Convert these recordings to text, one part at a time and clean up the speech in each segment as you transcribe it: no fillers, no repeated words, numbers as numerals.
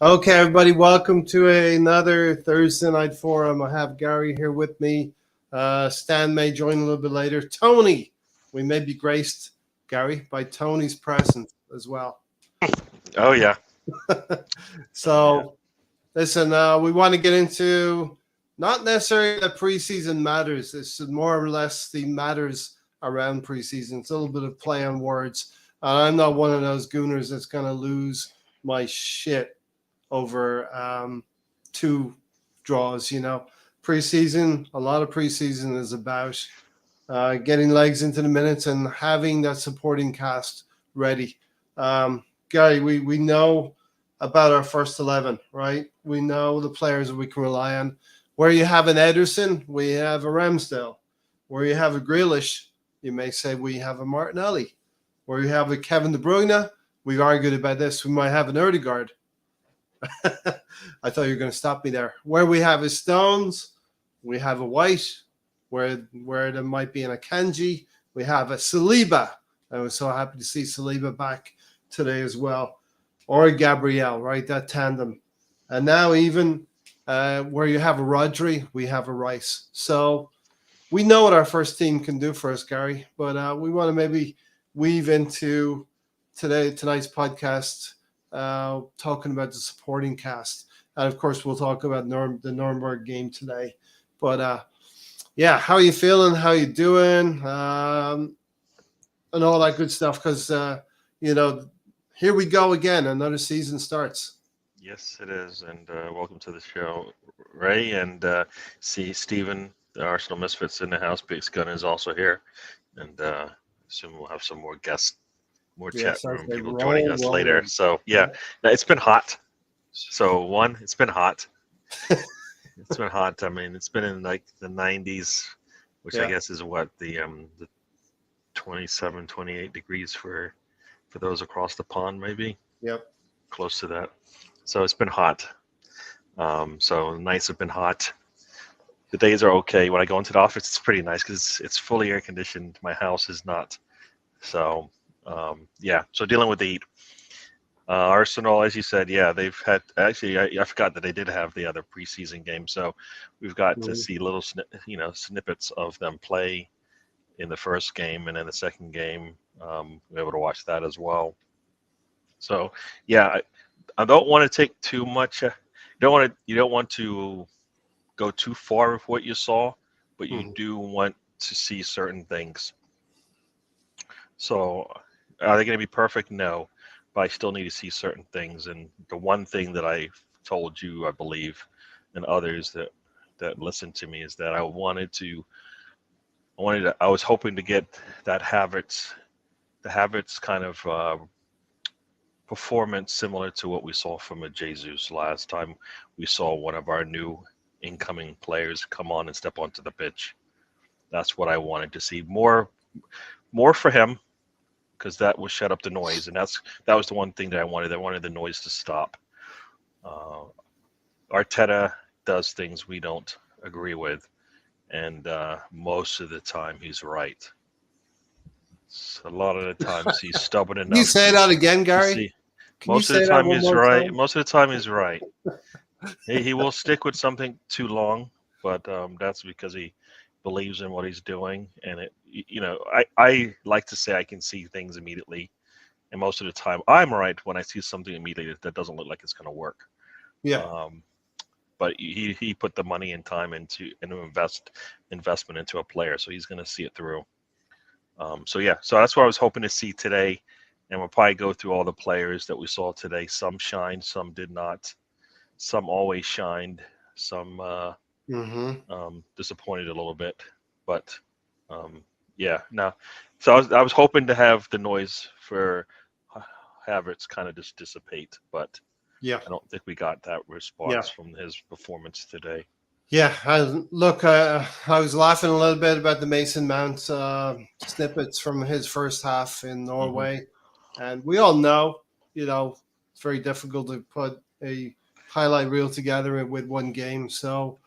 Okay, everybody, welcome to another Thursday Night Forum. I have Gary here with me. Stan may join a little bit later. Tony, we may be graced, Gary, by Tony's presence as well. Oh yeah. So, listen, we want to get into not necessarily that preseason matters. It's more or less the matters around preseason. It's a little bit of play on words. I'm not one of those gooners that's going to lose my shit over two draws. Preseason, a lot of preseason is about getting legs into the minutes and having that supporting cast ready. Gary, we know about our first 11, right? We know the players that we can rely on. Where you have an Ederson, we have a Ramsdale. Where you have a Grealish, you may say we have a Martinelli. Where you have a Kevin De Bruyne, we've argued about this. We might have an Odegaard. I thought you were going to stop me there. Where we have a Stones, we have a White. Where there might be an Akanji, we have a Saliba. I was so happy to see Saliba back today as well. Or a Gabriel, right? That tandem. And now even where you have a Rodri, we have a Rice. So we know what our first team can do for us, Gary. But we want to maybe weave into tonight's podcast talking about the supporting cast. And, of course, we'll talk about the Nuremberg game today. But, yeah, how are you feeling? How you doing? And all that good stuff because, here we go again. Another season starts. Yes, it is. And welcome to the show, Ray. And see Stephen, the Arsenal Misfits in the house. Big Gun is also here. And assume we'll have some more guests, more chat room people joining us later. So, yeah, it's been hot. So, it's been hot. It's been hot. I mean, it's been in like the 90s, which I guess is what the 27, 28 degrees for those across the pond, maybe. Yep. Close to that. So it's been hot. So nights have been hot. The days are okay. When I go into the office, it's pretty nice because it's fully air conditioned. My house is not. So yeah. So dealing with the heat. Arsenal, as you said, yeah, they've had actually. I forgot that they did have the other preseason game, so we've got to see little snippets of them play in the first game, and then the second game, we're able to watch that as well. So yeah, I don't want to take too much. You don't want to go too far with what you saw, but you do want to see certain things. So are they going to be perfect? No. But I still need to see certain things. And the one thing that I told you, I believe, and others that listened to me is that I was hoping to get that the Havertz kind of performance similar to what we saw from a Jesus last time we saw one of our new incoming players come on and step onto the pitch. That's what I wanted to see. More for him. Because that would shut up the noise, and that was the one thing that I wanted. I wanted the noise to stop. Arteta does things we don't agree with, and most of the time he's right. So a lot of the times he's stubborn enough. Can you say that again, Gary? Most of the time he's right. Most of the time he's right. He will stick with something too long, but that's because he believes in what he's doing, and I like to say I can see things immediately, and most of the time I'm right when I see something immediately that doesn't look like it's going to work. Yeah. But he put the money and time into investment into a player, so he's going to see it through. So that's what I was hoping to see today, and we'll probably go through all the players that we saw today. Some shined, some did not. Some always shined. Some disappointed a little bit, but yeah. No, so I was hoping to have the noise for Havertz kind of just dissipate, but yeah, I don't think we got that response from his performance today. Yeah, I was laughing a little bit about the Mason Mount snippets from his first half in Norway, and we all know, it's very difficult to put a highlight reel together with one game. So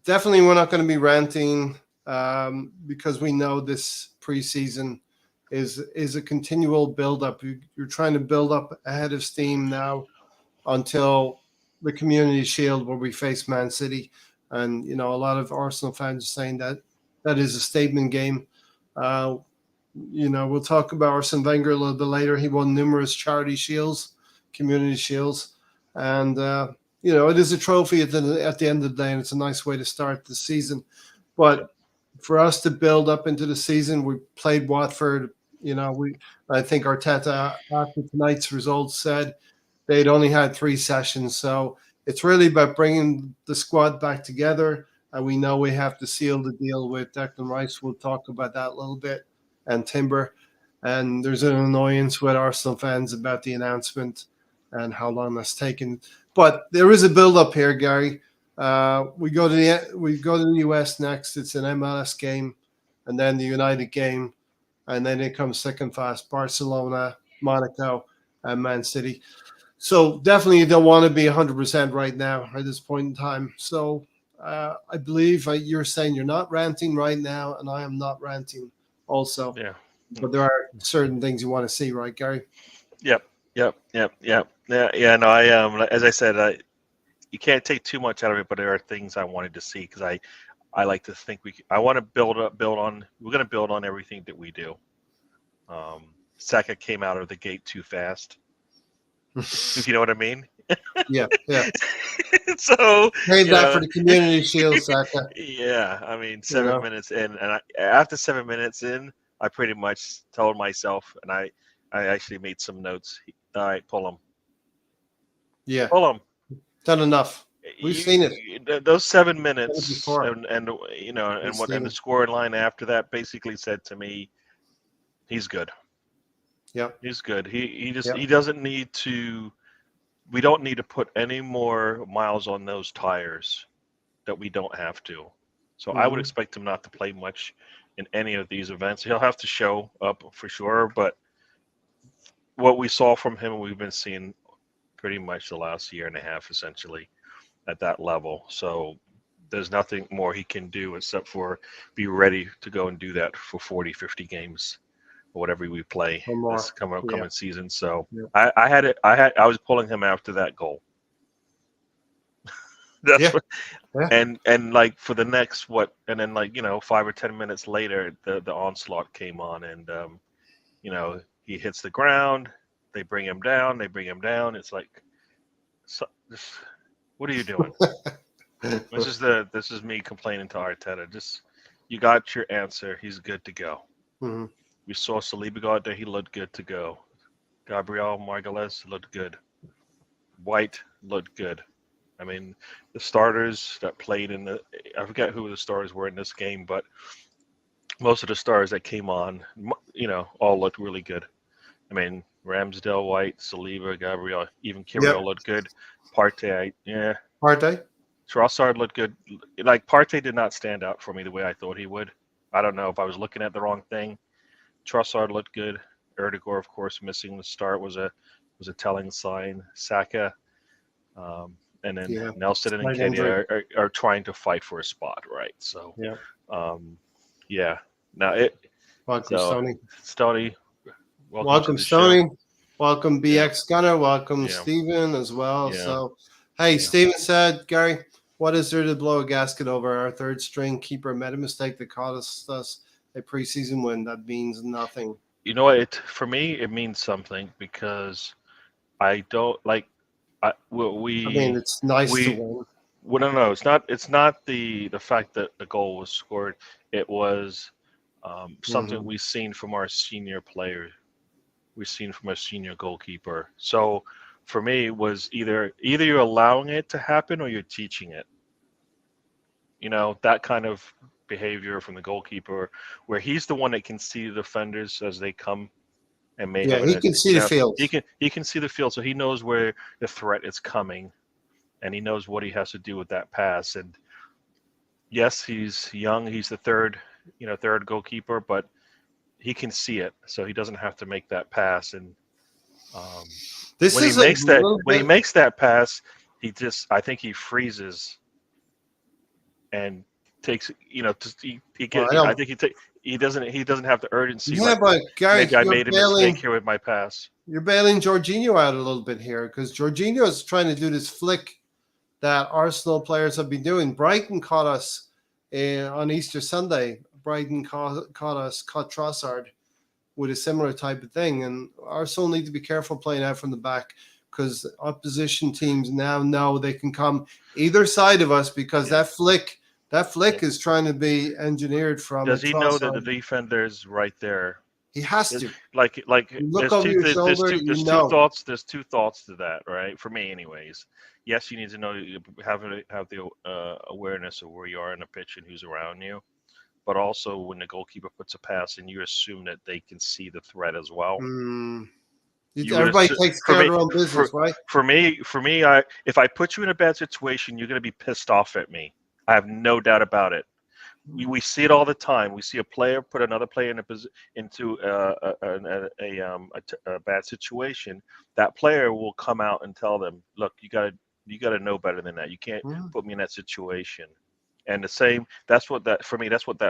definitely we're not going to be ranting because we know this preseason is a continual build-up. You're trying to build up ahead of steam now until the Community Shield where we face Man City. And, a lot of Arsenal fans are saying that that is a statement game. We'll talk about Arsene Wenger a little bit later. He won numerous charity shields, community shields. And, it is a trophy at the end of the day, and it's a nice way to start the season. But for us to build up into the season, we played Watford. I think Arteta, after tonight's results, said they'd only had 3 sessions. So it's really about bringing the squad back together. And we know we have to seal the deal with Declan Rice. We'll talk about that a little bit. And Timber. And there's an annoyance with Arsenal fans about the announcement and how long that's taken. But there is a build-up here, Gary. We go to the US next. It's an MLS game, and then the United game, and then it comes second fast: Barcelona, Monaco, and Man City. So definitely you don't want to be 100% right now at this point in time. So I believe you're saying you're not ranting right now, and I am not ranting also. Yeah. But there are certain things you want to see, right, Gary? Yep. Yeah. No, I as I said, you can't take too much out of it, but there are things I wanted to see because I like to think I want to build on. We're going to build on everything that we do. Saka came out of the gate too fast. If you know what I mean. Yeah. So Save that for the Community Shield, Saka. Yeah, I mean, 7 minutes in, and after 7 minutes in, I pretty much told myself, and I actually made some notes. All right, pull him. Yeah, pull him. Done enough. We've seen it. Those 7 minutes, and We've the score line after that basically said to me, he's good. Yeah, he's good. He doesn't need to. We don't need to put any more miles on those tires that we don't have to. So I would expect him not to play much in any of these events. He'll have to show up for sure, but what we saw from him, we've been seeing pretty much the last year and a half, essentially, at that level. So there's nothing more he can do except for be ready to go and do that for 40, 50 games. Whatever we play this coming season. So I was pulling him after that goal. And like for the next and then 5 or 10 minutes later the onslaught came on, and he hits the ground, they bring him down. It's like, what are you doing? This is me complaining to Arteta. Just, you got your answer, he's good to go. Mm-hmm. We saw Saliba go out there. He looked good to go. Gabriel Margalez looked good. White looked good. I mean, the starters that played I forget who the stars were in this game, but most of the stars that came on, all looked really good. I mean, Ramsdale, White, Saliba, Gabriel, even Kirill looked good. Partey, Partey? Trossard looked good. Like, Partey did not stand out for me the way I thought he would. I don't know if I was looking at the wrong thing. Trossard looked good. Erdegaard, of course, missing the start was a telling sign. Saka, and then Nelson and Nketiah are trying to fight for a spot, right? So, Now Welcome, Stoney. Stoney, welcome Stoney. Welcome, BX Gunner. Welcome, Steven, as well. Yeah. So, hey, Steven said, Gary, what is there to blow a gasket over? Our third string keeper made a mistake that cost us a preseason win. That means nothing. You know what? For me, it means something because I don't like. It's nice to win. Well, no, it's not. It's not the fact that the goal was scored. It was something we've seen from our senior player. We've seen from our senior goalkeeper. So for me, it was either you're allowing it to happen or you're teaching it. That kind of behavior from the goalkeeper, where he's the one that can see the defenders as they come and make. Yeah, he can see the field. He can see the field, so he knows where the threat is coming, and he knows what he has to do with that pass. And yes, he's young. He's the third goalkeeper, but he can see it, so he doesn't have to make that pass. And when he makes that pass, I think he freezes, and takes, Well, I don't. I think he doesn't have the urgency. Yeah, Like but Gary, maybe I made a mistake here with my pass. you're bailing Jorginho out a little bit here because Jorginho is trying to do this flick that Arsenal players have been doing. Brighton caught us on Easter Sunday. Brighton caught Trossard with a similar type of thing, and Arsenal need to be careful playing out from the back because opposition teams now know they can come either side of us because that flick is trying to be engineered from. Does he know that the Trossard. defender's right there? He has to. Like You look over your shoulder. there's two thoughts. There's two thoughts to that, right? For me, anyways. Yes, you need to know have the awareness of where you are in the pitch and who's around you, but also when the goalkeeper puts a pass and you assume that they can see the threat as well. Everybody takes care of their own business, right? For me, if I put you in a bad situation, you're going to be pissed off at me. I have no doubt about it. We see it all the time. We see a player put another player into a bad situation. That player will come out and tell them, "Look, you got to know better than that. You can't put me in that situation." And the same. That's what that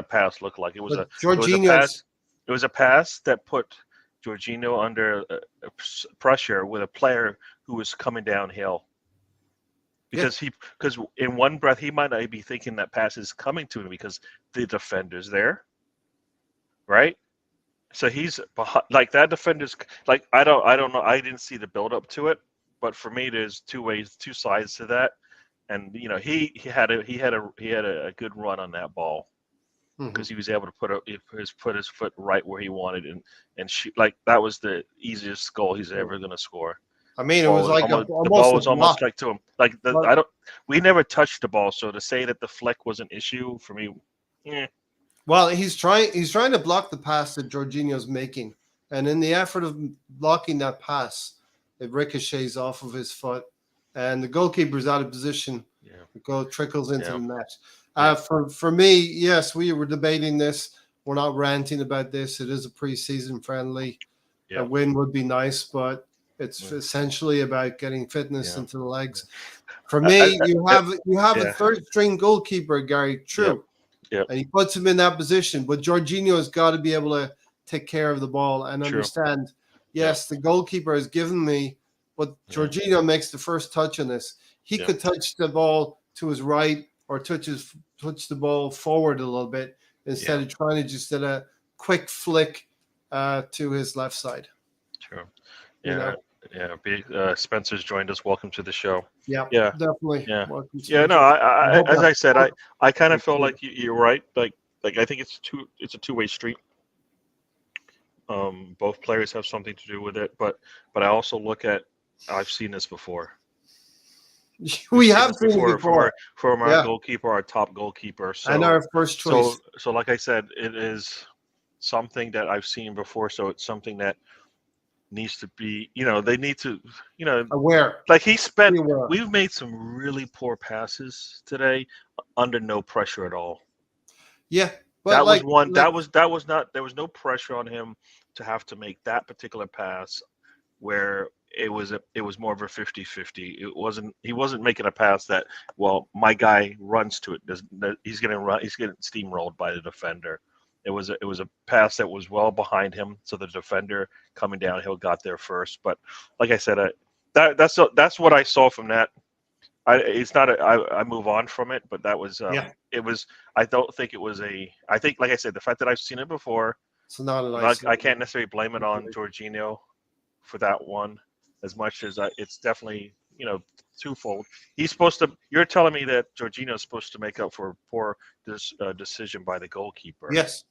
pass looked like. It was a pass that put Jorginho under pressure with a player who was coming downhill. Because in one breath he might not be thinking that pass is coming to him because the defender's there, right? So he's behind, like that defender's like I don't know. I didn't see the build up to it, but for me there's two sides to that, and he had a good run on that ball because he was able to put his foot right where he wanted and shoot. Like that was the easiest goal he's ever going to score. I mean, it was like the ball was almost like to him. Like we never touched the ball, so to say that the flick was an issue for me. Well, he's trying to block the pass that Jorginho's making, and in the effort of blocking that pass, it ricochets off of his foot, and the goalkeeper's out of position. Yeah, the goal trickles into the net. For me, yes, we were debating this. We're not ranting about this. It is a preseason friendly. Yeah. A win would be nice, but it's essentially about getting fitness into the legs. For me, you have a third string goalkeeper, Gary. True. Yep. And he puts him in that position. But Jorginho has got to be able to take care of the ball and understand, yes, the goalkeeper has given me, but Jorginho makes the first touch on this. He could touch the ball to his right or touch the ball forward a little bit instead of trying to just do a quick flick to his left side. True. Yeah. Spencer's joined us. Welcome to the show. Yeah, definitely. Yeah, welcome to yeah. No, as I said, I kind of feel like you're right. Like I think it's a two-way street. Both players have something to do with it, but I also look at I've seen this before. We have seen it before from our goalkeeper, our top goalkeeper, and our first choice. So like I said, it is something that I've seen before. So it's something that needs to be, they need to, aware. Like we've made some really poor passes today under no pressure at all. Yeah. But there was no pressure on him to have to make that particular pass where it was more of a 50-50. He wasn't making a pass that, well, my guy runs to it. He's getting steamrolled by the defender. It was a pass that was well behind him, so the defender coming downhill got there first. But like I said, that's what I saw from that. I move on from it, but that was it was. I don't think it was I think, like I said, the fact that I've seen it before. It's not a nice. I can't necessarily blame it on Jorginho for that one, as much as it's definitely twofold. He's supposed to. You're telling me that Jorginho is supposed to make up for a poor decision by the goalkeeper. Yes.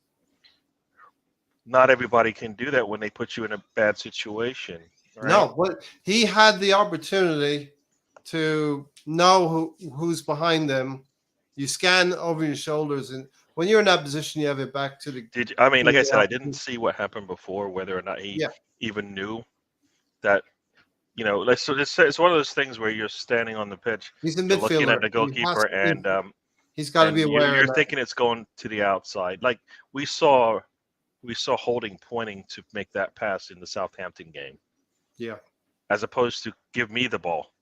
Not everybody can do that when they put you in a bad situation. Right? No, but he had the opportunity to know who's behind them. You scan over your shoulders, and when you're in that position, you have it back to the. Like I said, I didn't see what happened before, whether or not he even knew that. It's one of those things where you're standing on the pitch, he's a midfielder, looking at the goalkeeper, and he's got to be aware. You're thinking it's going to the outside. Like we saw Holding pointing to make that pass in the Southampton game. Yeah. As opposed to give me the ball.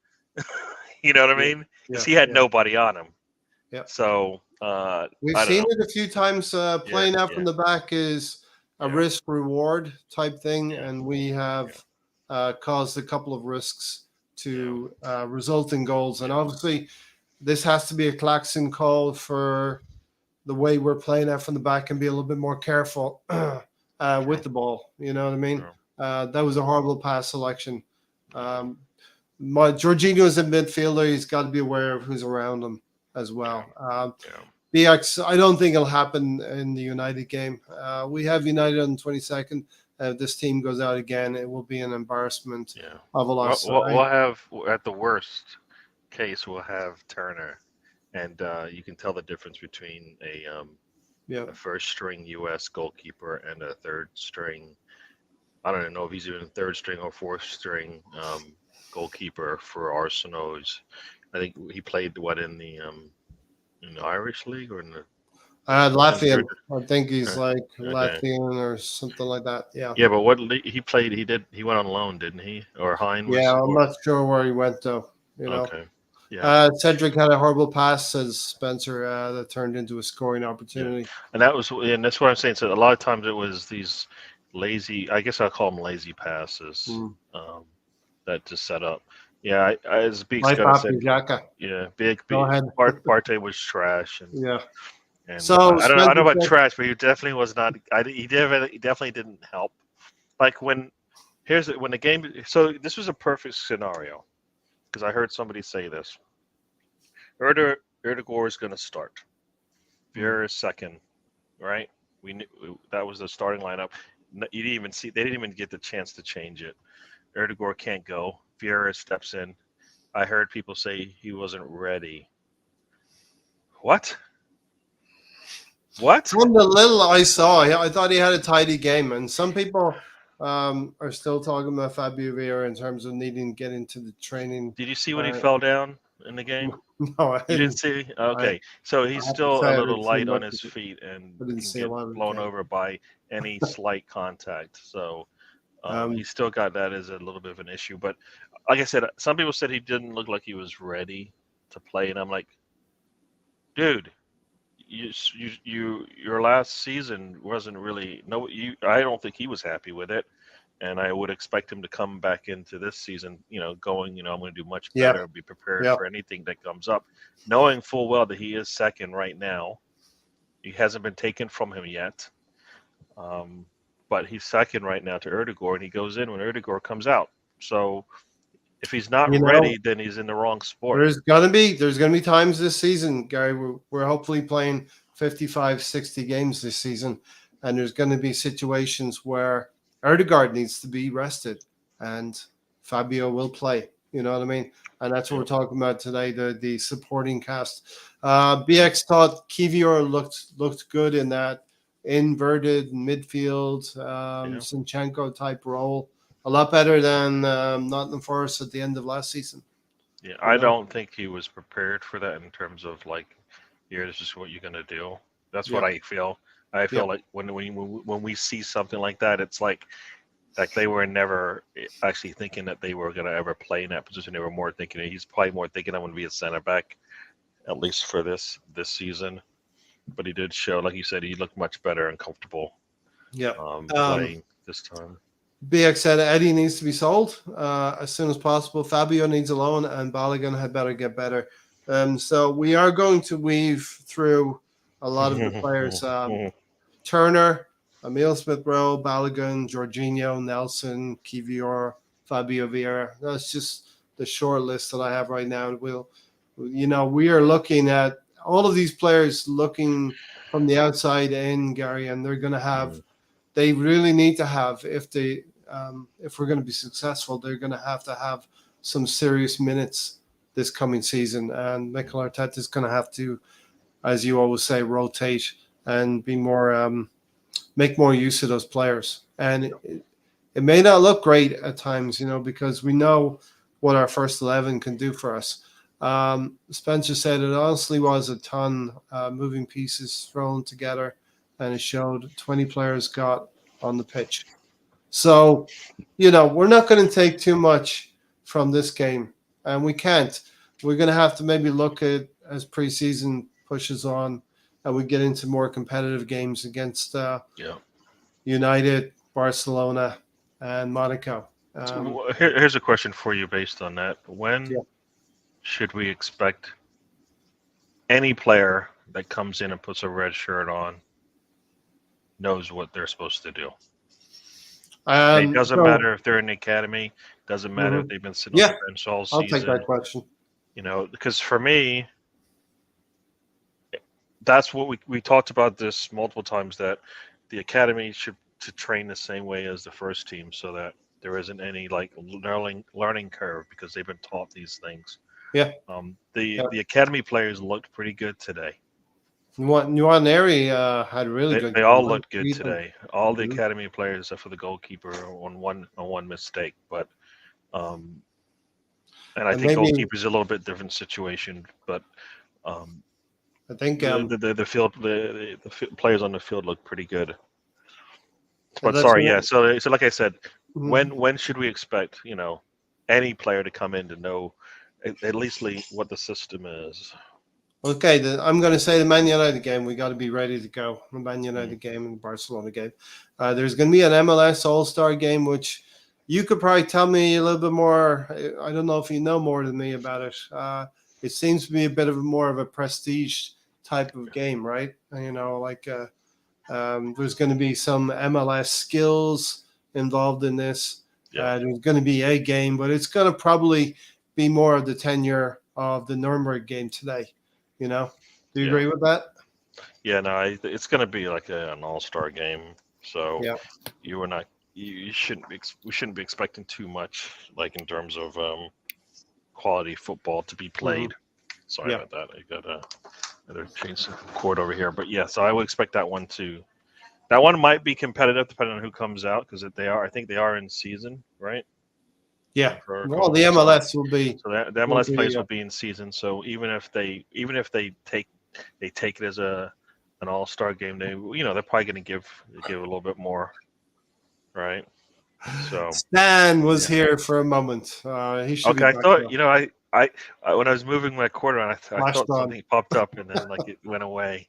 You know what I mean? Because he had nobody on him. Yeah. So We've I don't seen know. it a few times. Playing out from Yeah, the back is a yeah, risk reward type thing, yeah, and we yeah, have caused a couple of risks yeah, to result in goals. And yeah, obviously, this has to be a klaxon call for the way we're playing out from the back and be a little bit more careful with true, the ball. You know what I mean? true. That was a horrible pass selection. Um, Jorginho's a midfielder. He's got to be aware of who's around him as Yeah, well. yeah, BX, I don't think it'll happen in the United game. We have United on the 22nd. If this team goes out again, it will be an embarrassment yeah. of a We'll, loss. we'll, we'll have at the worst case, we'll have Turner, and you can tell the difference between Yeah, a first string U.S. goalkeeper and a third string. I don't even know if he's even third string or fourth string goalkeeper for Arsenal's. I think he played what in the Irish league or in the in the Latvian. British. I think he's like Okay. Latvian or something like that. Yeah. Yeah, but he played? He went on loan, didn't he? Or Hein Yeah, was I'm or not sure where he went though. You know, okay. Yeah, Cedric had a horrible pass, says Spencer, that turned into a scoring yeah. opportunity. And that's what I'm saying. So a lot of times it was these lazy. I guess I'll call them lazy passes Mm. um, that just set up. Yeah, as Beeks Life kind of after said. Xhaka. Yeah, Go ahead. Partey was trash, Yeah. and So I don't know Spencer about said, trash, but he definitely was not. He definitely didn't help. Like when the game. So this was a perfect scenario because I heard somebody say this. Erdegaard is going to start. mm, Vieira is second, right? We knew that was the starting lineup. You didn't even see. They didn't even get the chance to change it. Erdegaard can't go. Vieira steps in. I heard people say he wasn't ready. What? What? from the little I saw, I thought he had a tidy game, and some people are still talking about Fabio Vieira in terms of needing to get into the training. Did you see when he Uh, fell down in the game? no, You didn't see? I, Okay. So I he's have to still say a I little didn't see light on much his of it. feet and I didn't can see a get lot of the blown game. over by any slight contact. So Um, he's still got that as a little bit of an issue. But like I said, some people said he didn't look like he was ready to play. And I'm like, dude, your last season wasn't really, no, I don't think he was happy with it. And I would expect him to come back into this season, going, I'm going to do much yeah, better, be prepared yeah. for anything that comes up, knowing full well that he is second right now. He hasn't been taken from him yet, um, but he's second right now to Erdegaard, and he goes in when Erdegaard comes out. So if he's not You know, ready, then he's in the wrong sport. there's gonna be times this season, Gary. We're hopefully playing 55, 60 games this season, and there's going to be situations where Erdegaard needs to be rested, and Fabio will play. You know what I mean? And that's what Yeah, we're talking about today. The supporting cast. BX thought Kivior looked good in that inverted midfield, yeah, Zinchenko type role. A lot better than Nottingham Forest at the end of last season. yeah. You I know? don't think he was prepared for that in terms of like, here, this is what you're going to do. That's what Yeah, I feel. I yeah, feel like when we see something like that, it's like they were never actually thinking that they were going to ever play in that position. They were more thinking he's probably more thinking I'm going to be a center back, at least for this season. But he did show, like you said, he looked much better and comfortable yeah. Um, playing this time. BX said Eddie needs to be sold as soon as possible. Fabio needs a loan, and Balogun had better get better. So we are going to weave through a lot of the players. Turner, Emil Smith Rowe, Balogun, Jorginho, Nelson, Kivior, Fabio Vieira. That's just the short list that I have right now. We are looking at all of these players looking from the outside in, Gary, and they're going to have. They really need to have if we're going to be successful, they're going to have some serious minutes this coming season, and Mikel Arteta is going to have to, as you always say, rotate and be more. Make more use of those players. And it may not look great at times, because we know what our first 11 can do for us. Spencer said it honestly was a ton moving pieces thrown together, and it showed 20 players got on the pitch. So, we're not going to take too much from this game, and we can't. We're going to have to maybe look at as preseason pushes on and we get into more competitive games against Yeah. United, Barcelona, and Monaco. So here's a question for you based on that. When Yeah. should we expect any player that comes in and puts a red shirt on knows what they're supposed to do? It doesn't matter if they're in the academy. Doesn't matter if they've been sitting on the bench all I'll take season. that question. Because for me, that's what we talked about this multiple times, that the academy should to train the same way as the first team, so that there isn't any like learning curve because they've been taught these things. Yeah. The academy players looked pretty good today. Nwaneri had really good. They all looked good today. All the academy players, except for the goalkeeper, on one mistake. But and I think goalkeeper's a little bit different situation. But I think the field the players on the field look pretty good. But sorry, yeah. So like I said, when should we expect any player to come in to know at least what the system is? Okay, I'm going to say the Man United game. We got to be ready to go. The Man United game and the Barcelona game. There's going to be an MLS All-Star game, which you could probably tell me a little bit more. I don't know if you know more than me about it. It seems to be a bit of more of a prestige type of game, right? There's going to be some MLS skills involved in this. Yeah. There's going to be a game, but it's going to probably be more of the tenure of the Nuremberg game today. Do you agree with that? Yeah, no, it's going to be like an all-star game. So we shouldn't be expecting too much, like in terms of quality football to be played. Sorry about that. I got another change some cord over here, but yeah. So I would expect that one might be competitive depending on who comes out, because I think they are in season, right? Yeah. Well, the MLS will be. So the MLS players will be in season. So even if they take it as an all-star game, they're probably going to give a little bit more, right? So Stan was here for a moment. He should be I back thought now. I when I was moving my cord around, I thought something popped up and then like it went away.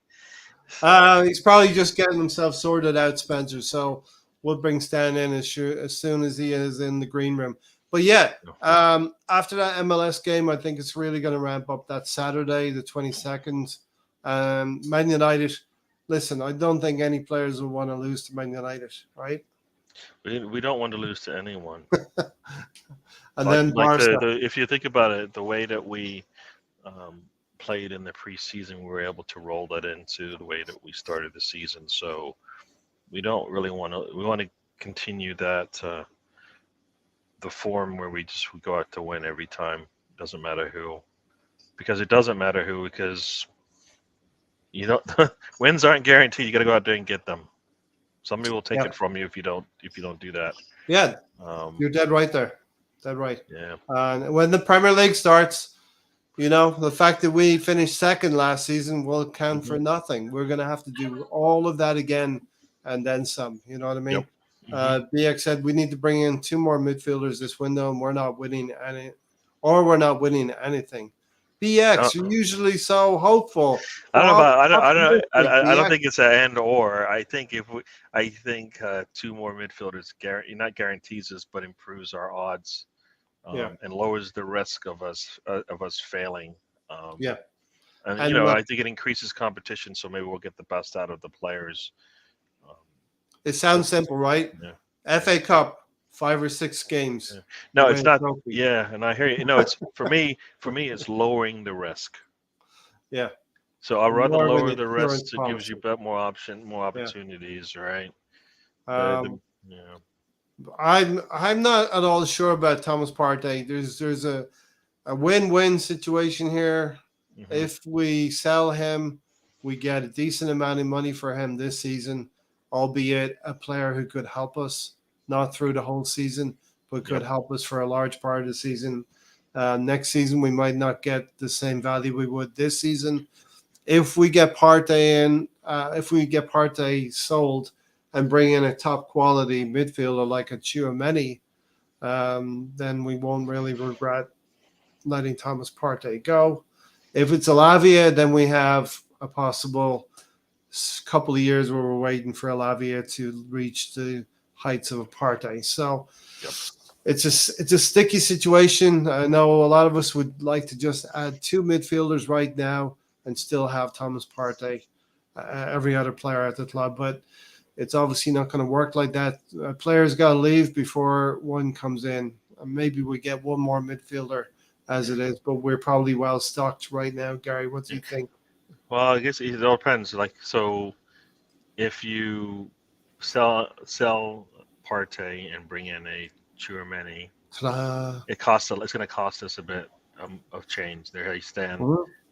He's probably just getting himself sorted out, Spencer. So we'll bring Stan in as soon as he is in the green room. But yeah, after that MLS game, I think it's really going to ramp up that Saturday, the 22nd. Man United, listen, I don't think any players will want to lose to Man United, right? We don't want to lose to anyone. And then if you think about it, the way that we played in the preseason, we were able to roll that into the way that we started the season. So we don't really want to. We want to continue that. The form where we go out to win every time. Doesn't matter who, because wins aren't guaranteed. You got to go out there and get them. Somebody will take it from you if you don't do that. Yeah, you're dead right there. Dead right. Yeah. When the Premier League starts, the fact that we finished second last season will count for nothing. We're going to have to do all of that again and then some. You know what I mean? Yep. BX said we need to bring in 2 more midfielders this window, and we're not winning anything. BX, you're usually so hopeful. I don't think it's an and or. I think 2 more midfielders not guarantees us, but improves our odds, and lowers the risk of us failing. And I think it increases competition, so maybe we'll get the best out of the players. It sounds simple, right? Yeah. FA Cup, 5 or 6 games. Yeah. No, it's not. Yeah, and I hear you. It's for me, it's lowering the risk. Yeah. So I'd rather lower the risk. It gives you more opportunities, right? I'm not at all sure about Thomas Partey. There's a win-win situation here. Mm-hmm. If we sell him, we get a decent amount of money for him this season, albeit a player who could help us, not through the whole season, but could help us for a large part of the season. Next season, we might not get the same value we would this season. If we get Partey sold and bring in a top quality midfielder like a Tchouaméni, then we won't really regret letting Thomas Partey go. If it's Alavia, then we have a possible couple of years where we're waiting for Lavia to reach the heights of apartheid. So Yep. it's a sticky situation. I know a lot of us would like to just add 2 midfielders right now and still have Thomas Partey, every other player at the club, but it's obviously not going to work like that. Players got to leave before one comes in. Maybe we get one more midfielder as it is, but we're probably well stocked right now. Gary, what do you think? Well, I guess it all depends. Like, so if you sell Partey and bring in a Tchouaméni, Ta-da. it's going to cost us a bit of change there. How you stand,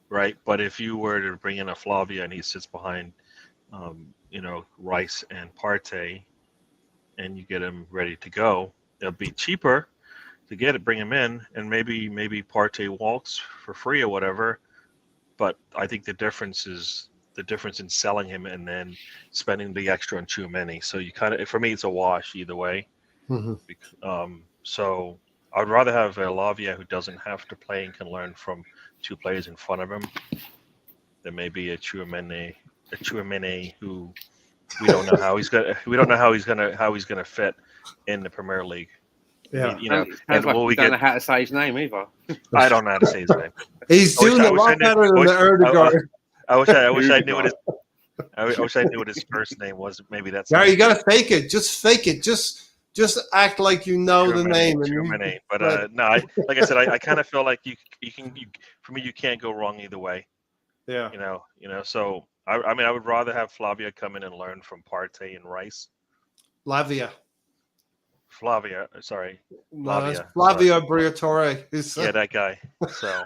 right? But if you were to bring in a Flavia and he sits behind, Rice and Partey, and you get him ready to go, it'll be cheaper to bring him in, and maybe Partey walks for free or whatever. But I think the difference in selling him and then spending the extra on Tchouaméni. So you for me, it's a wash either way. Mm-hmm. So I'd rather have a Lavia who doesn't have to play and can learn from 2 players in front of him than maybe a Tchouaméni who we don't know how he's gonna fit in the Premier League. Yeah, and will we don't know how to say his name either. I don't know how to say his name. He's doing a lot better than the Erdegaard. I wish I knew what his first name was. Maybe that's. Gary, you gotta fake it. Just fake it. Just act like you know the name. But no, like I said, I kind of feel like you for me, you can't go wrong either way. Yeah. So I mean, I would rather have Flavia come in and learn from Partey and Rice. Flavia, sorry. Flavia Briatore. Yeah, that guy. So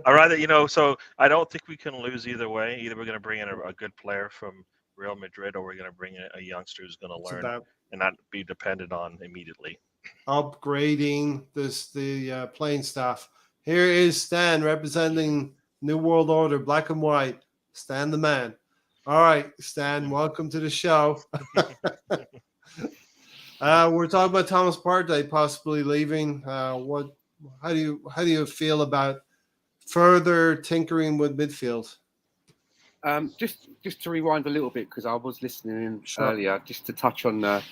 I rather, so I don't think we can lose either way. Either we're going to bring in a good player from Real Madrid, or we're going to bring in a youngster who's going to learn and not be dependent on immediately. Upgrading the playing staff. Here is Stan representing New World Order, black and white. Stan the man. All right, Stan, welcome to the show. We're talking about Thomas Partey possibly leaving. How do you feel about further tinkering with midfield? Just to rewind a little bit, because I was listening in earlier, just to touch on the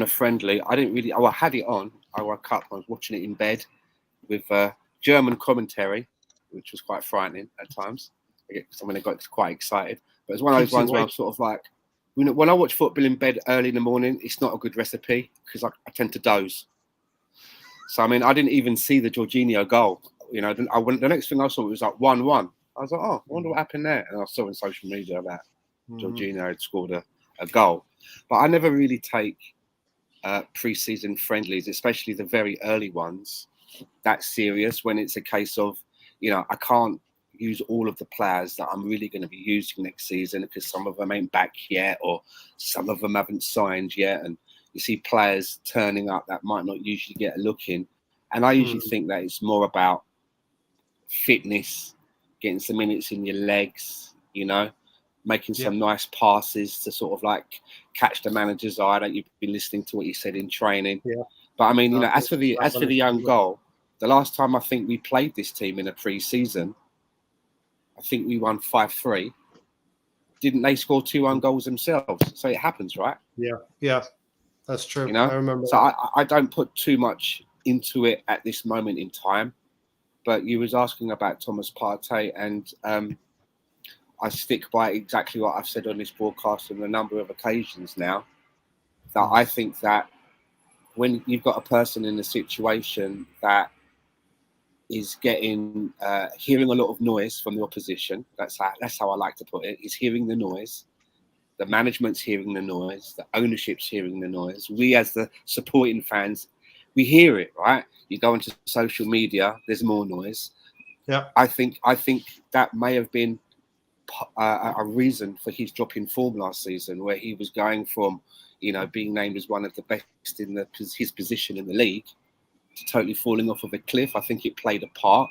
friendly. I didn't really. I had it on. I woke up. I was watching it in bed with German commentary, which was quite frightening at times. I got quite excited. But it's one of those ones where I'm sort of like, when I watch football in bed early in the morning, it's not a good recipe because I tend to doze. So I mean, I didn't even see the Jorginho goal. The next thing I saw was like 1-1. I was like, oh, I wonder what happened there. And I saw on social media that Jorginho had scored a goal. But I never really take pre-season friendlies, especially the very early ones, that serious when it's a case of, I can't use all of the players that I'm really going to be using next season because some of them ain't back yet or some of them haven't signed yet. And you see players turning up that might not usually get a look in. And I usually think that it's more about fitness, getting some minutes in your legs, making some nice passes to sort of like catch the manager's eye that you've been listening to what he said in training. Yeah. But I mean, as for the young goal, the last time I think we played this team in a pre-season, I think we won 5-3. Didn't they score 2 own goals themselves? So it happens, right? Yeah, that's true. I remember. So I don't put too much into it at this moment in time. But you was asking about Thomas Partey, and I stick by exactly what I've said on this broadcast on a number of occasions now. That I think that when you've got a person in a situation that is getting hearing a lot of noise from the opposition. That's how I like to put it. Is hearing the noise. The management's hearing the noise. The ownership's hearing the noise. We as the supporting fans, we hear it, right? You go into social media, there's more noise. Yeah. I think that may have been a reason for his drop in form last season, where he was going from, being named as one of the best in his position in the league, to totally falling off of a cliff. I think it played a part.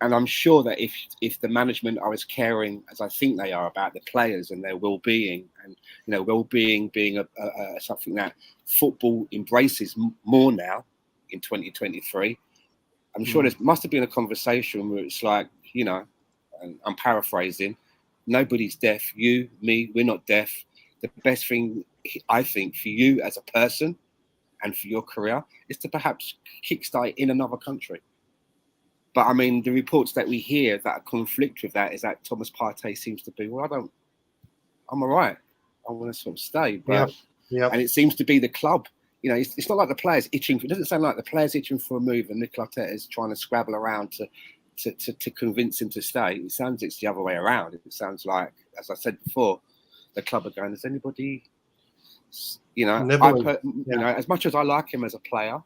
And I'm sure that if the management are as caring as I think they are about the players and their well-being, and well-being being something that football embraces more now in 2023, I'm sure there must have been a conversation where it's like, and I'm paraphrasing, Nobody's deaf. You, me, we're not deaf. The best thing I think for you as a person and for your career is to perhaps kickstart in another country. But I mean, the reports that we hear that conflict with that is that Thomas Partey seems to be, well, I'm all right. I want to sort of stay. But and it seems to be the club. You know, it's not like the players itching. It doesn't sound like the players itching for a move and Mikel Arteta is trying to scrabble around to convince him to stay. It sounds it's the other way around. It sounds like, as I said before, the club are going, is anybody, you know, you know, as much as I like him as a player,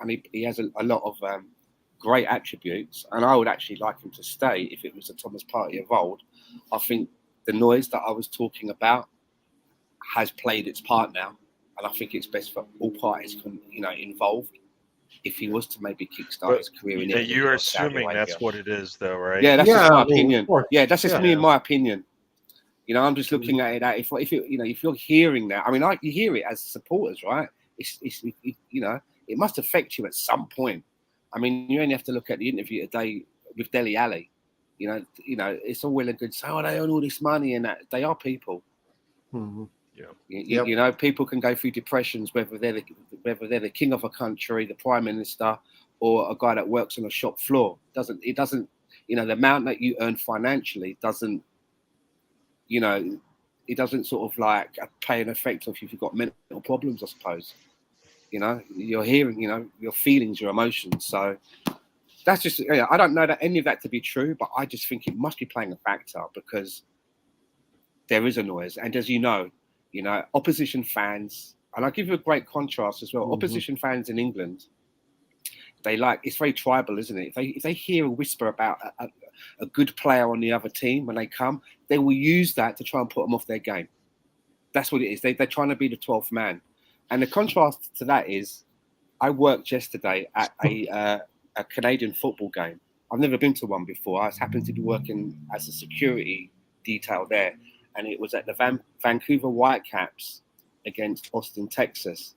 and he has a lot of great attributes, and I would actually like him to stay if it was a Thomas Partey of old. I think the noise that I was talking about has played its part now, and I think it's best for all parties, you know, involved. If he was to maybe kickstart his career in Italy, you're assuming that's what it is, though, right? Yeah, that's just my opinion. Yeah, that's just me and my opinion. You know, I'm just looking at it. If you know, if you're hearing that, I mean, you hear it as supporters, right? It's you know, it must affect you at some point. I mean, you only have to look at the interview today with Dele Alli. You know, it's all well and good. So they own all this money, and that they are people. Mm-hmm. You know, people can go through depressions, whether they're the king of a country, the prime minister, or a guy that works on a shop floor. It doesn't, you know, the amount that you earn financially doesn't, you know, it doesn't sort of like pay an effect of if you've got mental problems, I suppose. You know, you're hearing, you know, your feelings, your emotions. So that's just, you know, I don't know that any of that to be true, but I just think it must be playing a factor because there is a noise. And as you know, opposition fans, and I'll give you a great contrast as well. Mm-hmm. Opposition fans in England, it's very tribal, isn't it? If they hear a whisper about a good player on the other team when they come, they will use that to try and put them off their game. That's what it is. They're trying to be the 12th man. And the contrast to that is, I worked yesterday at a Canadian football game. I've never been to one before. I happened to be working as a security detail there. And it was at the Vancouver Whitecaps against Austin, Texas.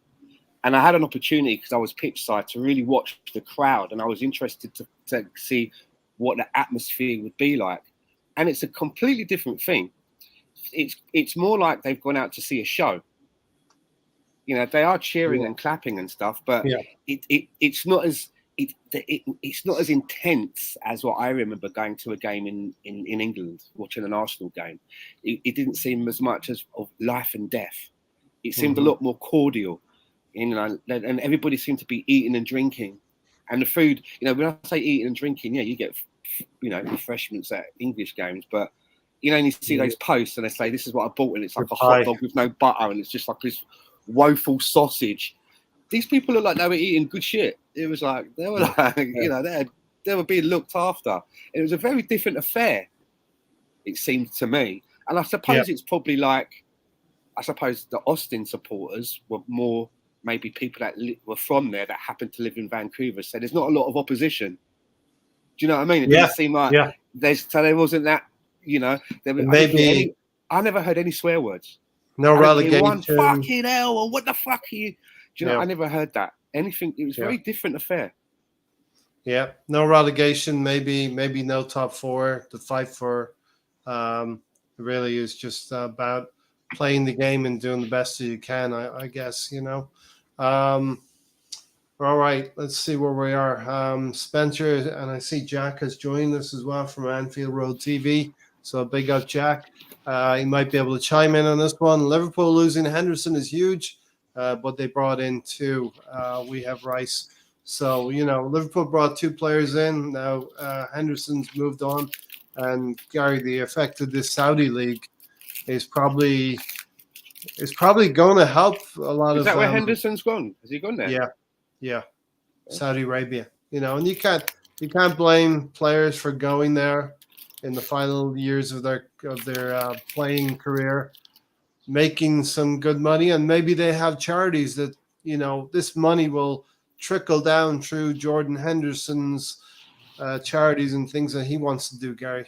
And I had an opportunity, because I was pitch side, to really watch the crowd. And I was interested to see what the atmosphere would be like. And it's a completely different thing. It's more like they've gone out to see a show. You know, they are cheering and clapping and stuff, but it's not as it's not as intense as what I remember going to a game in England, watching an Arsenal game. It didn't seem as much as of life and death. It seemed a lot more cordial, you know, and everybody seemed to be eating and drinking. And the food, you know, when I say eating and drinking, you get, you know, refreshments at English games, but you know, and you see those posts and they say, this is what I bought, and it's like a hot dog with no butter, and it's just like this woeful sausage. These people look like they were eating good shit. It was like they were like, you know, they were being looked after. It was a very different affair, it seemed to me. And I suppose it's probably like, I suppose the Austin supporters were more maybe people that were from there that happened to live in Vancouver. So there's not a lot of opposition. Do you know what I mean? It didn't seem like there wasn't that, you know, I never heard any swear words. No relegation. One fucking hell, or what the fuck are you? Do you know, I never heard that. Anything. It was a very different affair. Yeah, no relegation, maybe no top four. The fight for really is just about playing the game and doing the best that you can, I guess, you know. All right, let's see where we are. Spencer, and I see Jack has joined us as well from Anfield Road TV. So big up, Jack. He might be able to chime in on this one. Liverpool losing Henderson is huge, but they brought in two. We have Rice. So, you know, Liverpool brought two players in. Now Henderson's moved on. And Gary, the effect of this Saudi league is probably going to help a lot of. Is that where Henderson's gone? Has he gone there? Yeah. Saudi Arabia. You know, and you can't blame players for going there in the final years of their playing career, making some good money, and maybe they have charities that, you know, this money will trickle down through Jordan Henderson's charities and things that he wants to do, Gary.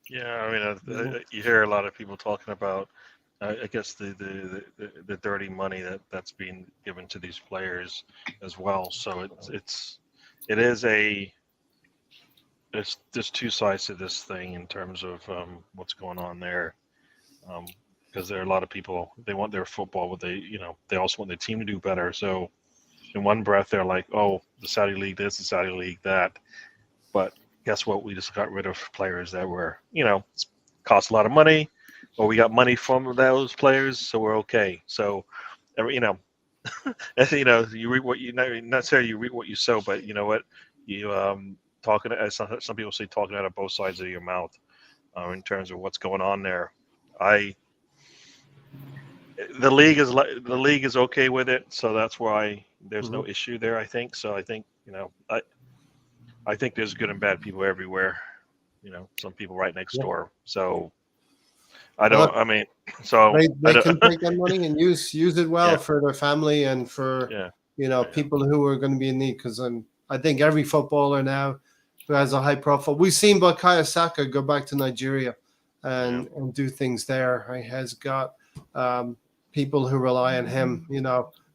Yeah, I mean, you hear a lot of people talking about, I guess the dirty money that's being given to these players as well. So it is a there's two sides to this thing in terms of what's going on there. Because there are a lot of people, they want their football, but they also want their team to do better. So in one breath, they're like, oh, the Saudi League this, the Saudi League that. But guess what? We just got rid of players that were, cost a lot of money, or we got money from those players, so we're okay. So, you reap what you not necessarily you reap what you sow, but you know what, you talking as some people say, talking out of both sides of your mouth in terms of what's going on there. The league is okay with it, so that's why there's no issue there. I think so. I think I think there's good and bad people everywhere. Some people right next door. So I don't. I mean, so they can take that money and use it well for their family and for people who are going to be in need. Because I think every footballer now who has a high profile, we've seen Bukayo Saka go back to Nigeria and do things there. He has got people who rely on him.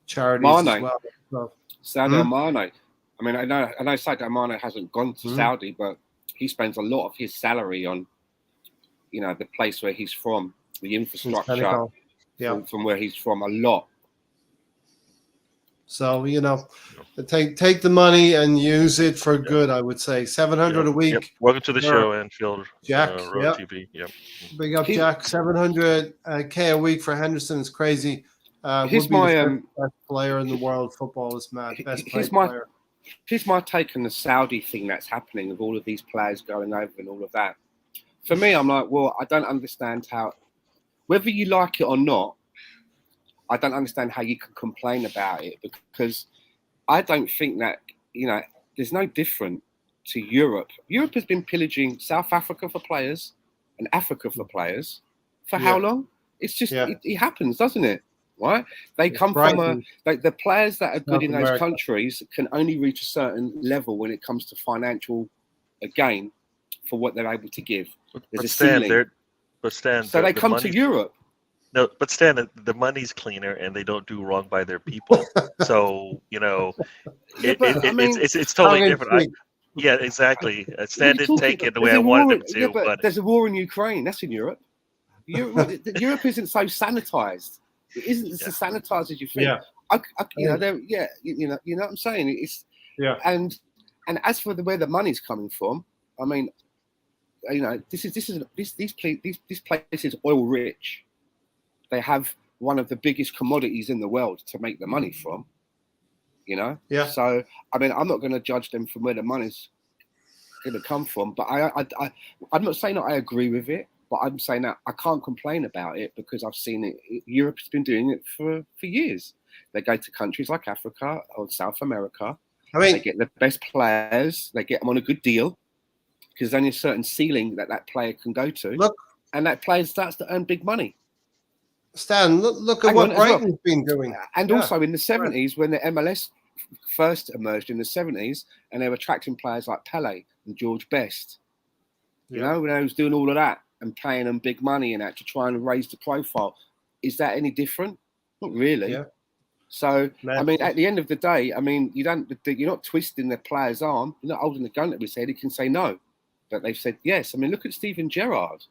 Charities as well. So, Sadio Mane. I mean, I know Sadio Mane hasn't gone to Saudi, but he spends a lot of his salary on, the place where he's from, the infrastructure from where he's from, a lot. So, take the money and use it for good, I would say. 700 a week. Yep. Welcome to the show, Anfield. Jack. Road TV. Yep. Big up, Jack. 700K a week for Henderson is crazy. Here's my best player in the world. Football is mad. Best player. Here's my take on the Saudi thing that's happening with all of these players going over and all of that. For me, I'm like, well, I don't understand how, whether you like it or not, I don't understand how you can complain about it, because I don't think that, there's no different to Europe. Europe has been pillaging South Africa for players and Africa for players for how long? It's just, it happens, doesn't it? Right? They come from the players that are good in those countries can only reach a certain level when it comes to financial gain for what they're able to give. There's a ceiling. So they come to Europe. No, but Stan, the money's cleaner and they don't do wrong by their people. So, it's totally different. Yeah, exactly. Stan didn't take it the way I wanted him to. Yeah, but there's a war in Ukraine. That's in Europe. Europe isn't so sanitized. It isn't as sanitized as you think. You know what I'm saying? It's and as for where the money's coming from, I mean, these places oil rich. They have one of the biggest commodities in the world to make the money from. So I mean, I'm not going to judge them from where the money's going to come from, but I'm not saying that I agree with it. But I'm saying that I can't complain about it because I've seen it. Europe's been doing it for years. They go to countries like Africa or South America. They get the best players. They get them on a good deal because there's only a certain ceiling that player can go to. And that player starts to earn big money. Stan, look at what Brighton's been doing. And also in the 70s, when the MLS first emerged in the 70s, and they were attracting players like Pele and George Best. When I was doing all of that and paying them big money and that to try and raise the profile. Is that any different? Not really. Yeah. So, I mean, at the end of the day, I mean, you're not twisting the player's arm. You're not holding the gun at his head. He can say no. But they've said yes. I mean, look at Steven Gerrard.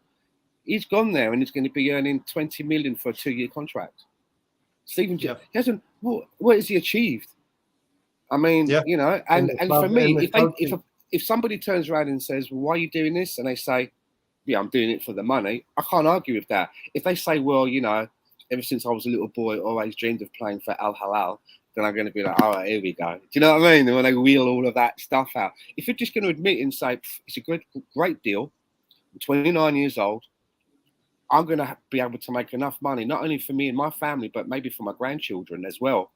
He's gone there and he's going to be earning 20 million for a 2-year contract. Steven Gerrard, he hasn't, what has he achieved? I mean, and for me, if somebody turns around and says, well, why are you doing this? And they say, yeah, I'm doing it for the money. I can't argue with that. If they say, well, ever since I was a little boy, I always dreamed of playing for Al Hilal, then I'm going to be like, all right, here we go. Do you know what I mean? And when they wheel all of that stuff out. If you're just going to admit and say, it's a great deal, I'm 29 years old, I'm going to be able to make enough money, not only for me and my family, but maybe for my grandchildren as well.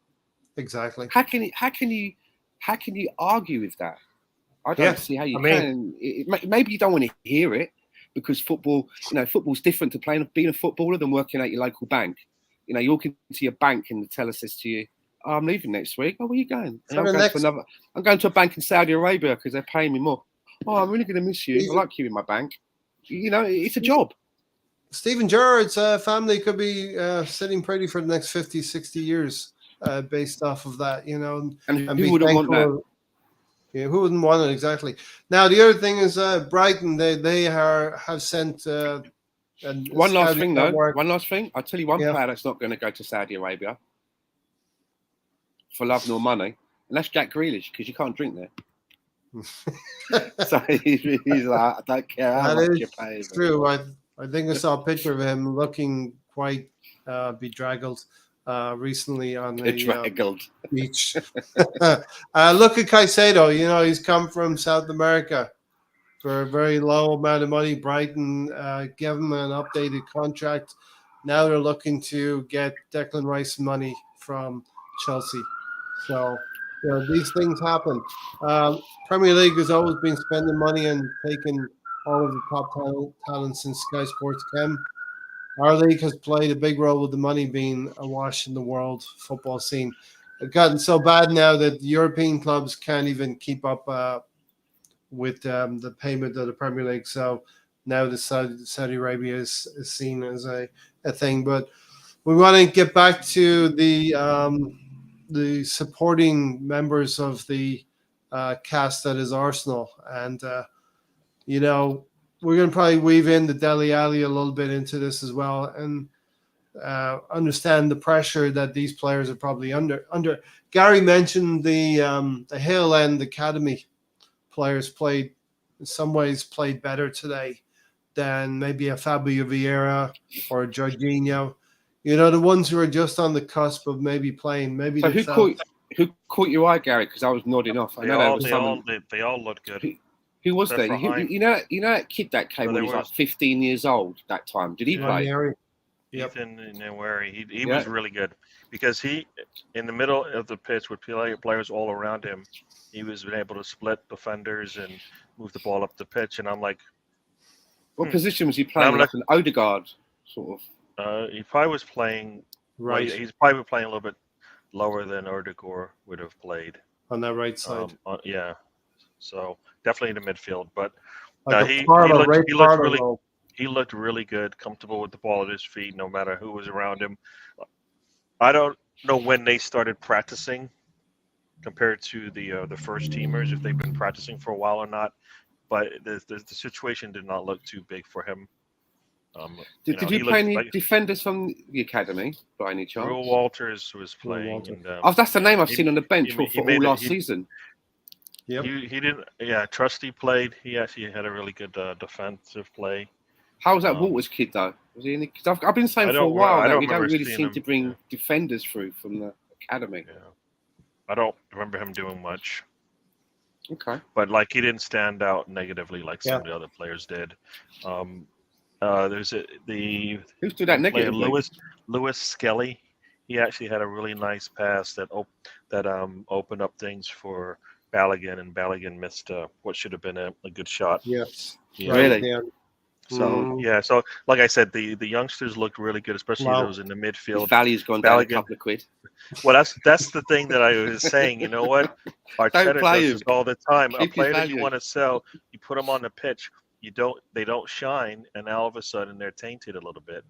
Exactly. How can you argue with that? I don't see how you can. Maybe you don't want to hear it. Because football, football's different to being a footballer than working at your local bank. You walk into your bank and the teller says to you, oh, I'm leaving next week. Oh, where are you going? I'm going to a bank in Saudi Arabia because they're paying me more. Oh, I'm really going to miss you. I like you in my bank. It's a job. Steven Gerrard's family could be sitting pretty for the next 50, 60 years based off of that, And who wouldn't want that? Yeah, who wouldn't want it exactly? Now the other thing is Brighton. They have sent One last scouting thing, though. network. One last thing. I'll tell you one Yeah. player that's not going to go to Saudi Arabia for love nor money, and that's Jack Grealish, because you can't drink there. So he's like, I don't care how That much you is pay. true. I think I saw a picture of him looking quite bedraggled recently on the Bedraggled. beach. Look at Caicedo. You know, he's come from South America for a very low amount of money. Brighton gave him an updated contract. Now they're looking to get Declan Rice money from Chelsea. So, you know, these things happen. Premier League has always been spending money and taking all of the top talents in Sky Sports Chem. Our league has played a big role with the money being awash in the world football scene. It's gotten so bad now that European clubs can't even keep up with the payment of the Premier League. So now the Saudi Arabia is seen as a thing. But we want to get back to the supporting members of the cast that is Arsenal. And, you know, we're going to probably weave in the Dele Alli a little bit into this as well, and understand the pressure that these players are probably under. Gary mentioned the Hill End Academy players played better today than maybe a Fabio Vieira or a Jorginho. You know, the ones who are just on the cusp of maybe playing. Maybe So who caught your eye, Gary? Because I was nodding off. I know there was someone. They all looked good. Who was there? You know that kid that came when he was like 15 years old that time. Did he play? Ethan Nwaneri. He was really good, because he, in the middle of the pitch with players all around him, he was able to split defenders and move the ball up the pitch. And I'm like, what position was he playing? Like an Odegaard sort of. He probably was playing. Right. Well, he's probably playing a little bit lower than Odegaard would have played on that right side. Yeah. So definitely in the midfield, but like he looked really good, comfortable with the ball at his feet, no matter who was around him. I don't know when they started practicing compared to the first teamers, if they've been practicing for a while or not, but the situation did not look too big for him. Did you play any defenders from the academy by any chance? Will Walters was playing. And, that's the name I've seen on the bench for all last season. Yep. He didn't. Yeah, Trusty played. He actually had a really good defensive play. How was that Walters kid though? Was he? Because I've been saying for a while that we don't really seem to bring defenders through from the academy. Yeah. I don't remember him doing much. Okay. But like, he didn't stand out negatively like some of the other players did. There's who stood out negatively? Lewis Skelly. He actually had a really nice pass that opened up things for Balogun, and Balogun missed what should have been a good shot. Yes. Yeah. Really? Yeah. So so like I said, the youngsters looked really good, especially those in the midfield. His value's gone down a couple of quid. Well, that's the thing that I was saying. You know what? Arteta does this all the time. A player that you want to sell, you put them on the pitch. They don't shine, and all of a sudden they're tainted a little bit.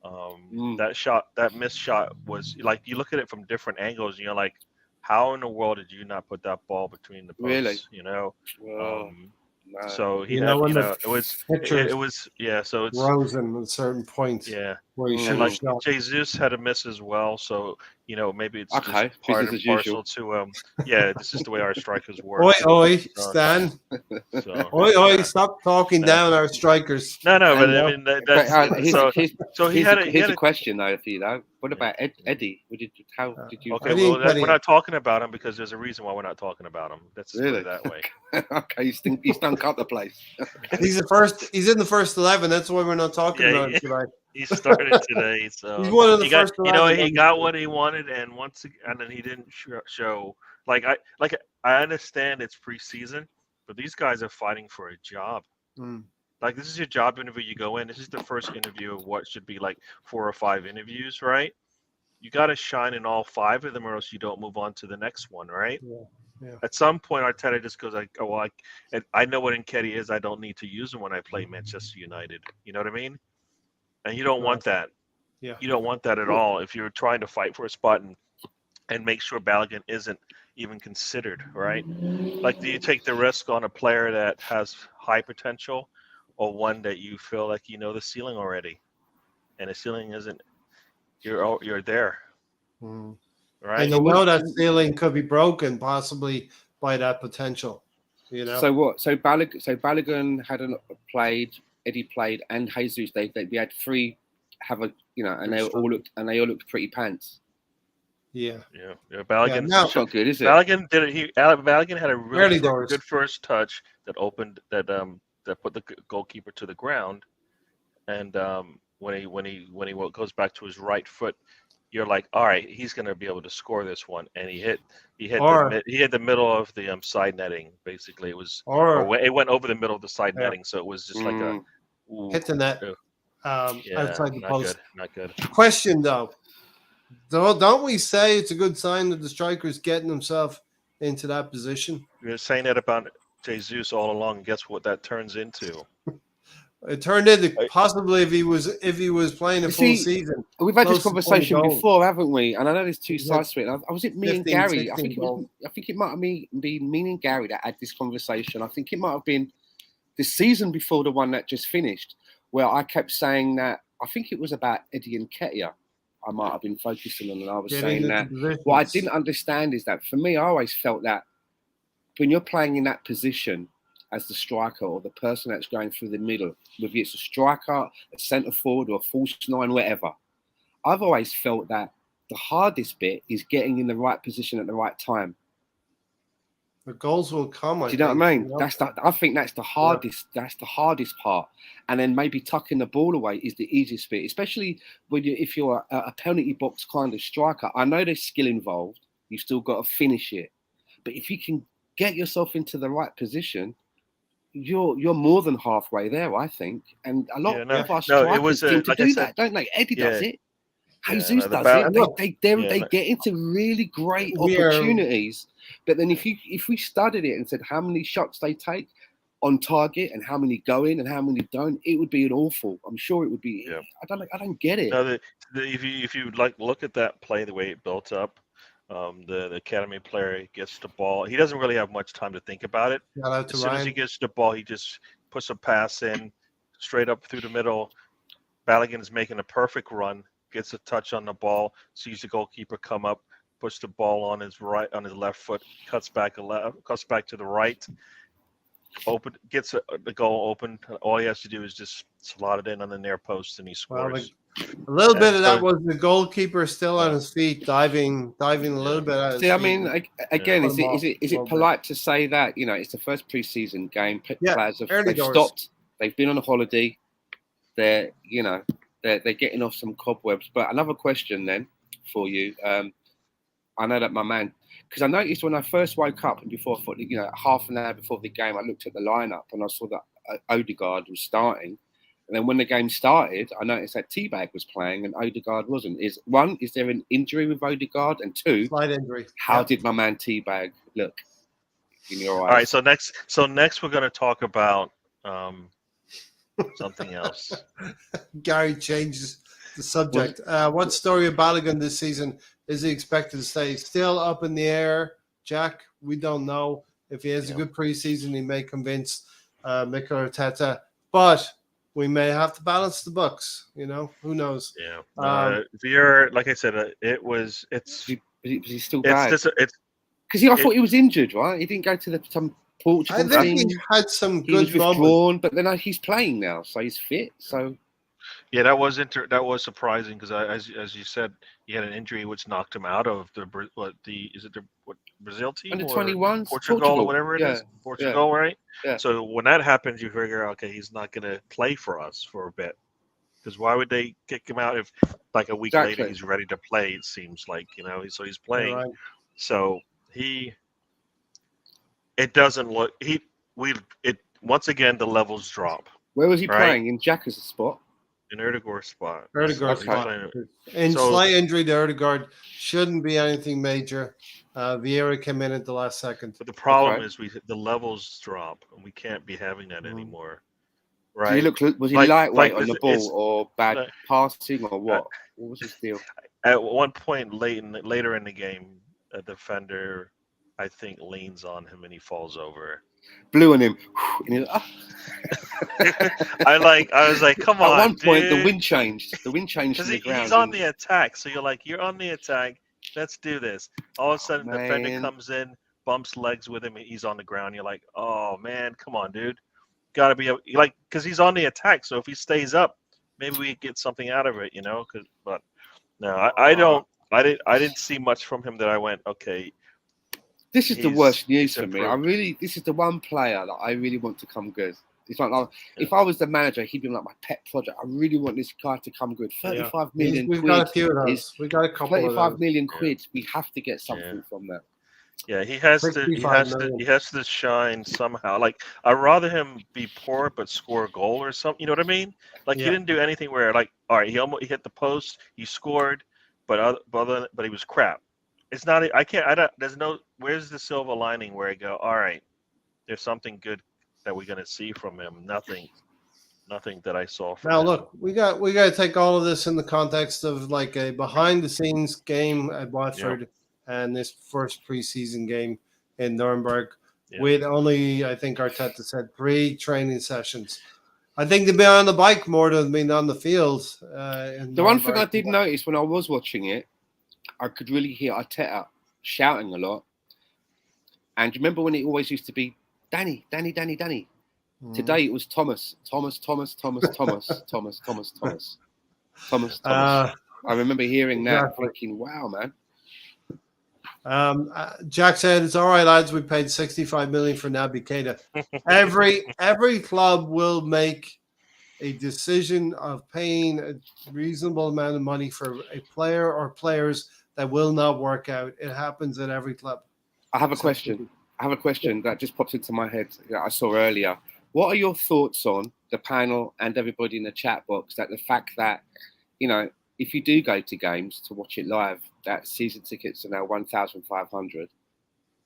That missed shot was like, you look at it from different angles, and you're like, how in the world did you not put that ball between the posts? Really? You know. No. So it was So it's Rosen at a certain point. Yeah. Where he and like Jesus had a miss as well, so maybe it's just part and parcel to this is the way our strikers work. Oi, Stan. Oi, stop talking down our strikers. No, but I mean here's a question though for you though. What about Eddie? How did you? Okay, we're not talking about him because there's a reason why we're not talking about him. That's really that way. Okay, you stunk up the place. He's in the first 11. That's why we're not talking about him tonight. He started today, so he's one of the first. He got what he wanted, and then he didn't show. Like I understand it's preseason, but these guys are fighting for a job. Like, this is your job interview. You go in. This is the first interview of what should be like 4 or 5 interviews, right? You got to shine in all 5 of them, or else you don't move on to the next one, right? Yeah. At some point, Arteta just goes like, "Oh, well, I know what Nketiah is. I don't need to use him when I play Manchester United." You know what I mean? And you don't want that. Yeah. You don't want that at all. If you're trying to fight for a spot and make sure Balogun isn't, even considered, right? Like, do you take the risk on a player that has high potential, or one that you feel like you know the ceiling already, and the ceiling isn't? You're there, Mm. right? And you know that ceiling could be broken possibly by that potential. You know. So what? So Balogun hadn't played. Eddie played, and Jesus. We had three have a and they all looked pretty pants. Yeah. Balogun. No, it's not good, is it? Balogun did it. Balogun had a really good first touch that opened that put the goalkeeper to the ground, and when he goes back to his right foot, you're like, all right, he's going to be able to score this one, and he hit the middle of the side netting. Basically, it went over the middle of the side netting, so it was just like a hit the net outside the post. Not good. Question though, don't we say it's a good sign that the striker's getting himself into that position? You're saying that about Jesus all along. Guess what that turns into? It turned into possibly if he was playing a full season. We've had this conversation before, haven't we? And I know there's two sides to it. Was it me and Gary? I think it might have been me and Gary that had this conversation. I think it might have been the season before the one that just finished, where I kept saying that I think it was about Eddie and Ketia. I might have been focusing on, and I was saying that what I didn't understand is that for me, I always felt that when you're playing in that position as the striker or the person that's going through the middle, whether it's a striker, a centre forward, or a false nine, whatever, I've always felt that the hardest bit is getting in the right position at the right time. The goals will come. Do you know what I mean? I think that's the hardest. Yeah. That's the hardest part. And then maybe tucking the ball away is the easiest bit, especially if you're a penalty box kind of striker. I know there's skill involved. You've still got to finish it, but if you can get yourself into the right position, you're more than halfway there, I think. And a lot of our strikers seem to do that, don't they? Eddie does it. Jesus does it. They get into really great opportunities. But then if we studied it and said how many shots they take on target and how many go in and how many don't, it would be an awful. I'm sure it would be. Yeah. I don't get it. No, if you look at that play, the way it built up, the academy player gets the ball. He doesn't really have much time to think about it. As soon as he gets the ball, he just puts a pass in straight up through the middle. Balogun is making a perfect run, gets a touch on the ball, sees the goalkeeper come up, puts the ball on his left foot, cuts back to the right, gets the goal open. All he has to do is just slot it in on the near post, and he scores. A little bit of that was the goalkeeper still on his feet, diving a little bit. At his feet. I mean, again, is it polite to say that it's the first preseason game? Players they've stopped. They've been on a holiday. They're getting off some cobwebs. But another question then for you. I know that my man, because I noticed when I first woke up and before I thought, half an hour before the game, I looked at the lineup and I saw that Odegaard was starting. And then when the game started, I noticed that T-Bag was playing and Odegaard wasn't. Is there an injury with Odegaard? And two, slight injury. How did my man T-Bag look in your eyes? All right, so next we're going to talk about something else. Gary changes the subject. What story of Balogun this season is he expected to stay? Still up in the air, Jack? We don't know. If he has a good preseason, he may convince Mikel Arteta. But we may have to balance the books. Who knows? Yeah. Vieira, like I said, it's. Is he still bad? Because I thought he was injured, right? He didn't go to some Portugal team. I think he had some good moments. He was withdrawn, but then he's playing now, so he's fit. So. Yeah, that was surprising because as you said, he had an injury which knocked him out of the Brazil team under 21s, Portugal or whatever it is, Portugal, right? Yeah. So when that happens, you figure, okay, he's not going to play for us for a bit because why would they kick him out if like a week later he's ready to play? It seems like so he's playing. Right. So it doesn't look once again the levels drop. Where was he playing? In Xhaka's spot. In Erdegaard's spot. Slight injury to Erdegaard. Shouldn't be anything major. Vieira came in at the last second. But the problem is the levels drop, and we can't be having that anymore. Right? Was he lightweight on the ball or bad passing or what? What was his deal? At one point later in the game, a defender, I think, leans on him and he falls over. Blew on him. And he, oh. I was like, come on, At one point, dude. the wind changed. The wind changed Because in the ground. he's on the attack. So you're on the attack. Let's do this. All of a sudden, the defender man. comes in, bumps legs with him, and he's on the ground. You're like, oh, man, come on, dude. Got to be like, because he's on the attack. So if he stays up, maybe we get something out of it, you know? But no, I didn't see much from him that I went, okay. This is the worst news for me. This is the one player that I really want to come good. It's like, if I was the manager, he'd be like my pet project. I really want this guy to come good. 35 million We've quid. got a few of those. We got a couple of those. 35 million quid. We have to get something from that. Yeah, he has to shine somehow. Like, I'd rather him be poor but score a goal or something. You know what I mean? Like, he didn't do anything where, like, all right, he hit the post, he scored, but he was crap. It's not. There's no. Where's the silver lining where I go? All right, there's something good that we're gonna see from him. Nothing that I saw from him. Now look, we got to take all of this in the context of like a behind the scenes game at Watford and this first preseason game in Nuremberg with only, I think Arteta said, 3 training sessions. I think they've been on the bike more than been on the field. The one thing I did notice when I was watching it, I could really hear Arteta shouting a lot. And do you remember when it always used to be Danny? Today it was Thomas. I remember hearing that, thinking, wow, man. Jack said, it's all right, lads. We paid 65 million for Naby Keita. Every club will make a decision of paying a reasonable amount of money for a player or players that will not work out. It happens at every club. I have a question that just popped into my head that I saw earlier. What are your thoughts on the panel and everybody in the chat box that the fact that, you know, if you do go to games to watch it live, that season tickets are now 1,500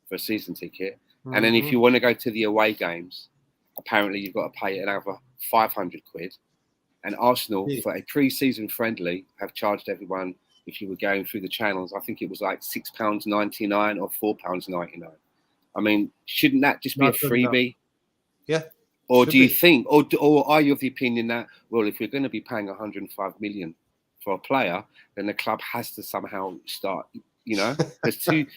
for a season ticket. Mm-hmm. And then if you want to go to the away games, apparently you've got to pay another 500 quid. And Arsenal, for a pre-season friendly, have charged everyone, if you were going through the channels, I think it was like £6.99 or £4.99. I mean, shouldn't that just be a freebie? Yeah. Or do you think, or are you of the opinion that, well, if you're going to be paying 105 million for a player, then the club has to somehow start, you know, to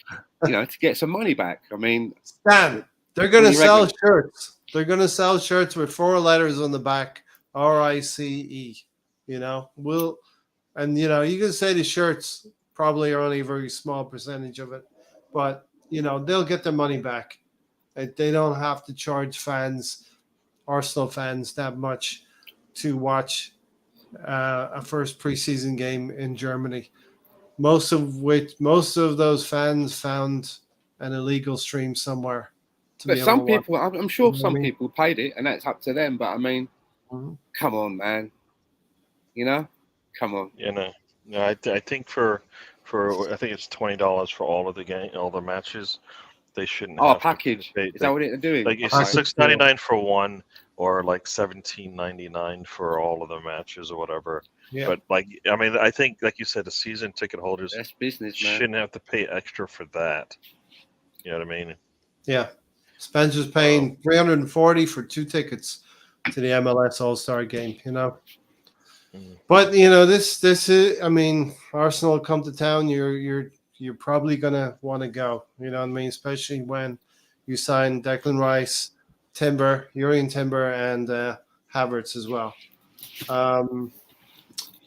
get some money back? I mean, Stan, they're going to sell shirts. They're going to sell shirts with 4 letters on the back, RICE. You know, and you know, you can say the shirts probably are only a very small percentage of it, but you know, they'll get their money back. They don't have to charge Arsenal fans, that much to watch a first preseason game in Germany. Most of those fans found an illegal stream somewhere. But some people, I'm sure some people paid it, and that's up to them. But I mean, come on, man. You know, come on. You know, I think for I think it's $20 for all of the matches. They shouldn't. Oh, package. Is that what they're doing? Like it's $6.99 for one, or like $17.99 for all of the matches or whatever. Yeah. But like, I mean, I think, like you said, the season ticket holders shouldn't have to pay extra for that. You know what I mean? Yeah. Spencer's paying $340 for 2 tickets to the MLS All-Star game. You know. But you know, this is. I mean, Arsenal come to town. You're probably gonna want to go. You know what I mean? Especially when you sign Declan Rice, Urian Timber, and Havertz as well.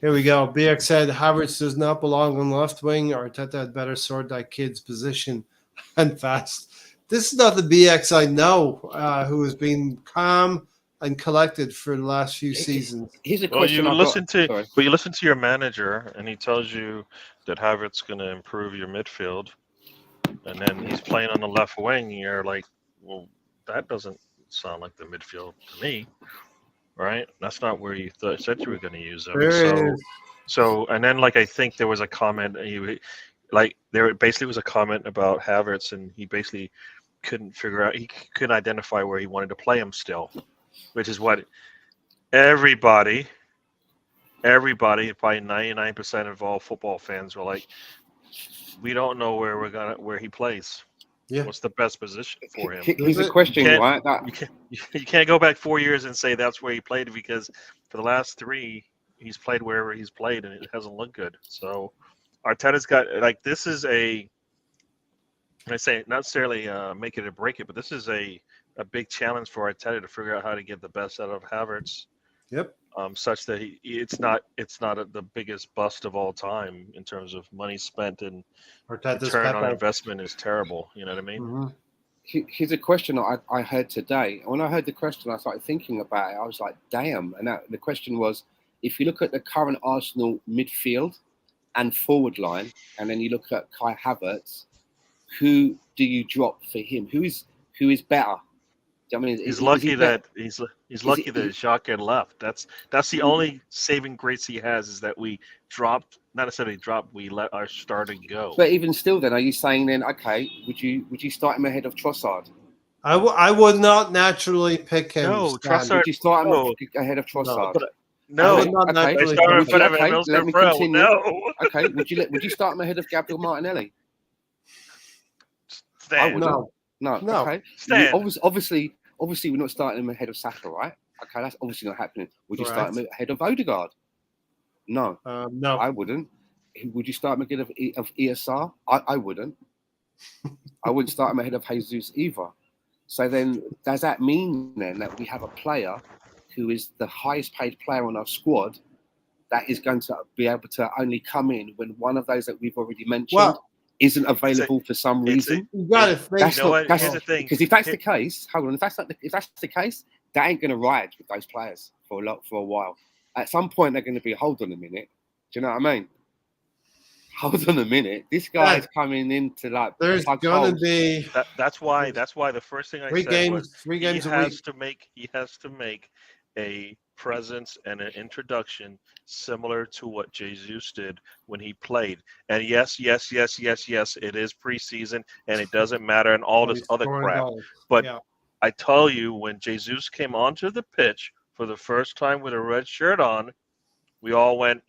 Here we go. BX said Havertz does not belong on the left wing. Arteta had better sort that kid's position and fast. This is not the BX I know who has been calm and collected for the last few seasons. Here's a question. You listen to your manager, and he tells you that Havertz's going to improve your midfield, and then he's playing on the left wing. And you're like, well, that doesn't sound like the midfield to me, right? That's not where you said you were going to use him. So, and then like I think there was a comment. There basically was a comment about Havertz, and he basically couldn't figure out. He couldn't identify where he wanted to play him still. Which is what everybody, probably 99% of all football fans were like, we don't know where he plays. Yeah. What's the best position for him? Here's a question, You can't- right? That, You can't go back 4 years and say that's where he played, because for the last 3, he's played wherever he's played, and it hasn't looked good. So Arteta's got, like, this is I say not necessarily make it or break it, but this is a big challenge for Arteta to figure out how to get the best out of Havertz. Yep. Such that it's not the biggest bust of all time in terms of money spent, and Arteta's return on Pepe. investment is terrible. You know what I mean? Mhm. here's a question I heard today. When I heard the question, I started thinking about it. I was like, damn. And the question was, if you look at the current Arsenal midfield and forward line, and then you look at Kai Havertz, who do you drop for him? Who is better? I mean, He's lucky that Xhaka left. That's the only saving grace he has, is that we dropped, not necessarily dropped, we let our starter go. But even still, then, are you saying then, okay, would you start him ahead of Trossard? I would not naturally pick him. No, Stan. Trossard- Would you start him No. ahead of Trossard? No, I would not Okay. naturally I started pick in him. front of let me Middlesbrough. continue. No, Okay, would you start him ahead of Gabriel Martinelli? Stan. I wouldn't. No. No. Okay. Stan. Obviously, we're not starting him ahead of Saka, right? Okay, that's obviously not happening. Would you start him ahead of Odegaard? No, No. I wouldn't. Would you start him ahead of ESR? I wouldn't. I wouldn't start him ahead of Jesus either. So then, does that mean then that we have a player who is the highest paid player on our squad that is going to be able to only come in when one of those that we've already mentioned isn't available for some reason? You got to think. That's You know not, what? that's, Here's the thing. because if that's the case, hold on. If that's the case, that ain't going to ride with those players for a while. At some point, they're going to be, hold on a minute. Do you know what I mean? Hold on a minute. This guy's coming into like. There's going to be That's why the first thing I three said games. was 3 games he a week. has to make a presence and an introduction similar to what Jesus did when he played. And yes, it is preseason and it doesn't matter and all this other crap. But I tell you, when Jesus came onto the pitch for the first time with a red shirt on, we all went,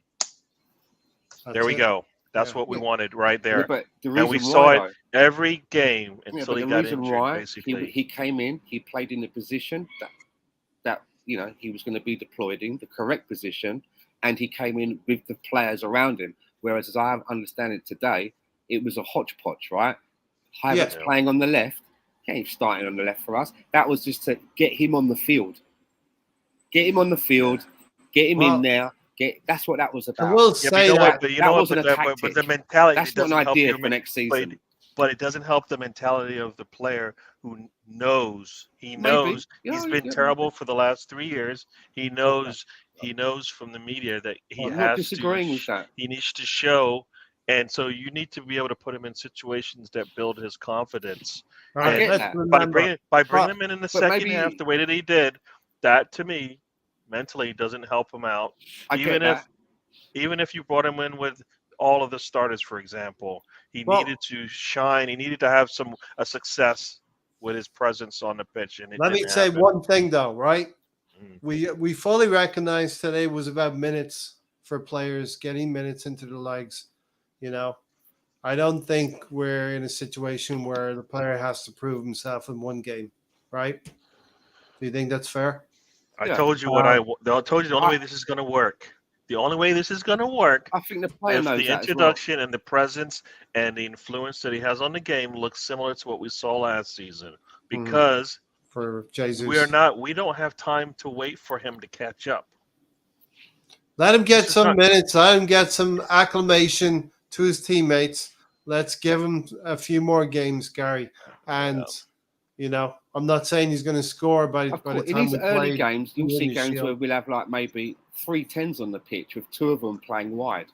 there we go. That's what we wanted right there. Yeah, but and we saw it every game until he got injured, basically. He came in, he played in the position that he was going to be deployed in, the correct position, and he came in with the players around him. Whereas, as I understand it today, it was a hodgepodge, right? Havertz playing on the left, he ain't starting on the left for us. That was just to get him on the field. Get him on the field, get him in there. That's what that was about. I will say but the mentality. That's not an idea for next season. But it doesn't help the mentality of the player who knows. He knows he's been terrible for the last 3 years. He knows from the media that he he needs to show. And so you need to be able to put him in situations that build his confidence. By bringing him in the second half the way that he did, that to me mentally doesn't help him out. Even if you brought him in with all of the starters, for example, he needed to shine. He needed to have a success with his presence on the pitch. And let me say one thing though, right? We fully recognize today was about minutes for players, getting minutes into the legs. I don't think we're in a situation where the player has to prove himself in one game, right? Do you think that's fair? I told you I told you the only way this is going to work. The only way this is going to work, I think the player knows the introduction and the presence and the influence that he has on the game looks similar to what we saw last season. Because for Jesus, we don't have time to wait for him to catch up. Let him get some minutes. Let him get some acclimation to his teammates. Let's give him a few more games, Gary. And I'm not saying he's going to score by the time in these early games, you'll see games where we'll have like maybe 3 10s on the pitch with 2 of them playing wide.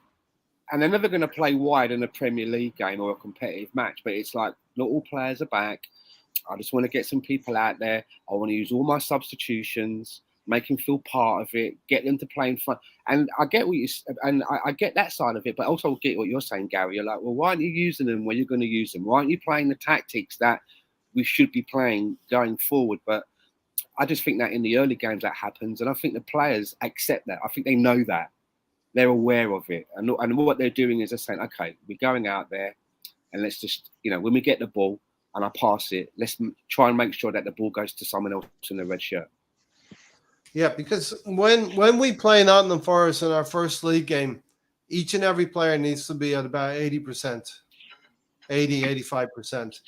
And they're never going to play wide in a Premier League game or a competitive match. But it's like, not all players are back. I just want to get some people out there. I want to use all my substitutions, make them feel part of it, get them to play in front. And I get I get that side of it, but also get what you're saying, Gary. You're like, well, why aren't you using them when you're going to use them? Why aren't you playing the tactics that we should be playing going forward? But I just think that in the early games that happens, and I think the players accept that. I think they know that. They're aware of it. And what they're doing is they're saying, okay, we're going out there and let's just, when we get the ball, and I pass it, let's try and make sure that the ball goes to someone else in the red shirt. Yeah, because when we play Nottingham Forest in our first league game, each and every player needs to be at about 80%, 85%.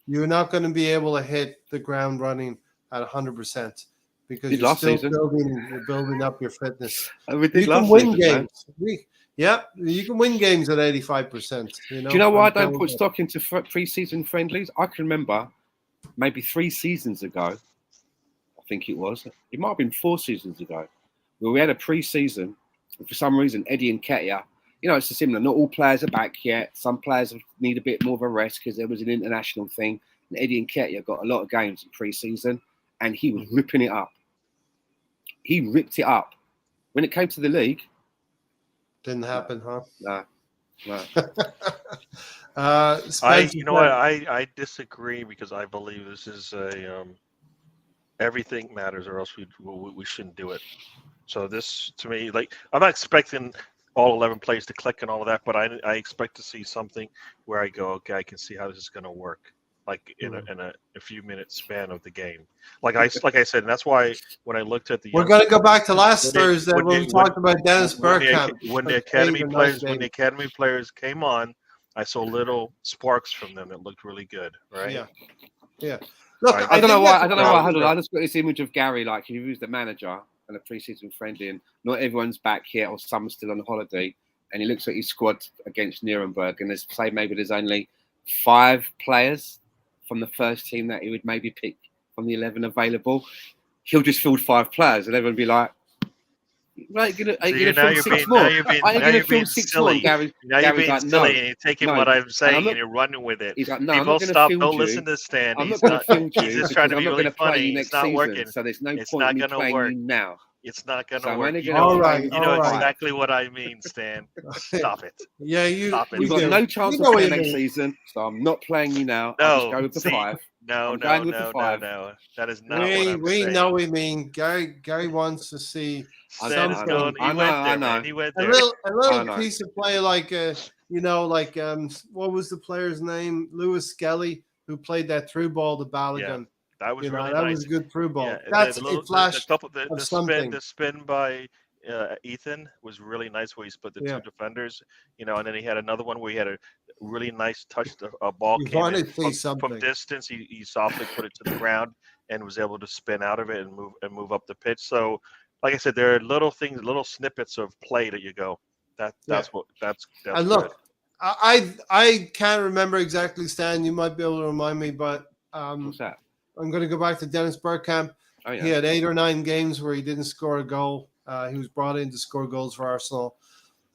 You're not going to be able to hit the ground running at 100% because you're still building up your fitness. We did You can last win season, man. games. You can win games at 85%. Do you know why I don't put stock into pre-season friendlies? I can remember maybe 3 seasons ago, I think it might have been 4 seasons ago, where we had a pre-season, and for some reason, Eddie and Ketia, it's similar. Not all players are back yet. Some players need a bit more of a rest because there was an international thing. And Eddie and Ketia got a lot of games in pre-season, and he was ripping it up. He ripped it up. When it came to the league, didn't happen, huh? No. I disagree because I believe this is a everything matters, or else we shouldn't do it. So this, to me, like, I'm not expecting all 11 players to click and all of that, but I expect to see something where I go, okay, I can see how this is going to work, like in a few minutes span of the game. Like I said, and that's why when I looked at we're going to go back to last Thursday when we talked about Dennis Bergkamp. When the academy players came on, I saw little sparks from them that looked really good, right? Yeah. Look, I don't know why. I just got this image of Gary, like he was the manager and a pre-season friendly, and not everyone's back yet, or someone's still on holiday, and he looks at his squad against Nuremberg, and there's only 5 players from the first team that he would maybe pick from the 11 available. He'll just field 5 players, and everyone will be like, "Right, are you going to field 6 more? Are you going to field 6 more?" Gary, now you're being like, silly, no, and you're taking what I'm saying and you're running with it. He's like, "No, people I'm not stop. Don't listen to Stan. I'm not going to field you. He's just trying to be really funny. It's not working. So there's no it's point not in me gonna playing work. you now. It's not going to So work. you know exactly what I mean, Stan. Stop it. Yeah, Stop it. You've got no chance of playing next season, so I'm not playing you now. I'll just go with the 5. No. That is not what I'm saying. We know we mean. Gary wants to see Stan is going. He went there. He went there. A little piece of play like what was the player's name? Lewis Skelly, who played that through ball to Balogun. Yeah, that was really that nice. was a good through ball. Yeah, That's a flash of something. The spin by Ethan was really nice, where he split the 2 defenders, and then he had another one where he had a really nice touch. A ball came in from distance. He softly put it to the ground and was able to spin out of it and move up the pitch. So, like I said, there are little things, little snippets of play that you go. That's and look, good. I can't remember exactly, Stan. You might be able to remind me, but what's that? I'm going to go back to Dennis Bergkamp. Oh, yeah. He had 8 or 9 games where he didn't score a goal. He was brought in to score goals for Arsenal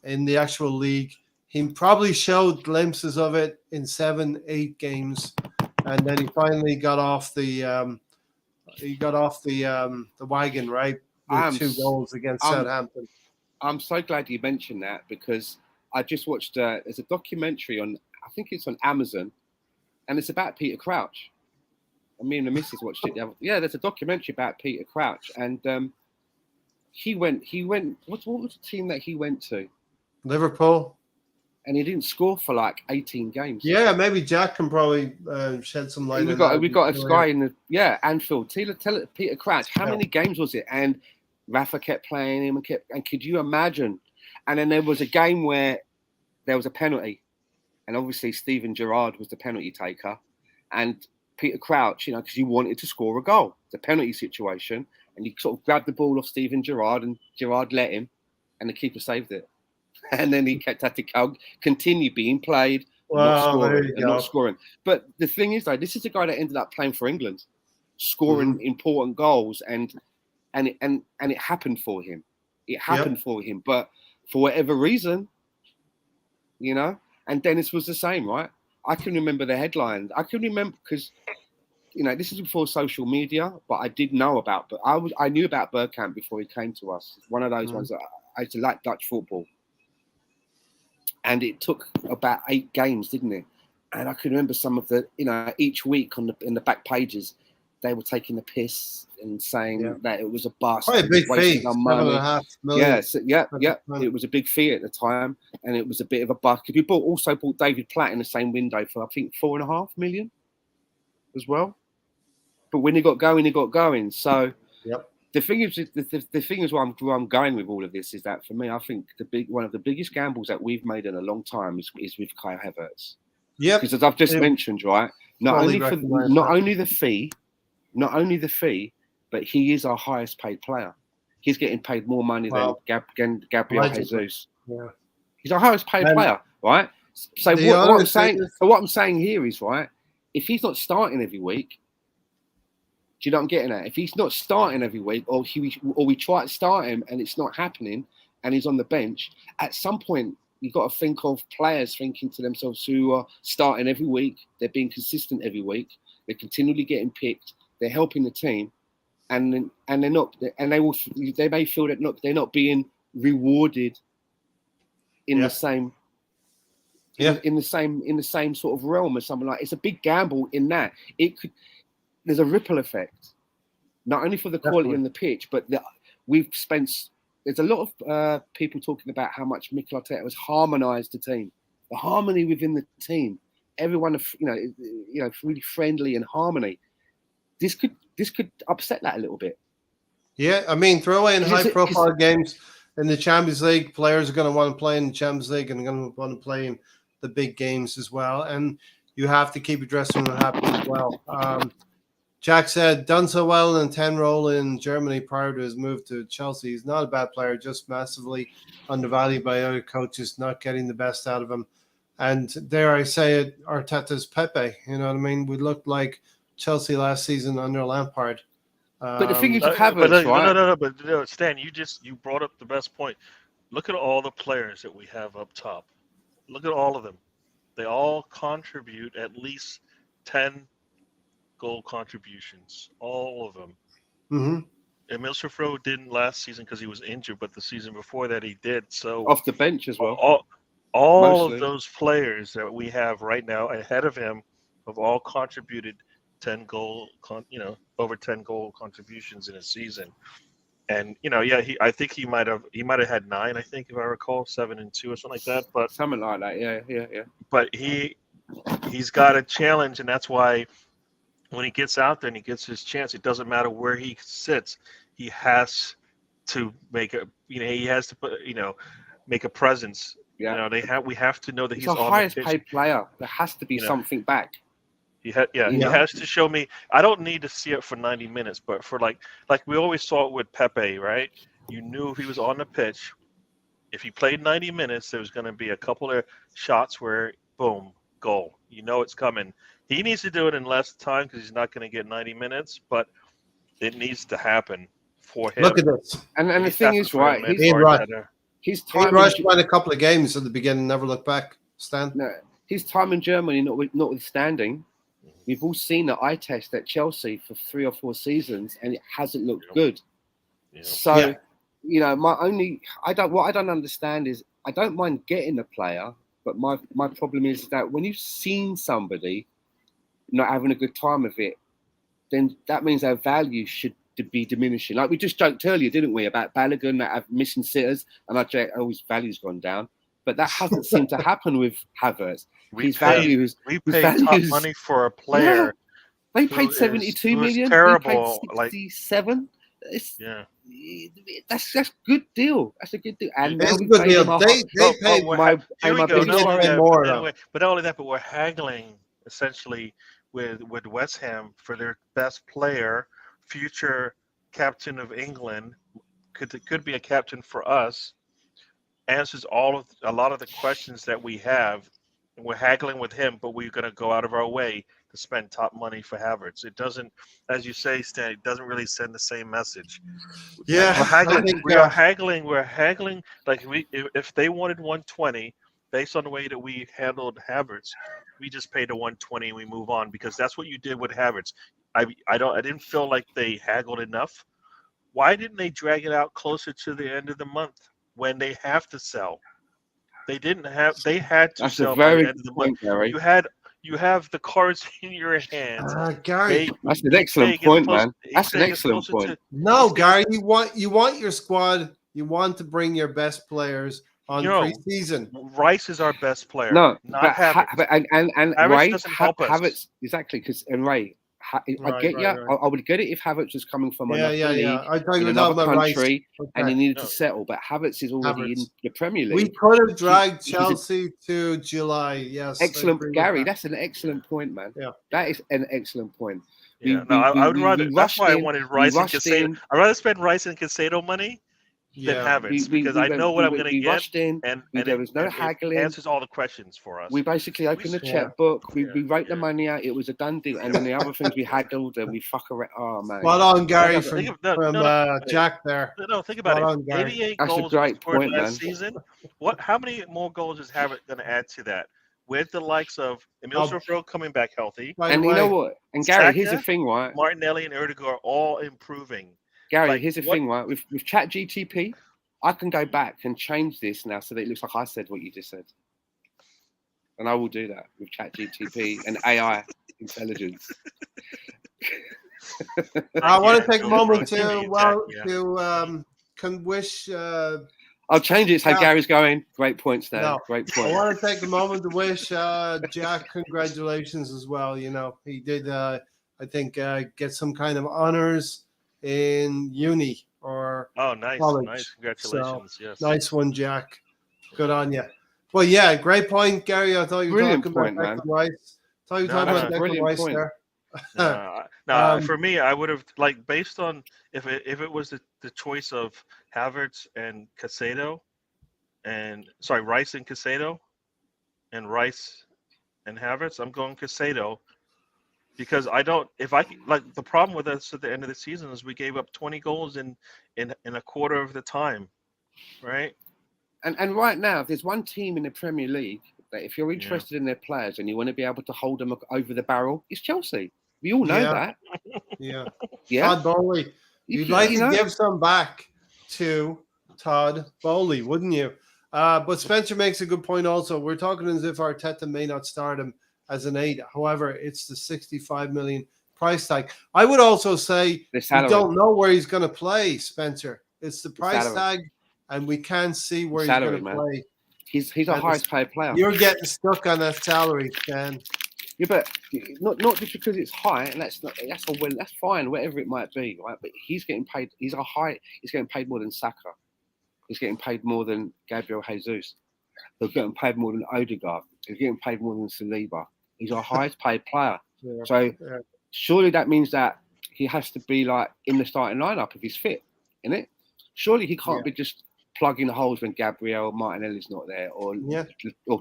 in the actual league. He probably showed glimpses of it in 7, 8 games, and then he finally got off the wagon, right? With 2 goals against Southampton. I'm so glad you mentioned that, because I just watched. There's a documentary on, I think it's on Amazon, and it's about Peter Crouch. And me and the missus watched it. There's a documentary about Peter Crouch, and he went. What was the team that he went to? Liverpool. And he didn't score for like 18 games. Yeah, maybe Jack can probably shed some light. We've got a guy in Anfield. Tell it, Peter Crouch. How many games was it? And Rafa kept playing him and could you imagine? And then there was a game where there was a penalty, and obviously Steven Gerrard was the penalty taker, and Peter Crouch, because he wanted to score a goal. It's a penalty situation, and he sort of grabbed the ball off Steven Gerrard, and Gerrard let him, and the keeper saved it. And then he kept had to continue being played, not scoring. But the thing is, though, this is a guy that ended up playing for England, scoring important goals, and it happened for him. It happened for him, but for whatever reason, and Dennis was the same, right? I can remember the headlines. I can remember because, this is before social media, but I did know about. But I knew about Bergkamp before he came to us. It's one of those ones that I used to like Dutch football, and it took about 8 games, didn't it? And I can remember some of the, each week in the back pages, they were taking the piss and saying that it was a bust. Quite a big fee. $7.5 million. It was a big fee at the time, and it was a bit of a bust. We also bought David Platt in the same window for, I think, $4.5 million. as well. But when he got going, he got going. So Yep. the thing is where I'm going with all of this is that for me, I think one of the biggest gambles that we've made in a long time is with Kai Havertz. Yep. Because as I've just mentioned, right, not Fully only the fee, but he is our highest paid player. He's getting paid more money than Gabriel Jesus. Yeah. He's our highest paid player, right? So what I'm saying here is, right, if he's not starting every week, do you know what I'm getting at? If he's not starting every week, or we try to start him and it's not happening, and he's on the bench, at some point you've got to think of players thinking to themselves who are starting every week, they're being consistent every week, they're continually getting picked, they're helping the team, and they're not, and they may feel that they're not being rewarded in the same. In the same sort of realm as something like, it's a big gamble in that there's a ripple effect, not only for the quality on the pitch, but there's a lot of people talking about how much Mikel Arteta has harmonised the team, the harmony within the team, everyone, really friendly and harmony. This could upset that a little bit. Yeah, I mean, throw in high-profile games in the Champions League. Players are going to want to play in the Champions League and going to want to play in the big games as well. And you have to keep your dressing room happy as well. Jack said, done so well in a 10 role in Germany prior to his move to Chelsea. He's not a bad player, just massively undervalued by other coaches, not getting the best out of him. And dare I say it, Arteta's Pepe. You know what I mean? We looked like Chelsea last season under Lampard. But the thing is, right? But Stan, you brought up the best point. Look at all the players that we have up top. Look at all of them. They all contribute at least 10 goal contributions. All of them. Mm-hmm. Emil Smith-Rowe didn't last season because he was injured, but the season before that he did. So off the bench as well. All of those players that we have right now ahead of him have all contributed 10 goal, over 10 goal contributions in a season. And I think he might have had 9. I think, if I recall, 7 and 2 or something like that. But something like that, yeah. But he's got a challenge, and that's why when he gets out there and he gets his chance, it doesn't matter where he sits. He has to make make a presence. Yeah. We have to know that he's the on highest the pitch. paid player. There has to be something back. He has to show me. I don't need to see it for 90 minutes, but for like we always saw it with Pepe, right? You knew if he was on the pitch, if he played 90 minutes, there was going to be a couple of shots where, boom, goal. You know it's coming. He needs to do it in less time because he's not going to get 90 minutes, but it needs to happen for him. Look at this. And the thing is, right, he rushed won a couple of games at the beginning, never looked back. Stan? No, his time in Germany, notwithstanding, we've all seen the eye test at Chelsea for 3 or 4 seasons, and it hasn't looked good. Yeah. So, what I don't understand is, I don't mind getting a player, but my problem is that when you've seen somebody not having a good time with it, then that means their value should be diminishing. Like we just joked earlier, didn't we, about Balogun that have missing sitters, and I joked, his value's gone down. But that hasn't seemed to happen with Havertz. We paid top money for a player. Yeah. They paid 72 million. Terrible. We paid 67. That's good deal. That's a good deal. And it's a good deal. They paid more. But not only that, but we're haggling essentially with West Ham for their best player, future captain of England, could be a captain for us. Answers a lot of the questions that we have, and we're haggling with him, but we're going to go out of our way to spend top money for Havertz. It doesn't, as you say, Stan, it doesn't really send the same message. Yeah, we're haggling. Like if they wanted 120, based on the way that we handled Havertz, we just paid the 120 and we move on, because that's what you did with Havertz. I didn't feel like they haggled enough. Why didn't they drag it out closer to the end of the month? When they have to sell, they had to That's sell a very by the end of the point, month. Gary. You have the cards in your hands. Gary, that's an excellent point, man. That's an excellent point. No, Gary, you want your squad. You want to bring your best players on You know, preseason. Rice is our best player. No, not but Havertz. and Havertz Ray doesn't help us. Havertz exactly because Ray. I Right, get right, you. right. I would get it if Havertz was coming from Yeah, another league I thought you in were talking another about Rice. country and he Okay. needed No. to settle. But Havertz is already in Havertz. the Premier We League. could have dragged He's a- Chelsea to July. Yes, I Excellent, agree with Gary. that. That's an excellent point, man. Yeah. That is an excellent point. Yeah, I would rather. That's why I wanted Rice and rushed Casado. in. I'd rather spend Rice and Casado money than Yeah. Havertz because I know what I'm going to We get, rushed in. and There was no it haggling. answers all the questions for us. We basically opened the Yeah. checkbook. We Yeah, wrote the yeah. money out. It was a done deal. And then the other things we haggled and we fuck around. Oh man, Spot on, Gary, No, from, think of- no, Jack there. No, think about Spot it. on, Gary. 88 That's a goals great scored point, last man. season. How many more goals is Havertz going to add to that? With the likes of Emil Oh. Smith-Rowe coming back healthy, By And the you know way, what? And Gary, here's the Saka, thing, right? Martinelli and Erdegaard are all improving. Gary, like, here's the what- thing, right? With ChatGTP, I can go back and change this now so that it looks like I said what you just said. And I will do that with ChatGTP and AI intelligence. I want to Yeah, take a no, moment bro, Jimmy, to can wish. I'll change it so Yeah. Gary's going. Great points there. No. Great I point. want to take a moment to wish Jack congratulations as well. You know, he did, I think, get some kind of honors in uni or Oh, nice, college. nice. Congratulations. Yes. nice one, Jack. Good on you. Well, yeah, great point, Gary. I thought you were Brilliant talking point, about man. Declan Rice. Thought you were No, talking no, about Declan brilliant Rice point. there. No, Um, for me, I would have based on if it was the choice of Havertz and Casado, Rice and Casado, and Rice and Havertz, I'm going Casado because I don't. If I the problem with us at the end of the season is we gave up 20 goals in a quarter of the time, right? And right now, if there's one team in the Premier League that if you're interested in their players and you want to be able to hold them over the barrel, it's Chelsea. We all know Yeah. that. Yeah. Yeah. Todd Bowley. You'd like to give some back to Todd Bowley, wouldn't you? But Spencer makes a good point also. We're talking as if Arteta may not start him as an 8. However, it's the 65 million price tag. I would also say The we salary. don't know where he's going to play, Spencer. It's the price salary. tag, and we can't see where Salary, he's going man. to play. He's our And highest paid player. You're getting stuck on that salary, Dan. Yeah, but not just because it's high, and that's fine, whatever it might be, right? But he's getting paid. He's getting paid more than Saka. He's getting paid more than Gabriel Jesus. He's getting paid more than Odegaard. He's getting paid more than Saliba. He's our highest paid player. Yeah. So Yeah. surely that means that he has to be like in the starting lineup if he's fit, innit? Surely he can't be just plugging the holes when Gabriel Martinelli's not there, or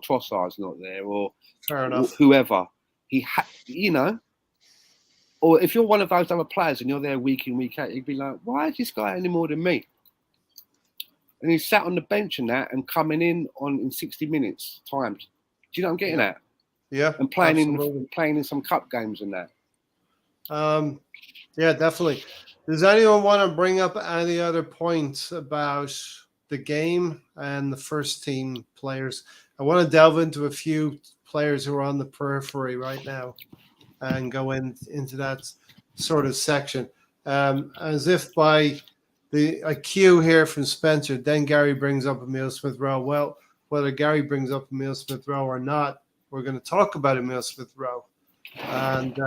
Trossard's not there, or Fair enough. whoever. Or if you're one of those other players and you're there week in, week out, you'd be like, why is this guy any more than me? And he's sat on the bench and that and coming in 60 minutes times. Do you know what I'm getting at? Yeah. And playing absolutely. in some cup games and that. Yeah, definitely. Does anyone want to bring up any other points about the game and the first team players? I want to delve into a few players who are on the periphery right now and go into that sort of section. As if by a cue here from Spencer, then Gary brings up Emil Smith-Rowe. Well, whether Gary brings up Emil Smith-Rowe or not, we're going to talk about Emil Smith-Rowe. And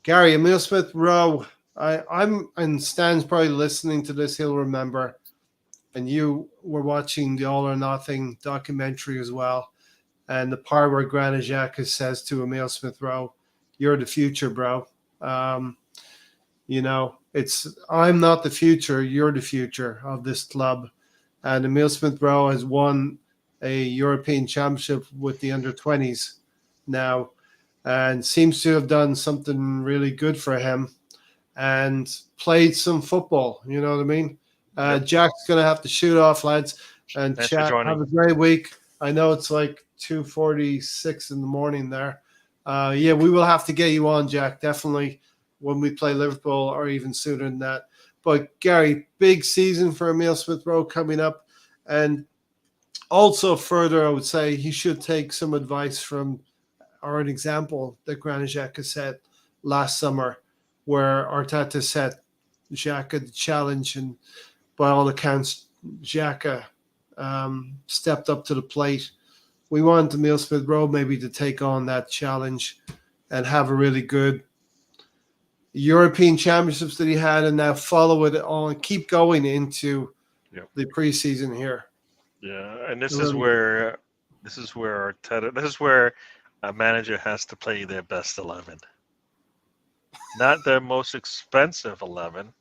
Gary, Emil Smith-Rowe, and Stan's probably listening to this, he'll remember, and you were watching the All or Nothing documentary as well, and the part where Granit Xhaka says to Emil Smith-Rowe, "You're the future, bro." I'm not the future, you're the future of this club. And Emil Smith-Rowe has won a European Championship with the under-20s now, and seems to have done something really good for him and played some football. You know what I mean? Jack's going to have to shoot off, lads, and Thanks for chat. joining. Have a great week. I know it's like 2:46 in the morning there. We will have to get you on, Jack, definitely when we play Liverpool or even sooner than that. But Gary, big season for Emil Smith-Rowe coming up. And also further, I would say he should take some advice from, or an example that Granit Xhaka set last summer, where Arteta set Xhaka the challenge, and by all accounts, Xhaka stepped up to the plate. We want Emile Smith-Rowe maybe to take on that challenge and have a really good European Championships that he had, and now follow it on, keep going into the preseason here. Yeah, and this is where Arteta, this is where a manager has to play their best 11, not their most expensive 11.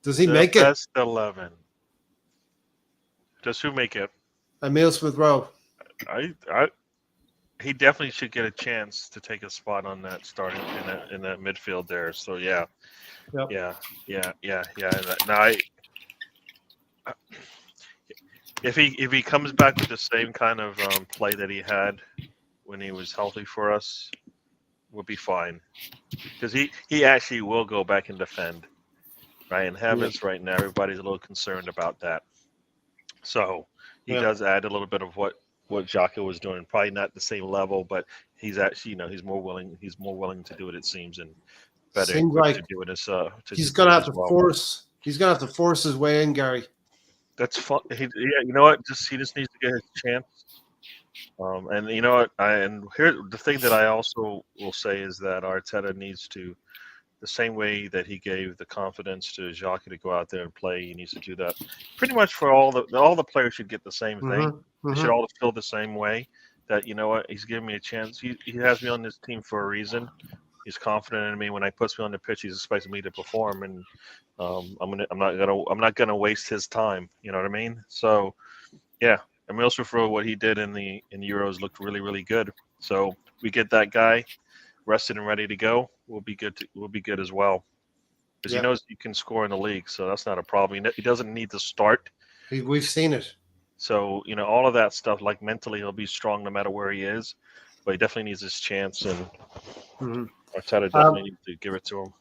Does he make it? Best 11. Does who make it? Emile Smith-Rowe. He definitely should get a chance to take a spot on that starting in that midfield there. So yeah. Now if he comes back with the same kind of play that he had when he was healthy for us, we'll be fine. Because he actually will go back and defend, right? And Havertz right now, everybody's a little concerned about that. So he does add a little bit of what Xhaka was doing. Probably not the same level, but he's actually, he's more willing to do it, it seems, and better seems like to do it as he's gonna have to force his way in, Gary. That's fun. You know what? He just needs to get his chance. And you know what? And here the thing that I also will say is that Arteta needs to, the same way that he gave the confidence to Xhaka to go out there and play, he needs to do that. Pretty much for all the players should get the same thing. They should all feel the same way. That, you know what, he's giving me a chance. He has me on this team for a reason. He's confident in me. When he puts me on the pitch, he's expecting me to perform, and I'm not gonna waste his time. You know what I mean? So, yeah, Emile Smith-Rowe, what he did in the Euros looked really, really good. So we get that guy rested and ready to go. We'll be good. We'll be good as well, because he knows he can score in the league, so that's not a problem. He doesn't need to start. We've seen it. So, all of that stuff, like mentally, he'll be strong no matter where he is, but he definitely needs his chance, and Arteta definitely needs to give it to him.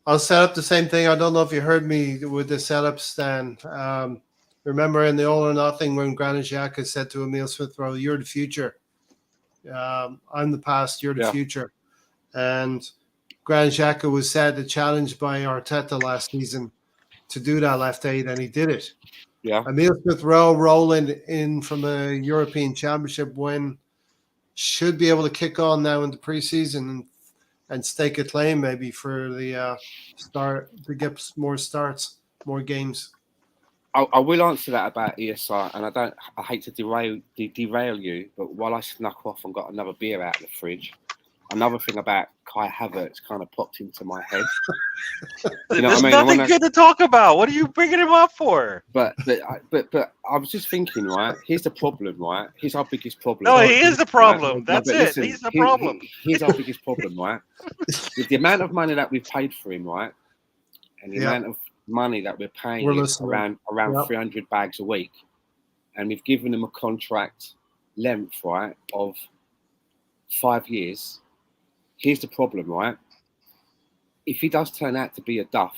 I'll set up the same thing. I don't know if you heard me with the setup, Stan. Remember in the All or Nothing when Granit Xhaka said to Emile Smith-Rowe, "You're the future. I'm the past. You're the future." And Granit Xhaka was said to challenge by Arteta last season to do that left 8, and he did it. Yeah. Emile Smith-Rowe rolling in from a European Championship win should be able to kick on now in the preseason and stake a claim maybe for the start to get more starts, more games. I will answer that about ESR, and I hate to derail you, but while I snuck off and got another beer out of the fridge, another thing about Kai Havertz kind of popped into my head. You know There's what I mean? nothing good to talk about. What are you bringing him up for? But I was just thinking, right? Here's the problem, right? Here's our biggest problem. No, he is the problem. That's it. Listen, He's the problem. Here's our biggest problem, right? With the amount of money that we've paid for him, right? And the amount of money that we're paying around 300 bags a week, and we've given him a contract length, right, of 5 years. Here's the problem, right? If he does turn out to be a dud,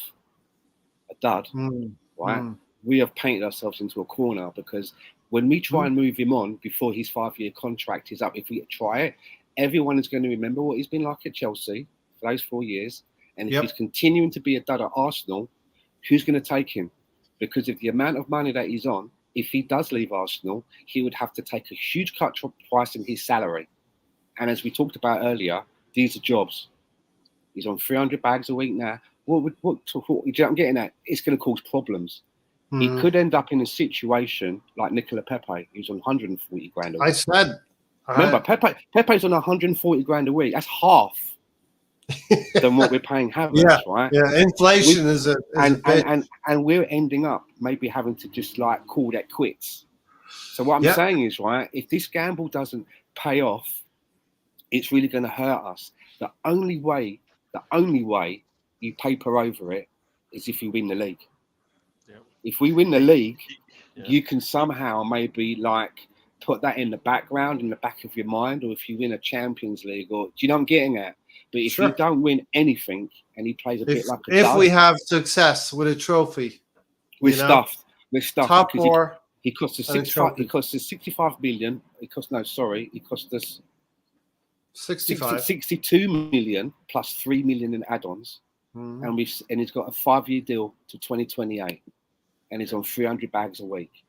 right? We have painted ourselves into a corner, because when we try and move him on before his 5-year contract is up, if we try it, everyone is going to remember what he's been like at Chelsea for those 4 years. And if he's continuing to be a dud at Arsenal, who's going to take him? Because of the amount of money that he's on, if he does leave Arsenal, he would have to take a huge cut price in his salary. And as we talked about earlier, these are jobs. He's on 300 bags a week now. What I'm getting at, it's going to cause problems. He could end up in a situation like Nicola Pepe, who's on 140 grand a week. I said, remember, Pepe's on 140 grand a week. That's half than what we're paying Havertz, right? Yeah, inflation is a bit. And we're ending up maybe having to just like call that quits. So what I'm saying is, right, if this gamble doesn't pay off, it's really going to hurt us. The only way you paper over it is if you win the league. Yeah. If we win the league, you can somehow maybe like put that in the background, in the back of your mind, or if you win a Champions League, or do you know what I'm getting at? But if you don't win anything and he plays a bit like a dud, we have success with a trophy, we're stuffed. We're stuffed. Top four. He cost us 65. He cost us 65 million. He cost us 62 million plus 3 million in add-ons, and he's got a 5-year deal to 2028, and he's on 300 bags a week.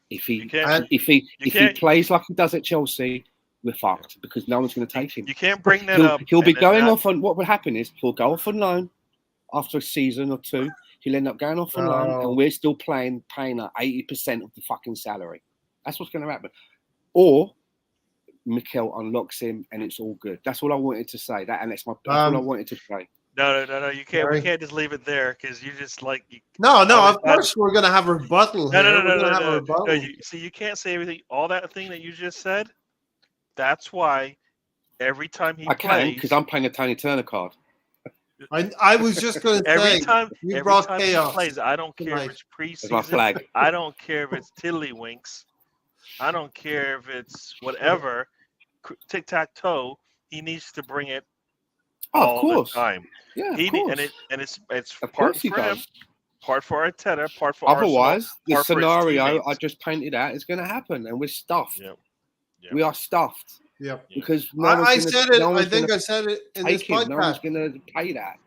If You he can't. if he You if he can't. plays like he does at Chelsea, we're fucked because no one's going to take him. You can't bring that He'll, up. he'll be and then going not- off on what will happen is he'll go off on loan after a season or two. He'll end up going off on loan, Oh. and we're still paying like 80% of the fucking salary. That's what's going to happen. Or Mikel unlocks him, and it's all good. That's all I wanted to say. That's all I wanted to say. No. You can't. Sorry. We can't just leave it there because you just like. No, Oh, of course we're gonna have a rebuttal here. We're gonna have a rebuttal. You can't say everything. All that thing that you just said. That's why every time he I can plays, because I'm playing a Tony Turner card. I was just gonna say every time you every brought time chaos. he plays, I don't care tonight. if it's As my preseason. flag. I don't care if it's tiddlywinks. I don't care if it's whatever. Tic tac toe. He needs to bring it all Of course. the time. Yeah, of He course. and it's Of part course he for him, does. part for Arteta, part for Otherwise, Arsenal, the part for his scenario teammates. I just painted out is going to happen, and we're stuffed. Yep. We are stuffed Yeah. because I said it. I think I said it in this take him. No one's podcast. going to pay that.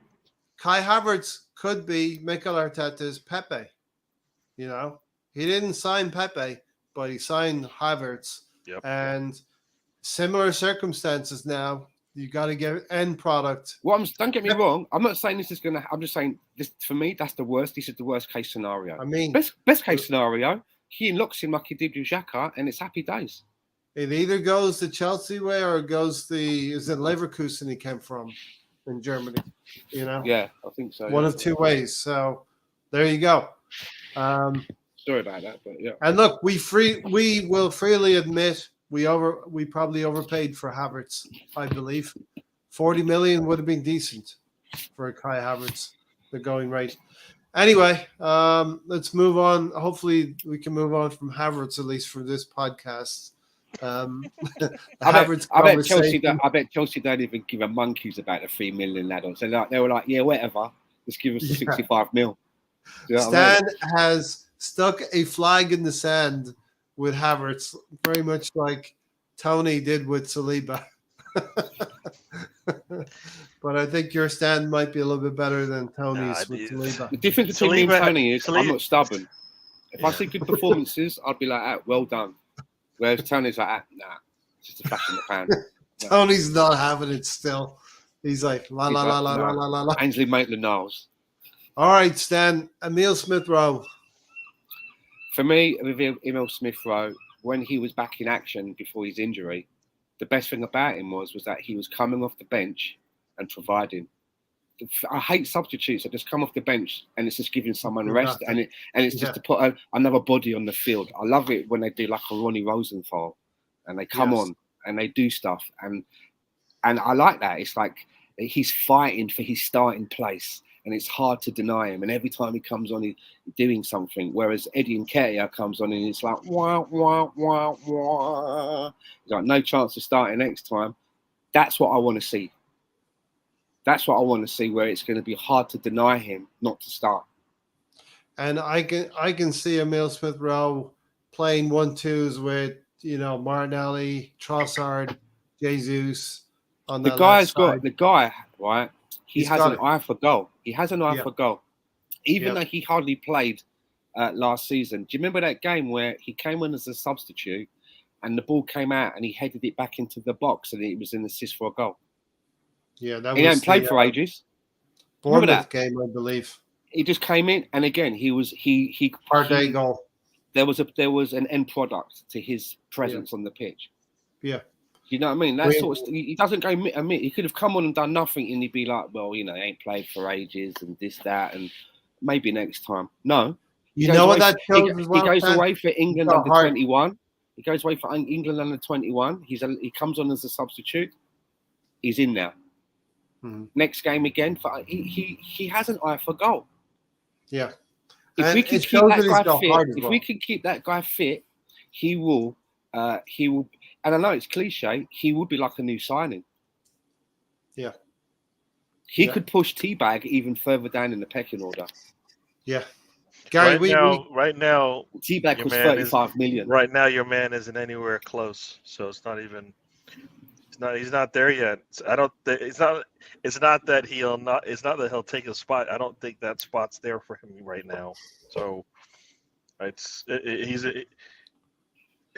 Kai Havertz could be Mikel Arteta's Pepe. You know, he didn't sign Pepe, but he signed Havertz. Yep. And similar circumstances now. You got to get end product. Don't get me wrong. I'm not saying this is going to. I'm just saying this for me. That's the worst. This is the worst case scenario. I mean, Best case scenario. He unlocks him like he did with Xhaka, and it's happy days. it either goes the Chelsea way or it goes is it Leverkusen he came from in Germany. You know, Yeah, I think so. one of two ways. So there you go. Sorry about that, but yeah. And look, we will freely admit we probably overpaid for Havertz. I believe 40 million would have been decent for Kai Havertz, the going rate. Anyway, let's move on. Hopefully, we can move on from Havertz at least for this podcast. I bet Chelsea don't even give a monkeys about the 3 million lads. They were like, yeah, whatever. Just give us the 65 mil. Do you know what I mean? Stan has stuck a flag in the sand with Havertz, very much like Tony did with Saliba. But I think your stand might be a little bit better than Tony's with Saliba. The difference between me and Tony is I'm not stubborn. If I Yeah. see good performances, I'd be like, ah, well done. Whereas Tony's like, nah, it's just a flash in the pan. Tony's not having it still. He's like, la, la, la, la, la, la, la, la. Ainsley Maitland-Niles. All right, Stan. Emile Smith-Rowe. For me, with Emile Smith-Rowe, when he was back in action before his injury, the best thing about him was that he was coming off the bench and providing. I hate substitutes that just come off the bench and it's just giving someone rest and it's just to put another body on the field. I love it when they do like a Ronnie Rosenthal and they come on and they do stuff and I like that. It's like he's fighting for his starting place and it's hard to deny him. And every time he comes on, he's doing something. Whereas Eddie Nketiah comes on and it's like wah wah wah wah. He's like no chance of starting next time. That's what I want to see. That's what I want to see, where it's going to be hard to deny him not to start. And I can see Emile Smith-Rowe playing 1-2s with Martinelli, Trossard, Jesus on that The guy, right? He He's has got an eye for goal. He has an eye for goal. Even Yeah. though he hardly played last season. Do you remember that game where he came in as a substitute and the ball came out and he headed it back into the box and it was an assist for a goal? Yeah, that He hadn't played for ages. Remember Bournemouth that game, I believe. He just came in, and again, he Partey goal. There was an end product to his presence on the pitch. Yeah, you know what I mean. That sort of he doesn't go admit. He could have come on and done nothing, and he'd be like, well, he ain't played for ages, and this, that, and maybe next time. No, you know what that shows he as well. He goes away for England under hard. 21. He goes away for England under 21. He comes on as a substitute. He's in now. Mm-hmm. Next game again, he has an eye for goal. Yeah. If we can keep that guy fit, if we can keep that guy fit, he will. And I know it's cliche. He would be like a new signing. Yeah. He could push Teabag even further down in the pecking order. Yeah. Gary, right now, Teabag was 35 million. Right now, your man isn't anywhere close, so it's not even. He's not there yet. It's not that he'll take a spot. I don't think that spot's there for him right now. So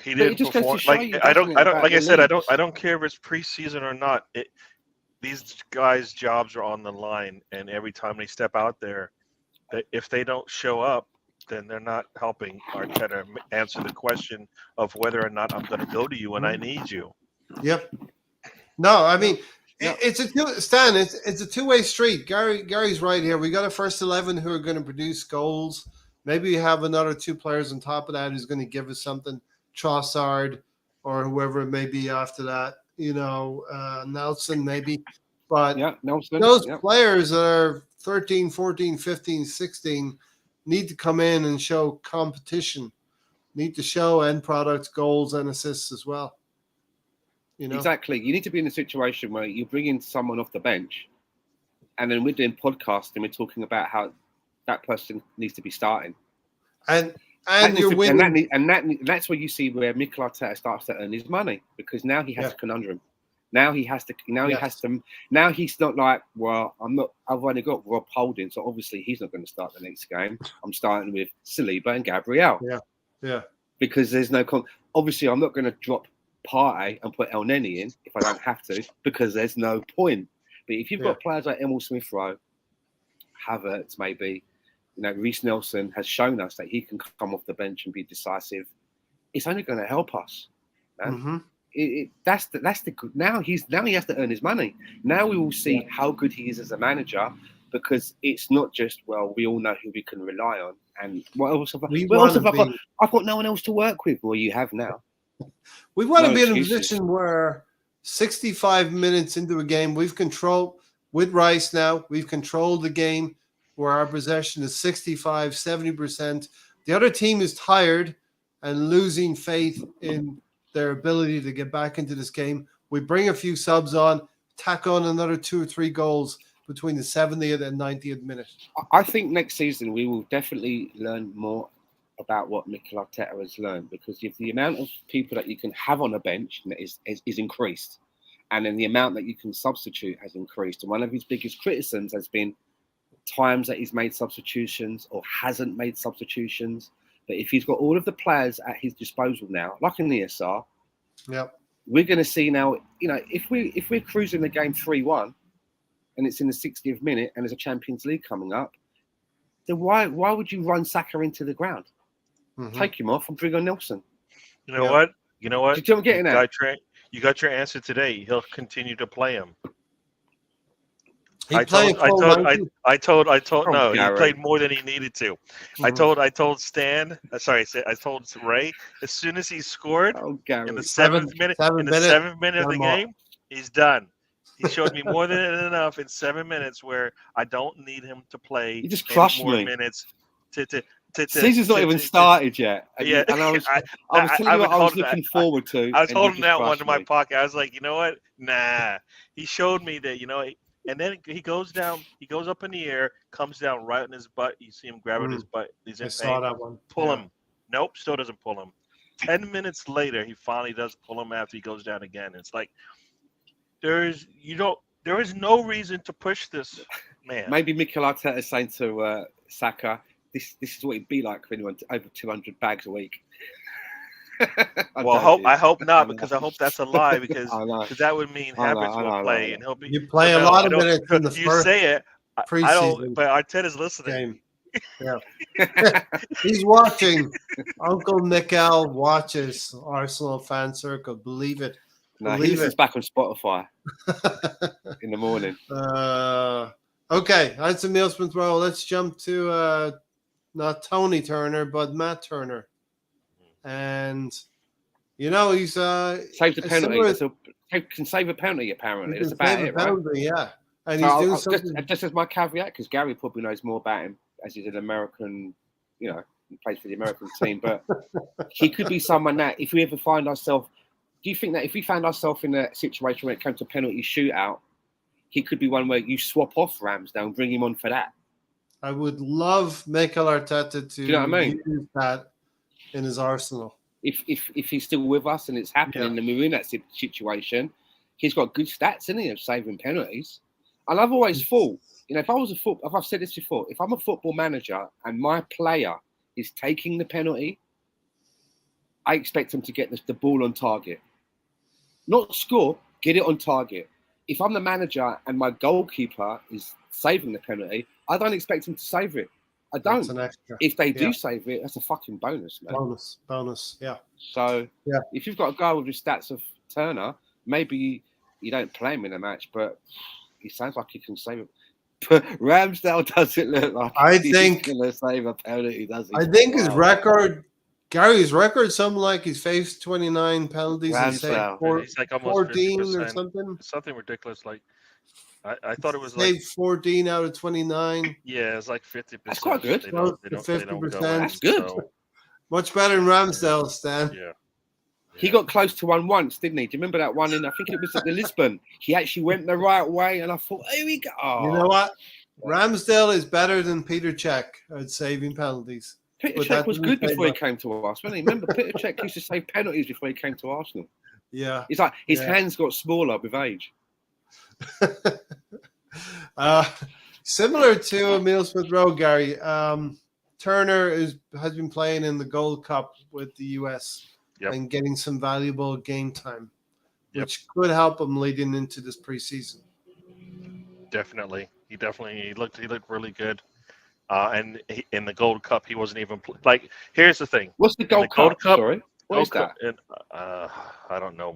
He But it didn't just goes to perform. show Like you, I don't, doesn't it, I don't. about Like I the said, I leagues. don't care if it's preseason or not. These guys' jobs are on the line, and every time they step out there, if they don't show up, then they're not helping Arteta answer the question of whether or not I'm going to go to you when I need you. Yep. No, I mean, Yeah. it's a two-way street. Gary's right here. We got a first 11 who are going to produce goals. Maybe you have another two players on top of that who's going to give us something. Trossard or whoever it may be after that. Nelson maybe. But Yeah, Nelson. those Yeah. players that are 13, 14, 15, 16 need to come in and show competition. Need to show end products, goals, and assists as well. Exactly. You need to be in a situation where you bring in someone off the bench, and then we're doing podcasts and we're talking about how that person needs to be starting. And you're winning. That's where you see where Mikel Arteta starts to earn his money, because now he has a conundrum. Now he has to. Now he's not like, well, I've only got Rob Holding, so obviously he's not going to start the next game. I'm starting with Saliba and Gabriel. Yeah. Because there's no. Obviously, I'm not going to drop Partey and put El Neni in if I don't have to, because there's no point. But if you've got players like Emil Smith-Rowe, Havertz, maybe, Reece Nelson has shown us that he can come off the bench and be decisive. It's only going to help us. That's the good. Now he has to earn his money. Now we will see how good he is as a manager, because it's not just, well, we all know who we can rely on. And what else have I got? I've got no one else to work with. Well, you have now. We want to be in a position where 65 minutes into a game, we've controlled with Rice now. We've controlled the game where our possession is 65, 70%. The other team is tired and losing faith in their ability to get back into this game. We bring a few subs on, tack on another 2 or 3 goals between the 70th and 90th minute. I think next season we will definitely learn more about what Mikel Arteta has learned, because if the amount of people that you can have on a bench is increased, and then the amount that you can substitute has increased. And one of his biggest criticisms has been times that he's made substitutions or hasn't made substitutions. But if he's got all of the players at his disposal now, like in the ESR, we're going to see now, if we're cruising the game 3-1 and it's in the 60th minute and there's a Champions League coming up, then why would you run Saka into the ground? Take him off and bring on Nelson. You know what? Do you know what I'm getting at? You got your answer today. He'll continue to play him. I told no, he played more than he needed to. I told Stan, I told Ray, as soon as he scored in the seventh minute of the game, he's done. He showed me more than enough in 7 minutes where I don't need him to play. He just crushed more me. Minutes Season's not even started yet. And I was telling you what I was looking forward to. I was holding that one in my pocket. I was like, you know what? Nah. He showed me that, and then he goes down, he goes up in the air, comes down right on his butt. You see him grabbing his butt. He's in pain. Saw that one. Pull him. Nope, still doesn't pull him. 10 minutes later, he finally does pull him after he goes down again. It's like, there is no reason to push this man. Maybe Mikel Arteta is saying to Saka, this is what it'd be like for anyone over 200 bags a week. I hope not, because I hope that's a lie, because that would mean Havertz will play, and he'll be. You play a lot of minutes in the you first. Say it. Preseason I don't. But Arteta's listening. He's watching. Uncle Mikel watches Arsenal Fan Circle. Believe it. No, he listens back on Spotify in the morning. Okay, that's Emil Smith-Rowe. Let's jump to not Tony Turner, but Matt Turner. And, he's... saved a penalty. Can save a penalty, apparently. That's about it, right? Yeah. And he's doing something... Just as my caveat, because Gary probably knows more about him, as he's an American, he plays for the American team, but he could be someone that, if we ever find ourselves... Do you think that if we found ourselves in a situation where it came to penalty shootout, he could be one where you swap off Ramsdale and bring him on for that? I would love Mikel Arteta to use that in his arsenal. If he's still with us and it's happening and we're in that situation, he's got good stats, isn't he, of saving penalties. And I've always thought, if I've said this before, if I'm a football manager and my player is taking the penalty, I expect them to get the ball on target. Not score, get it on target. If I'm the manager and my goalkeeper is saving the penalty, I don't expect him to save it. I don't. That's an extra. If they do save it, that's a fucking bonus, man. Bonus, yeah. So if you've got a guy with the stats of Turner, maybe you don't play him in a match, but he sounds like he can save it. But Ramsdale doesn't look like he's going to save a penalty, does he? I think his record, Gary's record, something like he's faced 29 penalties and saved he's like almost 14 50%, or something. Something ridiculous. Like I thought it was saved 14 out of 29. Yeah, it's like 50%. That's quite good. They don't 50%. That's good. So, much better than Ramsdale, Stan. Yeah. He got close to one once, didn't he? Do you remember that one I think it was at the Lisbon? He actually went the right way, and I thought, here we go. Oh. You know what? Ramsdale is better than Peter Cech at saving penalties. Peter Cech was good before he came to us, wasn't he? Remember, Peter Cech used to save penalties before he came to Arsenal. Yeah. It's like his hands got smaller with age. Similar to Emile Smith-Rowe, Gary, Turner has been playing in the Gold Cup with the US and getting some valuable game time, which could help him leading into this preseason. Definitely. He looked really good. And in the Gold Cup, he wasn't even like. Here's the thing. What's the Gold Cup? Sorry, what is that? I don't know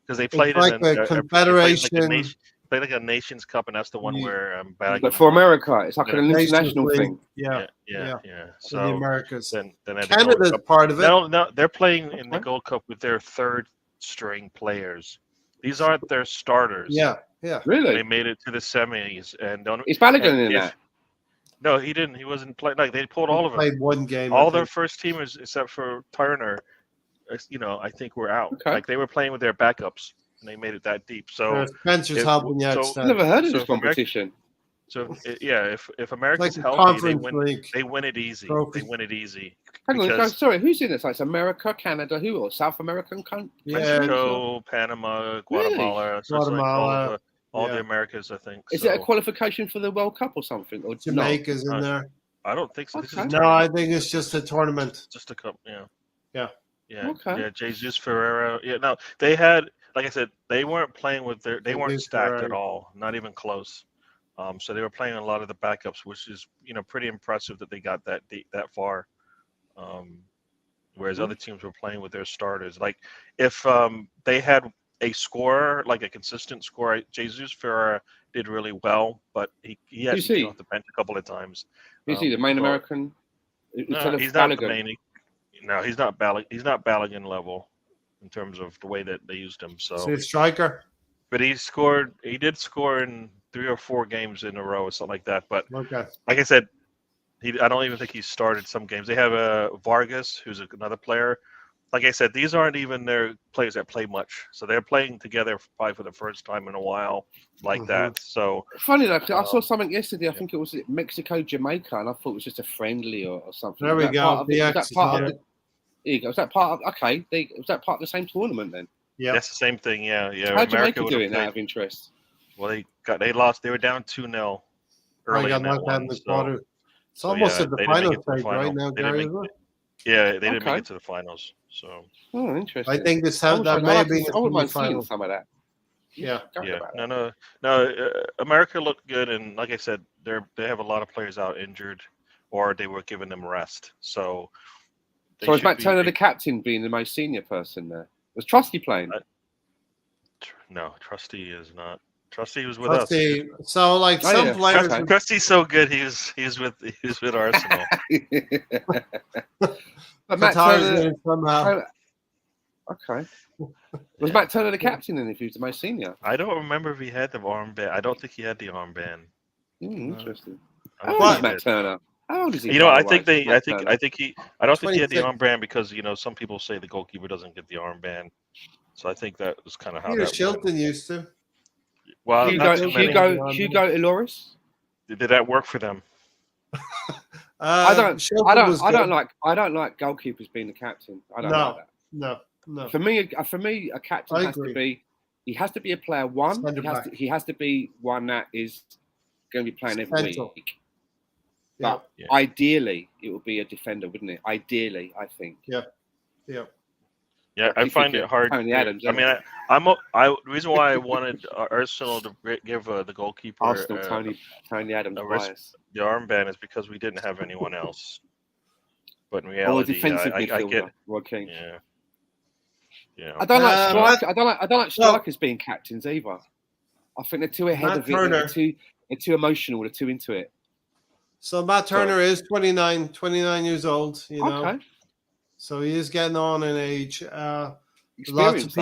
because they played like the Confederation. Played like a Nations Cup, and that's the one where but for America, it's like an international thing. Yeah. So in the Americas, then Canada's part of it. No, they're playing in the Gold Cup with their third string players. These aren't their starters. Yeah. Really? They made it to the semis, and is Balogun in that? No, he didn't. He wasn't playing. Like they pulled all of them. Played one game. All their first teamers, except for Turner, I think were out. Okay. Like they were playing with their backups, and they made it that deep. So Spencer's helping you out. I've never heard of this competition. If America's like healthy, they win it easy. Trophy. They win it easy. Hang on, sorry, who's in this? Like, it's America, Canada, who else? South American country? Mexico, Panama, Guatemala. Really? So Guatemala. All the Americas, I think. Is it a qualification for the World Cup or something? Or Jamaica's in there? I don't think so. Okay. No, I think it's just a tournament. Just a cup, yeah. Okay. Yeah, Jesus Ferreira. Yeah, no, they had, like I said, they weren't playing with they weren't stacked at all, not even close. So they were playing a lot of the backups, which is pretty impressive that they got that far. Whereas other teams were playing with their starters. Like if they had a scorer, like a consistent scorer, Jesus Ferreira did really well, but he had to get off the bench a couple of times. Is he the main American? No, he's not the main. No, he's not Balogun level in terms of the way that they used him. So he's a striker. But he did score in 3 or 4 games in a row or something like that. But like I said, I don't even think he started some games. They have Vargas, who's another player. Like I said, these aren't even their players that play much. So they're playing together probably for the first time in a while like that. So funny though, I saw something yesterday. I think it was Mexico, Jamaica, and I thought it was just a friendly or something. There we go. Was that part of okay? Was that part of the same tournament then? Yeah, that's the same thing. Yeah. How'd Jamaica do it out of interest? Well, they lost. They were down 2-0 early in that one. The quarter. It's almost at the final stage right now, Gary. Yeah, they didn't make it to the finals. So interesting. I think this that may have been. I wouldn't mind seeing some of that. Yeah. No. America looked good, and like I said, they have a lot of players out injured, or they were giving them rest. So is Matt Turner the captain, being the most senior person there? Was Trusty playing? No, Trusty is not. Trusty was with us. So some players. Trusty's so good. He was with Arsenal. But Matt Turner somehow. Okay. Was Matt Turner the captain then? If he was the most senior, I don't remember if he had the armband. I don't think he had the armband. Interesting. How old is Matt Turner? How old is he? I think he. I don't think he had the armband because some people say the goalkeeper doesn't get the armband. So I think that was kind of how Peter Shilton used to. Well, Hugo Lloris. Did that work for them? I don't like goalkeepers being the captain. I don't like that. No. For me, a captain has to be a player one. He has to be one that is going to be playing every week. But ideally, it would be a defender, wouldn't it? Ideally, I think. Yeah. Yeah, Like I you find think it of hard. Tony Adams, I mean, the reason why I wanted Arsenal to give the goalkeeper Arsenal Tony Adams a bias. the armband is because we didn't have anyone else. But in Or a reality, defensive I midfielder, get, Roy Keane. yeah, you know. I don't like Matt- strikers. I don't like strikers being captains either. I think they're too ahead Matt of it. Turner. They're too emotional. They're too into it. So Matt Turner is 29 years old, you know. Okay. So he is getting on in age. Lots Experience,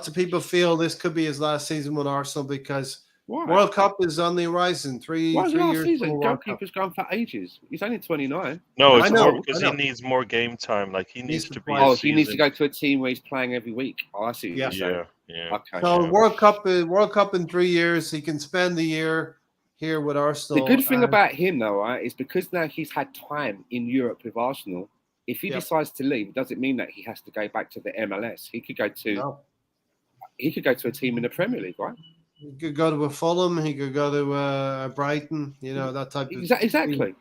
of people feel this could be his last season with Arsenal because Why? World Cup is on the horizon. Three Why was last years season? from the World Cup. Goalkeeper's gone for ages. He's only 29. No, I it's know, more because I he know. needs more game time. Like he needs to to be. play. a Oh, he needs to seasoned- go to a team where he's playing every week. Oh, I see what you're saying. Yeah. Okay. So Yeah. World Cup in 3 years. He can spend the year here with The Arsenal. good thing about him, though, right, is because now he's had time in Europe with Arsenal. If he decides to leave, it doesn't mean that he has to go back to the MLS. He could go to a team in the Premier League, right? He could go to a Fulham. He could go to Brighton. You know, that type of Exactly.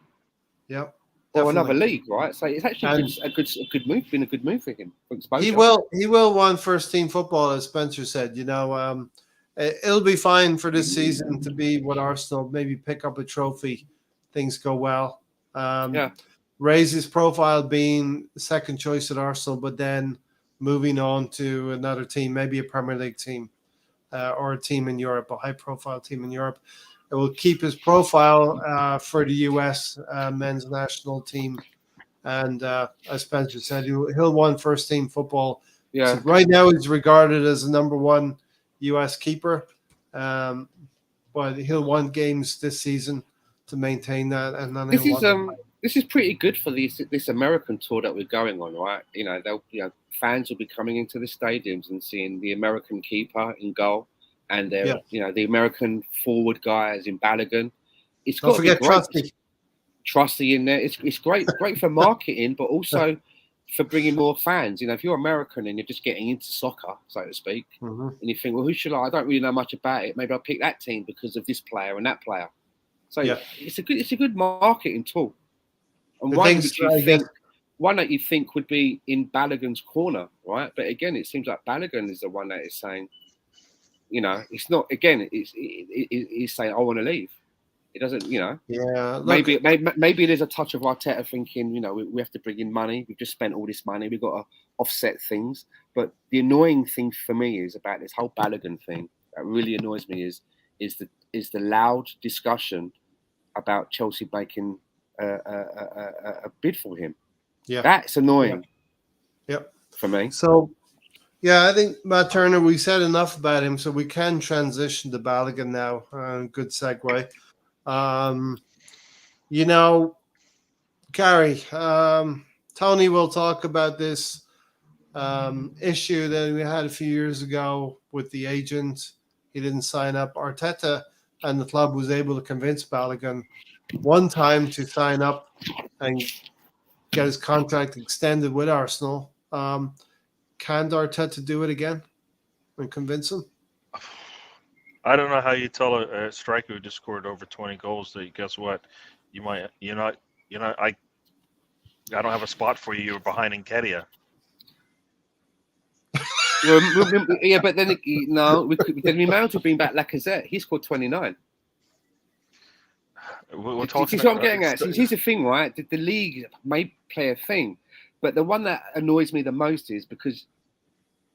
Yep. Or another definitely. league, right? So it's actually a good move. Been a good move for him. For exposure. He will want first team football, as Spencer said. You know, it'll be fine for this season to be with Arsenal. Maybe pick up a trophy. Things go well. Raise his profile, being second choice at Arsenal, but then moving on to another team, maybe a Premier League team or a team in Europe, a high-profile team in Europe. It will keep his profile for the US men's national team. And as Spencer said, he'll want first team football. Yeah. So right now, he's regarded as the number one US keeper. But he'll want games this season to maintain that. And then this is pretty good for this American tour that we're going on, right? You know, fans will be coming into the stadiums and seeing the American keeper in goal, and the American forward guys in Balogun. It's got to be great. Trusty in there. It's great for marketing, but also for bringing more fans. You know, if you're American and you're just getting into soccer, so to speak, and you think, well, who should I don't really know much about it. Maybe I'll pick that team because of this player and that player. So it's a good marketing tool. And one that you think would be in Balogun's corner, right? But again, it seems like Balogun is the one that is saying, you know, it's not. Again, he's saying, I want to leave. It doesn't, you know. Yeah. Look, maybe there's a touch of Arteta thinking, you know, we have to bring in money. We've just spent all this money. We've got to offset things. But the annoying thing for me is about this whole Balogun thing. That really annoys me is the loud discussion about Chelsea making a bid for him. Yeah, that's annoying. Yep. For me. So, yeah, I think Matt Turner. We said enough about him, so we can transition to Balogun now. Good segue. You know, Gary, Tony will talk about this issue that we had a few years ago with the agent. He didn't sign up. Arteta and the club was able to convince Balogun one time to sign up and get his contract extended with Arsenal. Can Arteta do it again and convince him? I don't know how you tell a striker who just scored over 20 goals that guess what, I don't have a spot for you. You're behind Nketiah. Yeah, but then we might have bring back Lacazette. He scored 29. We're talking. See what I'm getting at? Here's the thing, right? The league may play a thing, but the one that annoys me the most is because,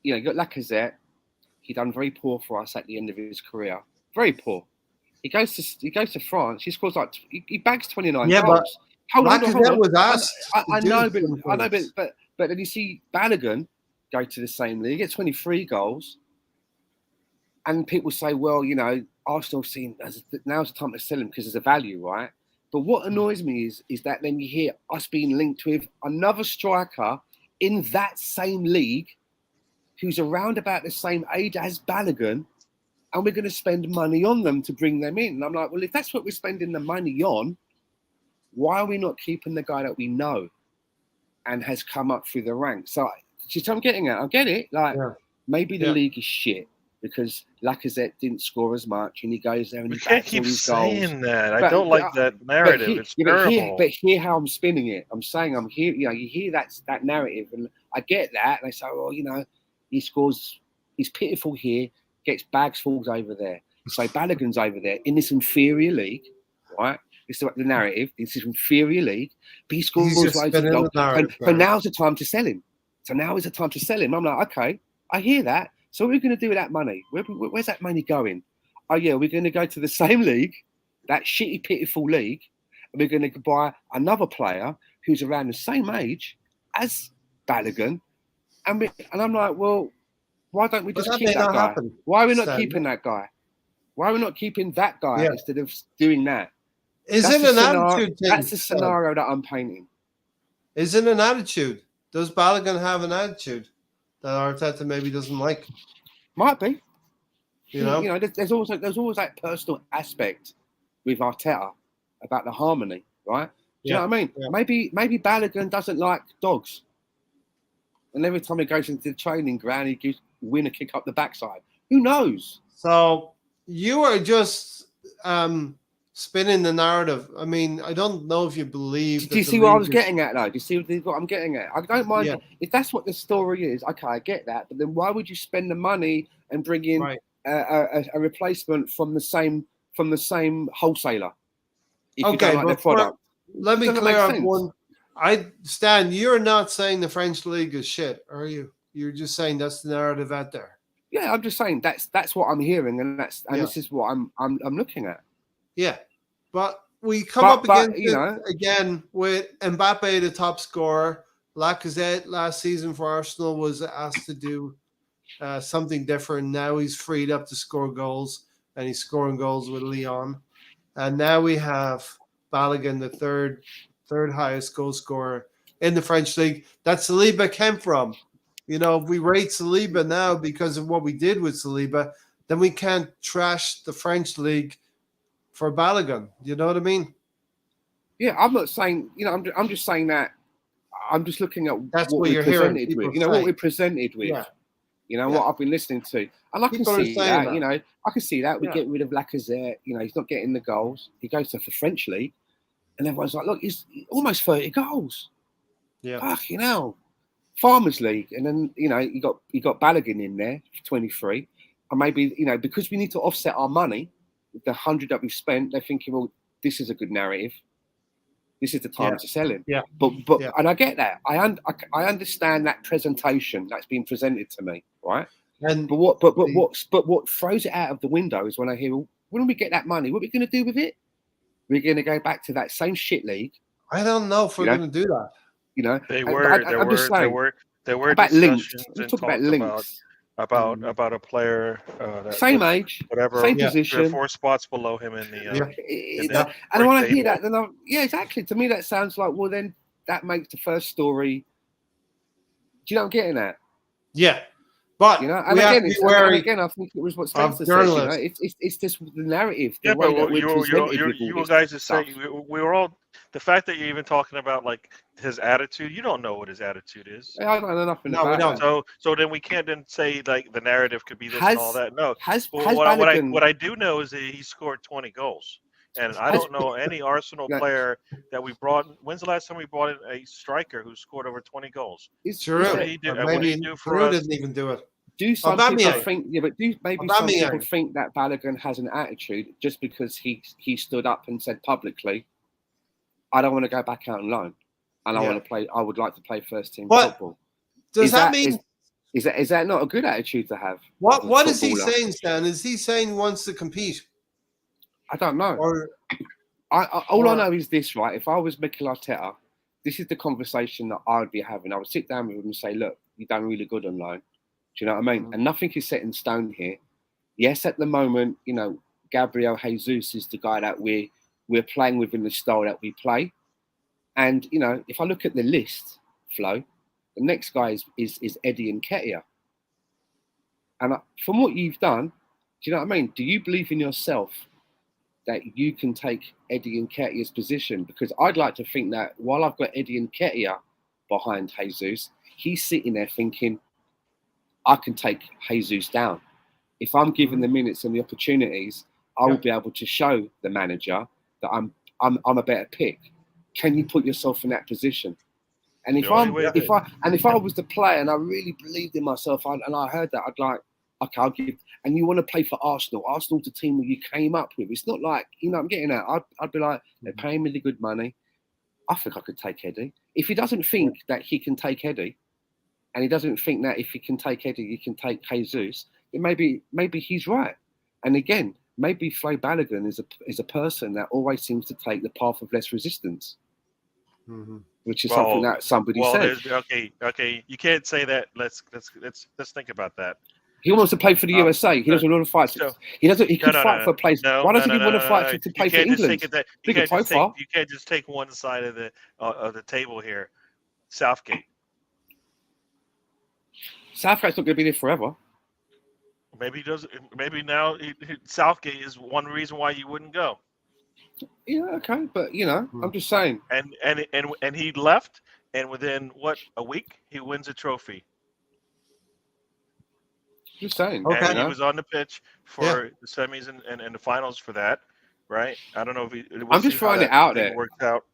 you know, you got Lacazette. He done very poor for us at the end of his career. Very poor. He goes to France. He scores he bags 29 goals. But hold on. Was asked. I know, but then you see Balogun go to the same league, get 23 goals, and people say, well, you know, Arsenal seen now's the time to sell him because there's a value, right? But what annoys me is that then you hear us being linked with another striker in that same league who's around about the same age as Balogun, and we're going to spend money on them to bring them in. And I'm like, well, if that's what we're spending the money on, why are we not keeping the guy that we know and has come up through the ranks? So, I'm getting at. I get it. Maybe the league is shit because Lacazette didn't score as much, and he goes there and we can't keep saying goals. that. I don't like that narrative. It's terrible. But hear how I'm spinning it. I'm saying I'm here. You know, you hear that narrative, and I get that. And they say, well, you know, he scores, he's pitiful here, gets bags falls over there. So Balogun's over there in this inferior league, right? It's the narrative. This is inferior league, but he scores loads of goals. And now's the time to sell him. So now is the time to sell him. I'm like, okay, I hear that. So what are we going to do with that money? Where's that money going? Oh yeah, we're going to go to the same league, that shitty, pitiful league, and we're going to buy another player who's around the same age as Balogun. And I'm like, well, why don't we just keep that guy? Why are we not keeping that guy? Why are we not keeping that guy instead of doing that? Is it an attitude thing? That's the scenario that I'm painting. Is it an attitude? Does Balogun have an attitude that Arteta maybe doesn't like? Might be. You know, there's always that personal aspect with Arteta about the harmony, right? Do you know what I mean? Yeah. Maybe Balogun doesn't like dogs, and every time he goes into the training ground, he gives Win a kick up the backside. Who knows? So you are just spinning the narrative. I mean, I don't know if you believe. Do you see what I was getting at, though? Do you see what I'm getting at? I don't mind if that's what the story is. Okay, I get that, but then why would you spend the money and bring in a replacement from the same wholesaler? If you don't like their product. Let me clear up one. Stan, you're not saying the French league is shit, are you? You're just saying that's the narrative out there. Yeah, I'm just saying that's what I'm hearing, and this is what I'm looking at. Yeah, but we come up against again with Mbappe, the top scorer. Lacazette last season for Arsenal was asked to do something different. Now he's freed up to score goals, and he's scoring goals with Lyon. And now we have Balogun, the third highest goal scorer in the French league. That Saliba came from. You know, if we rate Saliba now because of what we did with Saliba, then we can't trash the French league for Balogun. You know what I mean? Yeah, I'm not saying, I'm just saying that I'm just looking at that's what you're presented hearing with. What we're presented with. Yeah. What I've been listening to. And I can see that, I can see that. We get rid of Lacazette, he's not getting the goals. He goes to the French league and everyone's like, look, he's almost 30 goals. Yeah. Fucking hell. Farmers League, and then you got Balogun in there for 23, and maybe because we need to offset our money, the 100 that we've spent, they're thinking, well, this is a good narrative. This is the time to sell him. Yeah. But and I get that. I understand that presentation that's been presented to me, right? And but what throws it out of the window is when I hear, well, when we get that money, what are we going to do with it? We're going to go back to that same shit league. I don't know if we're going to do that. There were about discussions and talk about links about a player same age, whatever, same position, 4 spots below him in the. And when I hear that, then exactly. To me, that sounds like, well, then that makes the first story. Do you know what I'm getting at? Yeah. But and again, I think it was what Spencer said. It's just the narrative. Yeah, but you guys are saying we were all. The fact that you're even talking about like his attitude, you don't know what his attitude is. Yeah, I don't know nothing about we don't. that. So then we can't then say like the narrative could be this and all that. No. What I do know is that he scored 20 goals. And I don't know any Arsenal player that we brought. When's the last time we brought in a striker who scored over 20 goals? It's true. What did he do? What did he do for us? Didn't even do it. Do some people think? Yeah, but some people think that Balogun has an attitude just because he stood up and said publicly, "I don't want to go back out on loan, and I want to play. I would like to play first team football." Does that mean? Is that not a good attitude to have? What is he saying, Stan? Is he saying he wants to compete? I don't know. All I know is this, right? If I was Mikel Arteta, this is the conversation that I would be having. I would sit down with him and say, look, you've done really good on loan. Do you know what I mean? Mm-hmm. And nothing is set in stone here. Yes, at the moment, Gabriel Jesus is the guy that we're playing with in the style that we play. And, if I look at the list, Flo, the next guy is Eddie Nketiah. And from what you've done, do you know what I mean? Do you believe in yourself that you can take Eddie Nketiah's position? Because I'd like to think that while I've got Eddie Nketiah behind Jesus, he's sitting there thinking, I can take Jesus down. If I'm given the minutes and the opportunities, I will be able to show the manager that I'm a better pick. Can you put yourself in that position? And if The only way if I was the player and I really believed in myself and I heard that, I'd like, okay, I'll give. And you want to play for Arsenal? Arsenal's the team that you came up with. It's not like, I'm getting at. I'd be like, they're paying me the good money. I think I could take Eddie. If he doesn't think that he can take Eddie, and he doesn't think that if he can take Eddie, he can take Jesus, then maybe he's right. And again, maybe Flo Balogun is a person that always seems to take the path of less resistance, which is something that somebody said. Okay, you can't say that. Let's think about that. He wants to play for the USA. He doesn't want to fight. He can fight for a place. Why doesn't he want to fight to play for England? You can't just take one side of the table here. Southgate's not going to be there forever. Maybe he does. Maybe now Southgate is one reason why you wouldn't go. Yeah, okay, but I'm just saying. And he left, and within a week he wins a trophy. Just saying. Okay. And he was on the pitch for the semis and the finals for that, right? I don't know if I'm just throwing it out there. Worked out.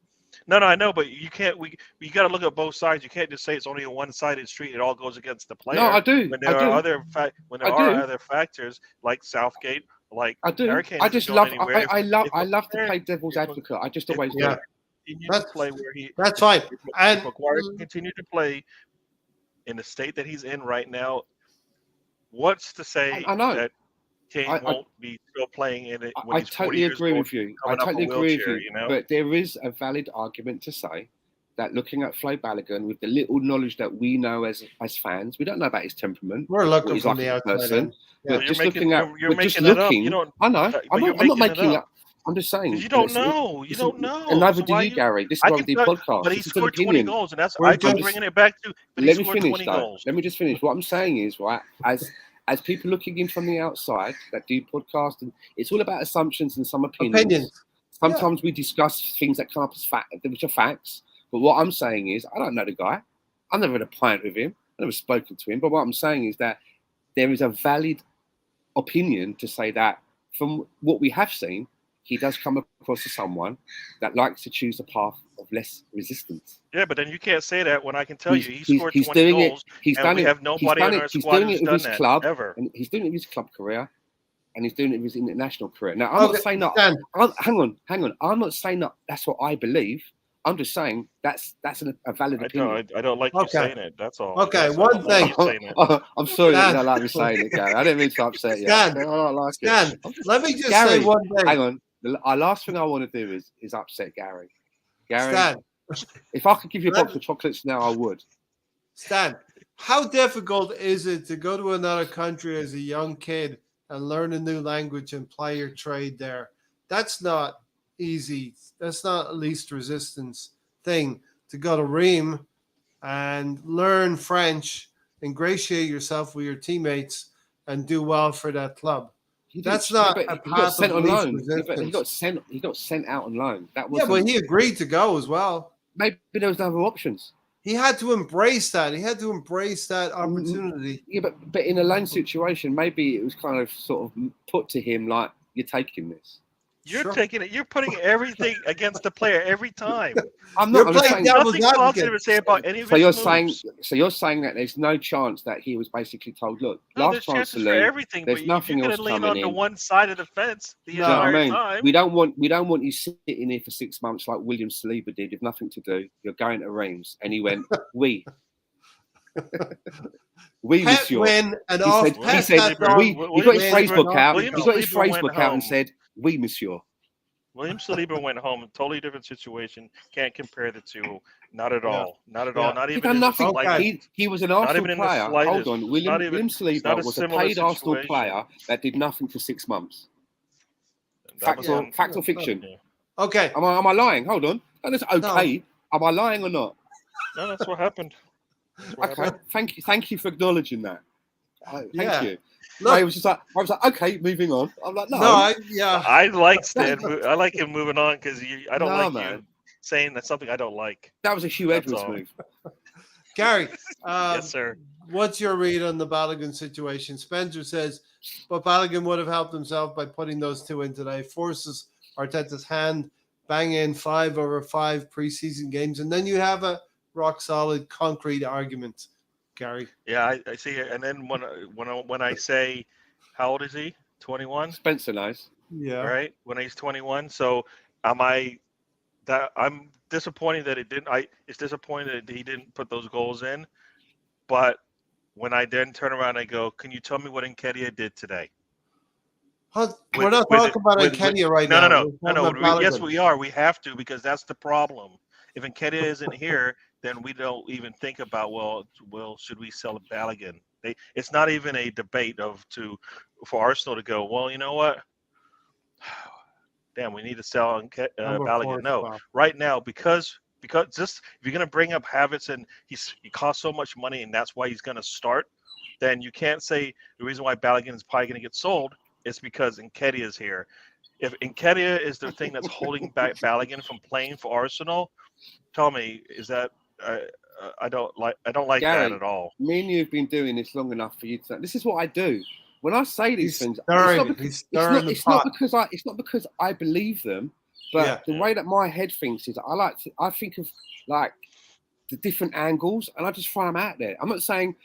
No, I know, but you can't. You got to look at both sides. You can't just say it's only a one-sided street. It all goes against the player. No, I do. When there are other factors like Southgate, like I do. Hurricanes I just love. I love to play devil's advocate. I just always do. That's fine. And Maguire can continue to play in the state that he's in right now. What's to say that Kane won't be still playing in it when he's 40 years old? I totally agree with you. I totally agree with you. But there is a valid argument to say that looking at Flo Balogun with the little knowledge that we know as fans, we don't know about his temperament. We're looking from the outside. Yeah. Just looking at, you're making it up. You don't. I know. I'm not making it up. I'm just saying. You don't know. You don't know. And neither do you, Gary. This is why we do podcast. But he scored 20 goals, and that's I'm bringing it back to. Let me finish, though. Let me just finish. What I'm saying is, right, as people looking in from the outside that do podcast, and it's all about assumptions and some opinions. Sometimes we discuss things that come up as fact, which are facts. But what I'm saying is, I don't know the guy. I've never had a pint with him. I've never spoken to him. But what I'm saying is that there is a valid opinion to say that from what we have seen, he does come across as someone that likes to choose a path of less resistance. Yeah, but then you can't say that when I can tell you he scored 20 goals. He's done it. We have nobody on our squad who's done that club, ever. and he's doing it with his club career, and he's doing it with his international career. Now, I'm not saying that. Hang on. I'm not saying that that's what I believe. I'm just saying that's a valid opinion. I don't like you saying it. That's all. Okay, one thing. I'm sorry that you don't like me saying it, Gary. I didn't mean to upset you. Stan, let me just say one thing. Hang on. The last thing I want to do is upset Gary. Stan, if I could give you a box of chocolates now, I would. Stan, how difficult is it to go to another country as a young kid and learn a new language and play your trade there? That's not easy. That's not a least resistance thing to go to Reims and learn French, ingratiate yourself with your teammates, and do well for that club. That's not a he got sent on loan. He got sent out on loan. That was but he agreed to go as well. Maybe there was no other options. He had to embrace that. He had to embrace that opportunity. Yeah, but in a loan situation, maybe it was kind of sort of put to him like, "You're taking this." You're taking it. You're putting everything against the player every time. I'm not. Nothing positive to say about any of his moves. You're saying that there's no chance that he was basically told, "Look, last chance to leave. Everything, there's nothing else coming in." You're going to lean on the one side of the fence the entire time. We don't want you sitting here for 6 months like William Saliba did with nothing to do. You're going to Reims, and he went, "We." We was your. He said, "We." He got his phrase book out. He got his phrase book out and said, "We, monsieur." William Saliba went home. A totally different situation. Can't compare the two. Not at all. Not at all. Not even. He done nothing. He was an Arsenal player. Hold on. William Saliba was a paid Arsenal player that did nothing for 6 months. Fact or fiction? Yeah. Okay. Am I lying? Hold on. That's okay. No. Am I lying or not? No, that's what happened. Thank you for acknowledging that. Thank you. Look, I was like, okay, moving on. I'm like, no. I like Stan. I like him moving on because I don't you saying that's something I don't like. That was a Hugh Edwards move. Gary, yes, sir. What's your read on the Balogun situation? Spencer says, but Balogun would have helped himself by putting those two in today. Forces Arteta's hand, bang in 5 over 5 preseason games, and then you have a rock solid, concrete argument, Gary. Yeah, I see it. And then when I say, how old is he? 21, Spencer knows. Yeah. right? When he's 21. So I'm disappointed that it didn't. It's disappointed that he didn't put those goals in. But when I then turn around, I go, can you tell me what Nketiah did today? We're not talking about Nketiah right now. No. Yes, Balogun. we are. We have to, because that's the problem. If Nketiah isn't here, then we don't even think about, well, should we sell Balogun? It's not even a debate for Arsenal to go, well, you know what? Damn, we need to sell Balogun. No, spot. right now, because just if you're going to bring up Havertz and he costs so much money and that's why he's going to start, then you can't say the reason why Balogun is probably going to get sold is because Nketiah is here. If Nketiah is the thing that's holding back Balogun from playing for Arsenal, tell me, is that I don't like Gary, that at all. Me and you have been doing this long enough for you to. This is what I do. When I say these things, it's not because I believe them, but the way that my head thinks is I think of like the different angles and I just throw them out there. I'm not saying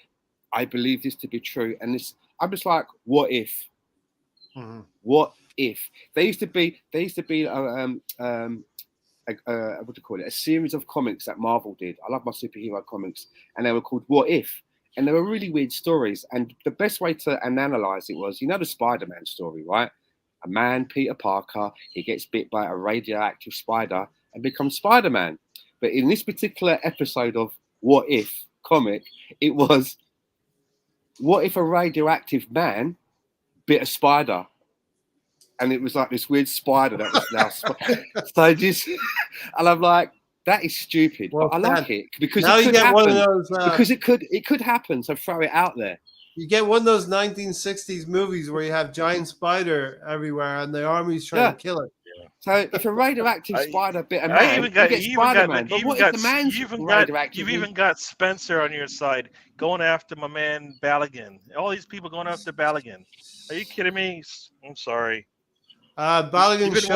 I believe this to be true, and I'm just like, what if? Mm-hmm. What if there used to be what do you call it? A series of comics that Marvel did. I love my superhero comics, and they were called What If, and they were really weird stories. And the best way to analyze it was, the Spider-Man story, right? A man, Peter Parker, he gets bit by a radioactive spider and becomes Spider-Man. But in this particular episode of What If comic, it was, what if a radioactive man bit a spider? And it was like this weird spider that was now so just, and I'm like, that is stupid. Well, but I like it because now it could happen. One of those, because it could happen. So throw it out there. You get one of those 1960s movies where you have giant spider everywhere and the army's trying to kill it. Yeah. So if a radioactive spider bit a man, you get Spider-Man. But what if the man's radioactive? You've even got Spencer on your side going after my man Balogun. All these people going after Balogun. Are you kidding me? I'm sorry. Balogun You've been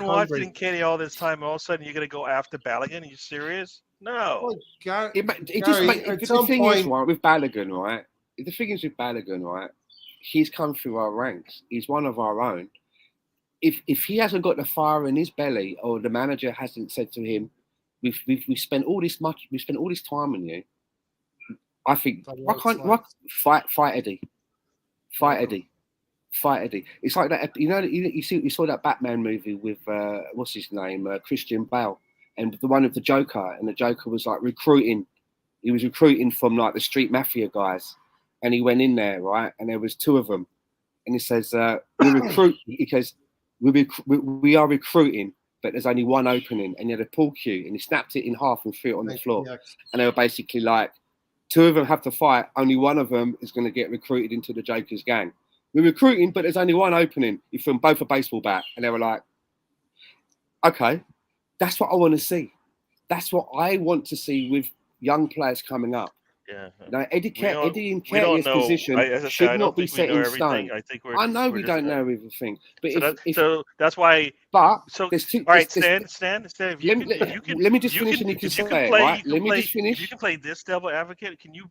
watching Nketiah all this time. All of a sudden, you're going to go after Balogun? Are you serious? No. Well, Gary, the thing is, right, with Balogun, right? The thing is with Balogun, right? He's come through our ranks. He's one of our own. If he hasn't got the fire in his belly, or the manager hasn't said to him, "We've spent all this time on you," I think why fight Eddie, fight Eddie. It's like that. You saw that Batman movie with what's his name, Christian Bale, and the one with the Joker, and the Joker was like recruiting. He was recruiting from like the street mafia guys, and he went in there, right, and there was two of them, and he says, "We recruit." He goes, "We are recruiting, but there's only one opening," and he had a pull cue, and he snapped it in half and threw it on the floor, and they were basically like, two of them have to fight, only one of them is going to get recruited into the Joker's gang. We're recruiting, but there's only one opening. You film both a baseball bat. And they were like, okay, that's what I want to see. That's what I want to see with young players coming up. Yeah. Now, Eddie Nketiah's position should not be set in stone. I know we don't know everything. But so that's why. But so there's two. All right, Stan. Let me just finish, and you can say it, right? Let me just finish. If you can play this devil advocate, can you?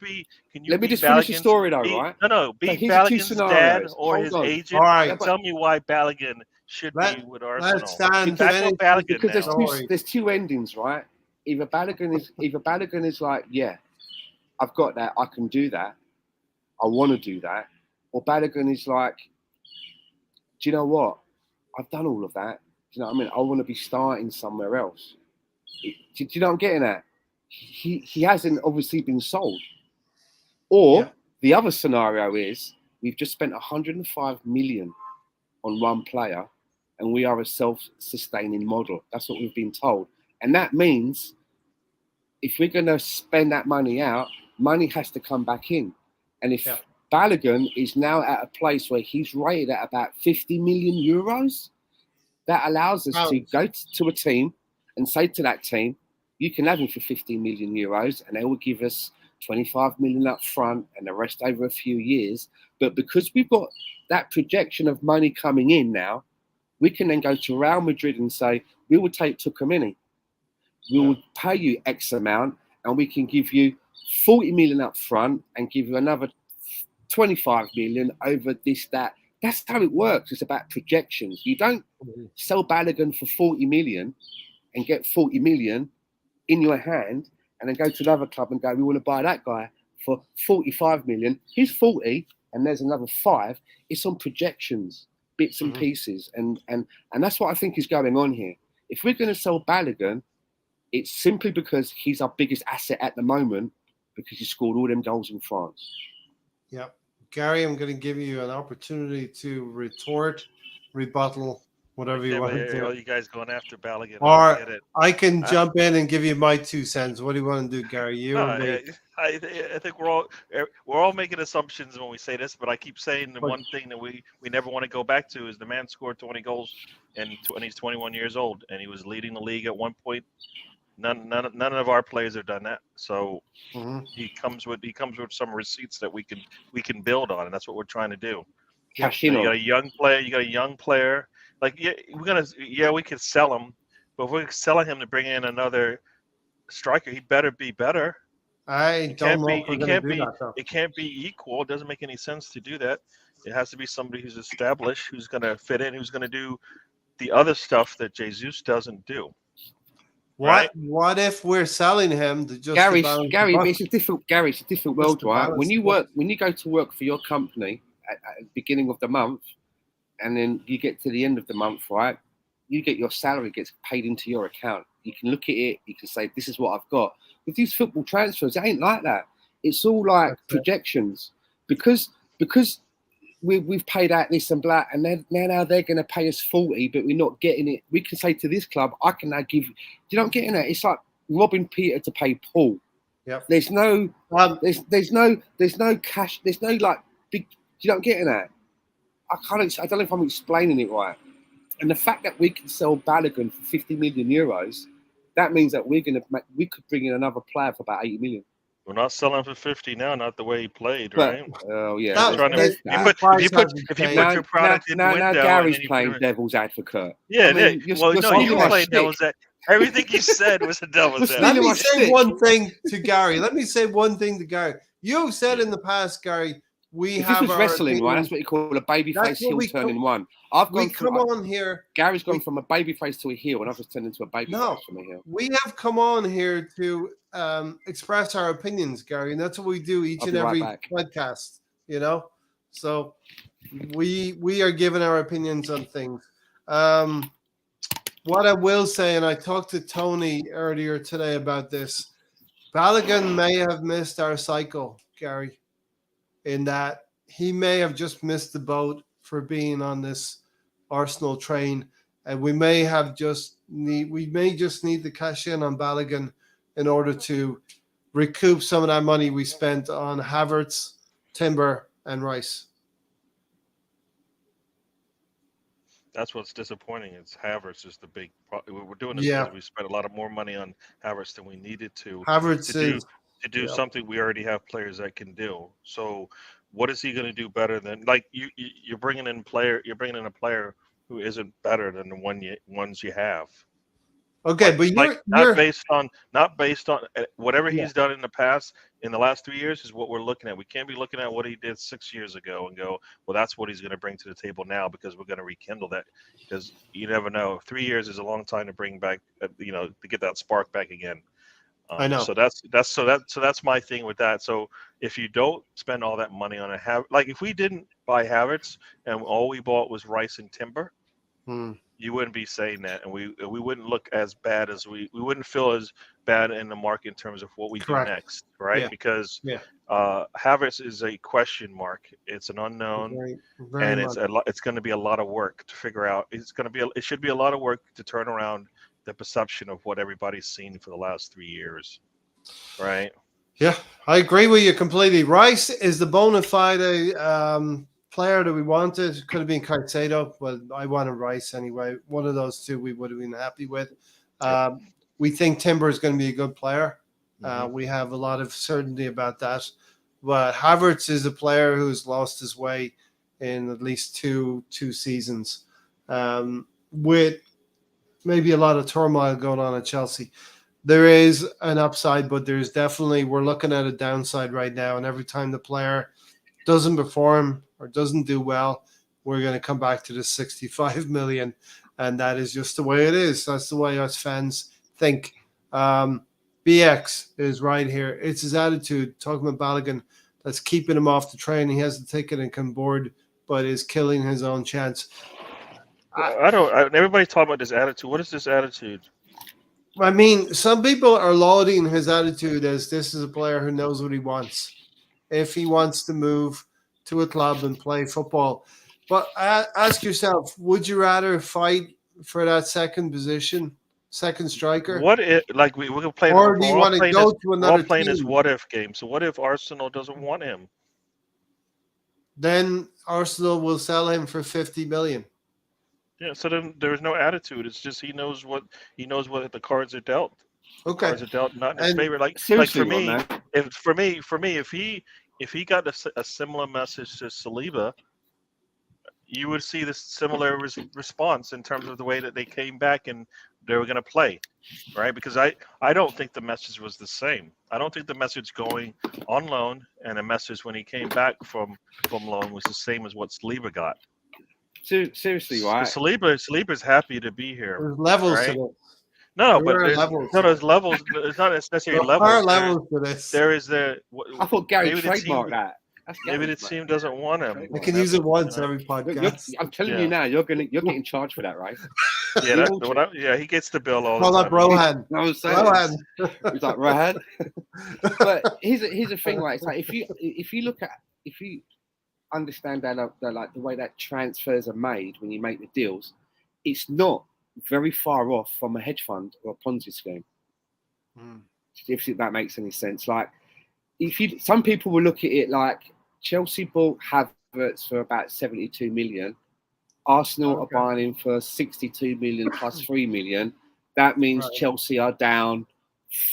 Let me just finish the story, though, right? No. Be Balogun's dad or his agent. All right. Tell me why Balogun should be with Arsenal. Because there's two endings, right? Either Balogun is like, yeah, I've got that, I can do that, I want to do that. Or Balogun is like, do you know what? I've done all of that. Do you know what I mean? I want to be starting somewhere else. Do you know what I'm getting at? He hasn't obviously been sold. Or the other scenario is, we've just spent 105 million on one player and we are a self-sustaining model. That's what we've been told. And that means if we're going to spend that money out, money has to come back in. And if Balogun is now at a place where he's rated at about 50 million euros, that allows us to go to a team and say to that team, you can have him for 50 million euros and they will give us 25 million up front and the rest over a few years. But because we've got that projection of money coming in now, we can then go to Real Madrid and say, we will take Tucumini. We will pay you X amount and we can give you 40 million up front and give you another 25 million over this, that. That's how it works. It's about projections. You don't sell Balogun for 40 million and get 40 million in your hand and then go to another club and go, we want to buy that guy for 45 million. Here's 40 and there's another 5. It's on projections, bits and pieces. And that's what I think is going on here. If we're going to sell Balogun, it's simply because he's our biggest asset at the moment because he scored all them goals in France. Yep. Gary, I'm going to give you an opportunity to retort, rebuttal, whatever you want to do. All you guys going after Balogun. Or I can jump in and give you my 2 cents. What do you want to do, Gary? You or me? I think we're all making assumptions when we say this, but I keep saying the one thing that we never want to go back to is the man scored 20 goals and he's 21 years old and he was leading the league at one point. None of our players have done that. So he comes with some receipts that we can build on, and that's what we're trying to do. You got a young player. Like we could sell him, but if we're selling him to bring in another striker, he better be better. I don't know if we're going to do that, though. It can't be equal. It doesn't make any sense to do that. It has to be somebody who's established, who's going to fit in, who's going to do the other stuff that Jesus doesn't do. What if we're selling him to just Gary? It's a different world, right? When you go to work for your company at the beginning of the month, and then you get to the end of the month, right? You get your salary gets paid into your account. You can look at it. You can say, "This is what I've got." With these football transfers, it ain't like that. It's all like projections because we've paid out this and blah, and now they're going to pay us 40, but we're not getting it. We can say to this club, I can now give. You don't get in it. It's like robbing Peter to pay Paul. Yep. There's no cash. There's no like big. You don't get in that. I don't know if I'm explaining it right. And the fact that we can sell Balogun for 50 million euros, that means that we could bring in another player for about 80 million. We're not selling for 50 now, not the way he played, right? Oh yeah. If you put your product in the window, now Gary's playing devil's advocate. Yeah, you playing devil's advocate. Everything you said was a devil's advocate. Let me say one thing to Gary. You said in the past, Gary, this was wrestling, right? That's what you call a babyface heel turn in one. Gary's gone from a babyface to a heel, and I've just turned into a babyface from a heel. We have come on here to express our opinions, Gary, and that's what we do each and every podcast. You know, so we are giving our opinions on things. What I will say, and I talked to Tony earlier today about this, Balogun may have missed our cycle, Gary, in that he may have just missed the boat for being on this Arsenal train, and we may just need to cash in on Balogun in order to recoup some of that money we spent on Havertz, Timber, and Rice. That's what's disappointing. It's Havertz is the big problem. We're doing this because we spent a lot of more money on Havertz than we needed to. To do something we already have players that can do. So what is he going to do better than you're bringing in a player who isn't better than the ones you have. Okay, but not based on whatever he's done in the past in the last 3 years is what we're looking at. We can't be looking at what he did 6 years ago and go, well, that's what he's going to bring to the table now because we're going to rekindle that. Because you never know. 3 years is a long time to bring back, to get that spark back again. I know. So that's my thing with that. So if you don't spend all that money on if we didn't buy Havertz and all we bought was Rice and Timber, you wouldn't be saying that, and we wouldn't look as bad as we wouldn't feel as bad in the market in terms of what we do next, right? Yeah. Because Havertz is a question mark. It's an unknown, and it's going to be a lot of work to figure out. It should be a lot of work to turn around the perception of what everybody's seen for the last 3 years, right? Yeah, I agree with you completely. Rice is the bona fide player that we wanted. Could have been Caicedo, but I wanted Rice anyway. One of those two we would have been happy with. We think Timber is going to be a good player. We have a lot of certainty about that. But Havertz is a player who's lost his way in at least two seasons, with maybe a lot of turmoil going on at Chelsea. there is an upside, but there's definitely, we're looking at a downside right now. And every time the player doesn't perform or doesn't do well, we're going to come back to the 65 million. And that is just the way it is. That's the way us fans think. BX is right here. It's his attitude, talking about Balogun, that's keeping him off the train. He has the ticket and can board, but is killing his own chance. Everybody talking about this attitude. What is this attitude? I mean, some people are lauding his attitude as this is a player who knows what he wants. If he wants to move to a club and play football. But ask yourself, would you rather fight for that second position, second striker? What if, like, we're playing, or do you want to go to another we're playing team? this what if game. So what if Arsenal doesn't want him? Then Arsenal will sell him for 50 million. Yeah, so then there's no attitude. It's just he knows what the cards are dealt. Okay. Cards are dealt not in his favor. Like Seriously, for me, man. if he got a similar message to Saliba, you would see this similar response in terms of the way that they came back and they were going to play, right? Because I don't think the message was the same. I don't think the message going on loan and a message when he came back from loan was the same as what Saliba got. Seriously, right? Saliba's happy to be here. There's levels right? to this. No, but There are there's levels. there's levels. It's not necessarily There levels. are levels to this. There is I thought Gary maybe the trademarked team- that. That's maybe the Gary's, team doesn't want him. I can use it once every podcast. I'm telling Yeah. you now, you're getting charged for that, right? Yeah, he gets the bill all Call the up time. Rohan. No, I'm saying Rohan. he's like Rahad. But here's the thing, right? It's like if you understand that like the way that transfers are made when you make the deals, it's not very far off from a hedge fund or a Ponzi scheme. If that makes any sense. Like some people will look at it like Chelsea bought Havertz for about 72 million. Arsenal are buying him for 62 million plus 3 million. That means Chelsea are down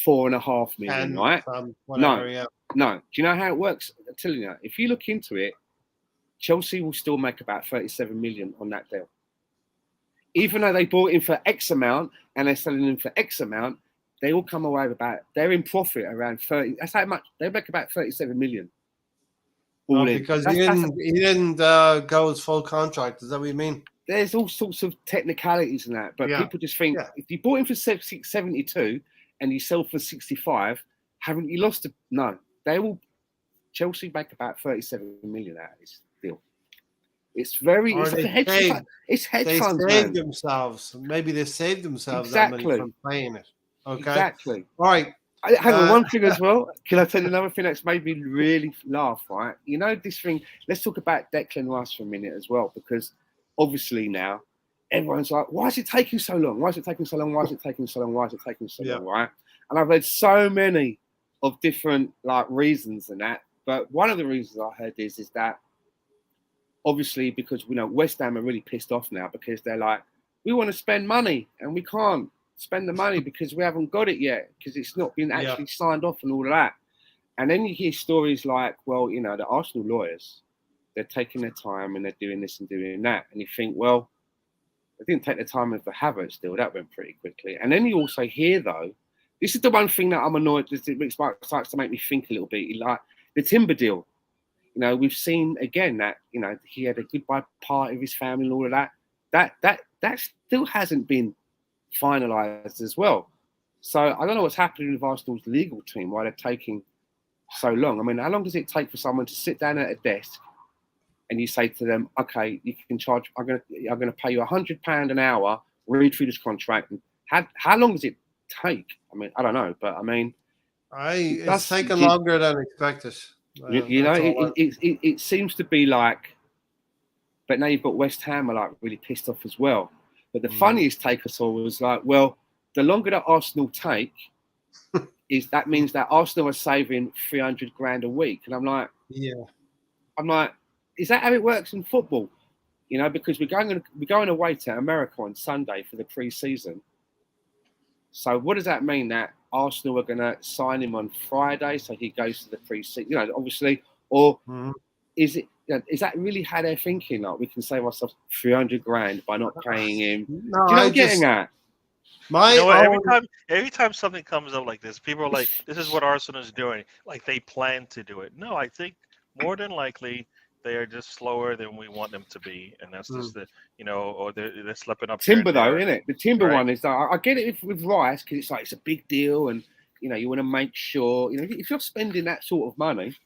4.5 million, right? No. Do you know how it works? I'm telling you, if you look into it, Chelsea will still make about 37 million on that deal. Even though they bought him for X amount and they're selling him for X amount, they all come away with they're in profit around 30. That's how much they make, about 37 million. All in. Because he didn't go his full contract. Is that what you mean? There's all sorts of technicalities in that, but people just think if you bought him for 72 and you sell for 65, haven't you lost? No, Chelsea make about 37 million out of this deal. It's a hedge fund. It's hedge funds. They saved themselves. Maybe they saved themselves that money from playing it. Okay. Exactly. All right. Hang on, one thing as well. Can I tell you another thing that's made me really laugh, right? You know, this thing, let's talk about Declan Rice for a minute as well, because obviously now everyone's like, why is it taking so long? Why is it taking so long? Why is it taking so long? Why is it taking so long, right? And I've heard so many of different reasons and that. But one of the reasons I heard is that obviously because West Ham are really pissed off now because they're like, we want to spend money and we can't spend the money because we haven't got it yet because it's not been actually signed off and all of that. And then you hear stories like, well, the Arsenal lawyers, they're taking their time and they're doing this and doing that. And you think, well, they didn't take the time with the Havertz deal. That went pretty quickly. And then you also hear, though, this is the one thing that I'm annoyed. It starts to make me think a little bit. Like the Timber deal. We've seen again that, he had a goodbye party with his family and all of that. That still hasn't been finalised as well. So I don't know what's happening with Arsenal's legal team, why they're taking so long. I mean, how long does it take for someone to sit down at a desk and you say to them, okay, you can charge, I'm going to pay you £100 an hour, read through this contract. And how long does it take? I mean, I don't know, but I mean, it's taken longer than expected. It seems to be like, but now you've got West Ham are really pissed off as well. But the funniest take I saw was like, well, the longer that Arsenal take, that means that Arsenal are saving 300 grand a week. And I'm like, is that how it works in football? Because we're going away to America on Sunday for the pre-season. So what does that mean? That Arsenal are going to sign him on Friday, so he goes to the pre-season, obviously, or is that really how they're thinking? Like we can save ourselves 300 grand by not paying him. No, Do you know what I'm getting at? My You know what? own, Every time something comes up like this, people are like, "This is what Arsenal is doing." Like they plan to do it. No, I think more than likely they are just slower than we want them to be, and that's just or they're slipping up here and Timber though, there, isn't it? The Timber right? one is that I get it with Rice because it's like it's a big deal, and you want to make sure if you're spending that sort of money.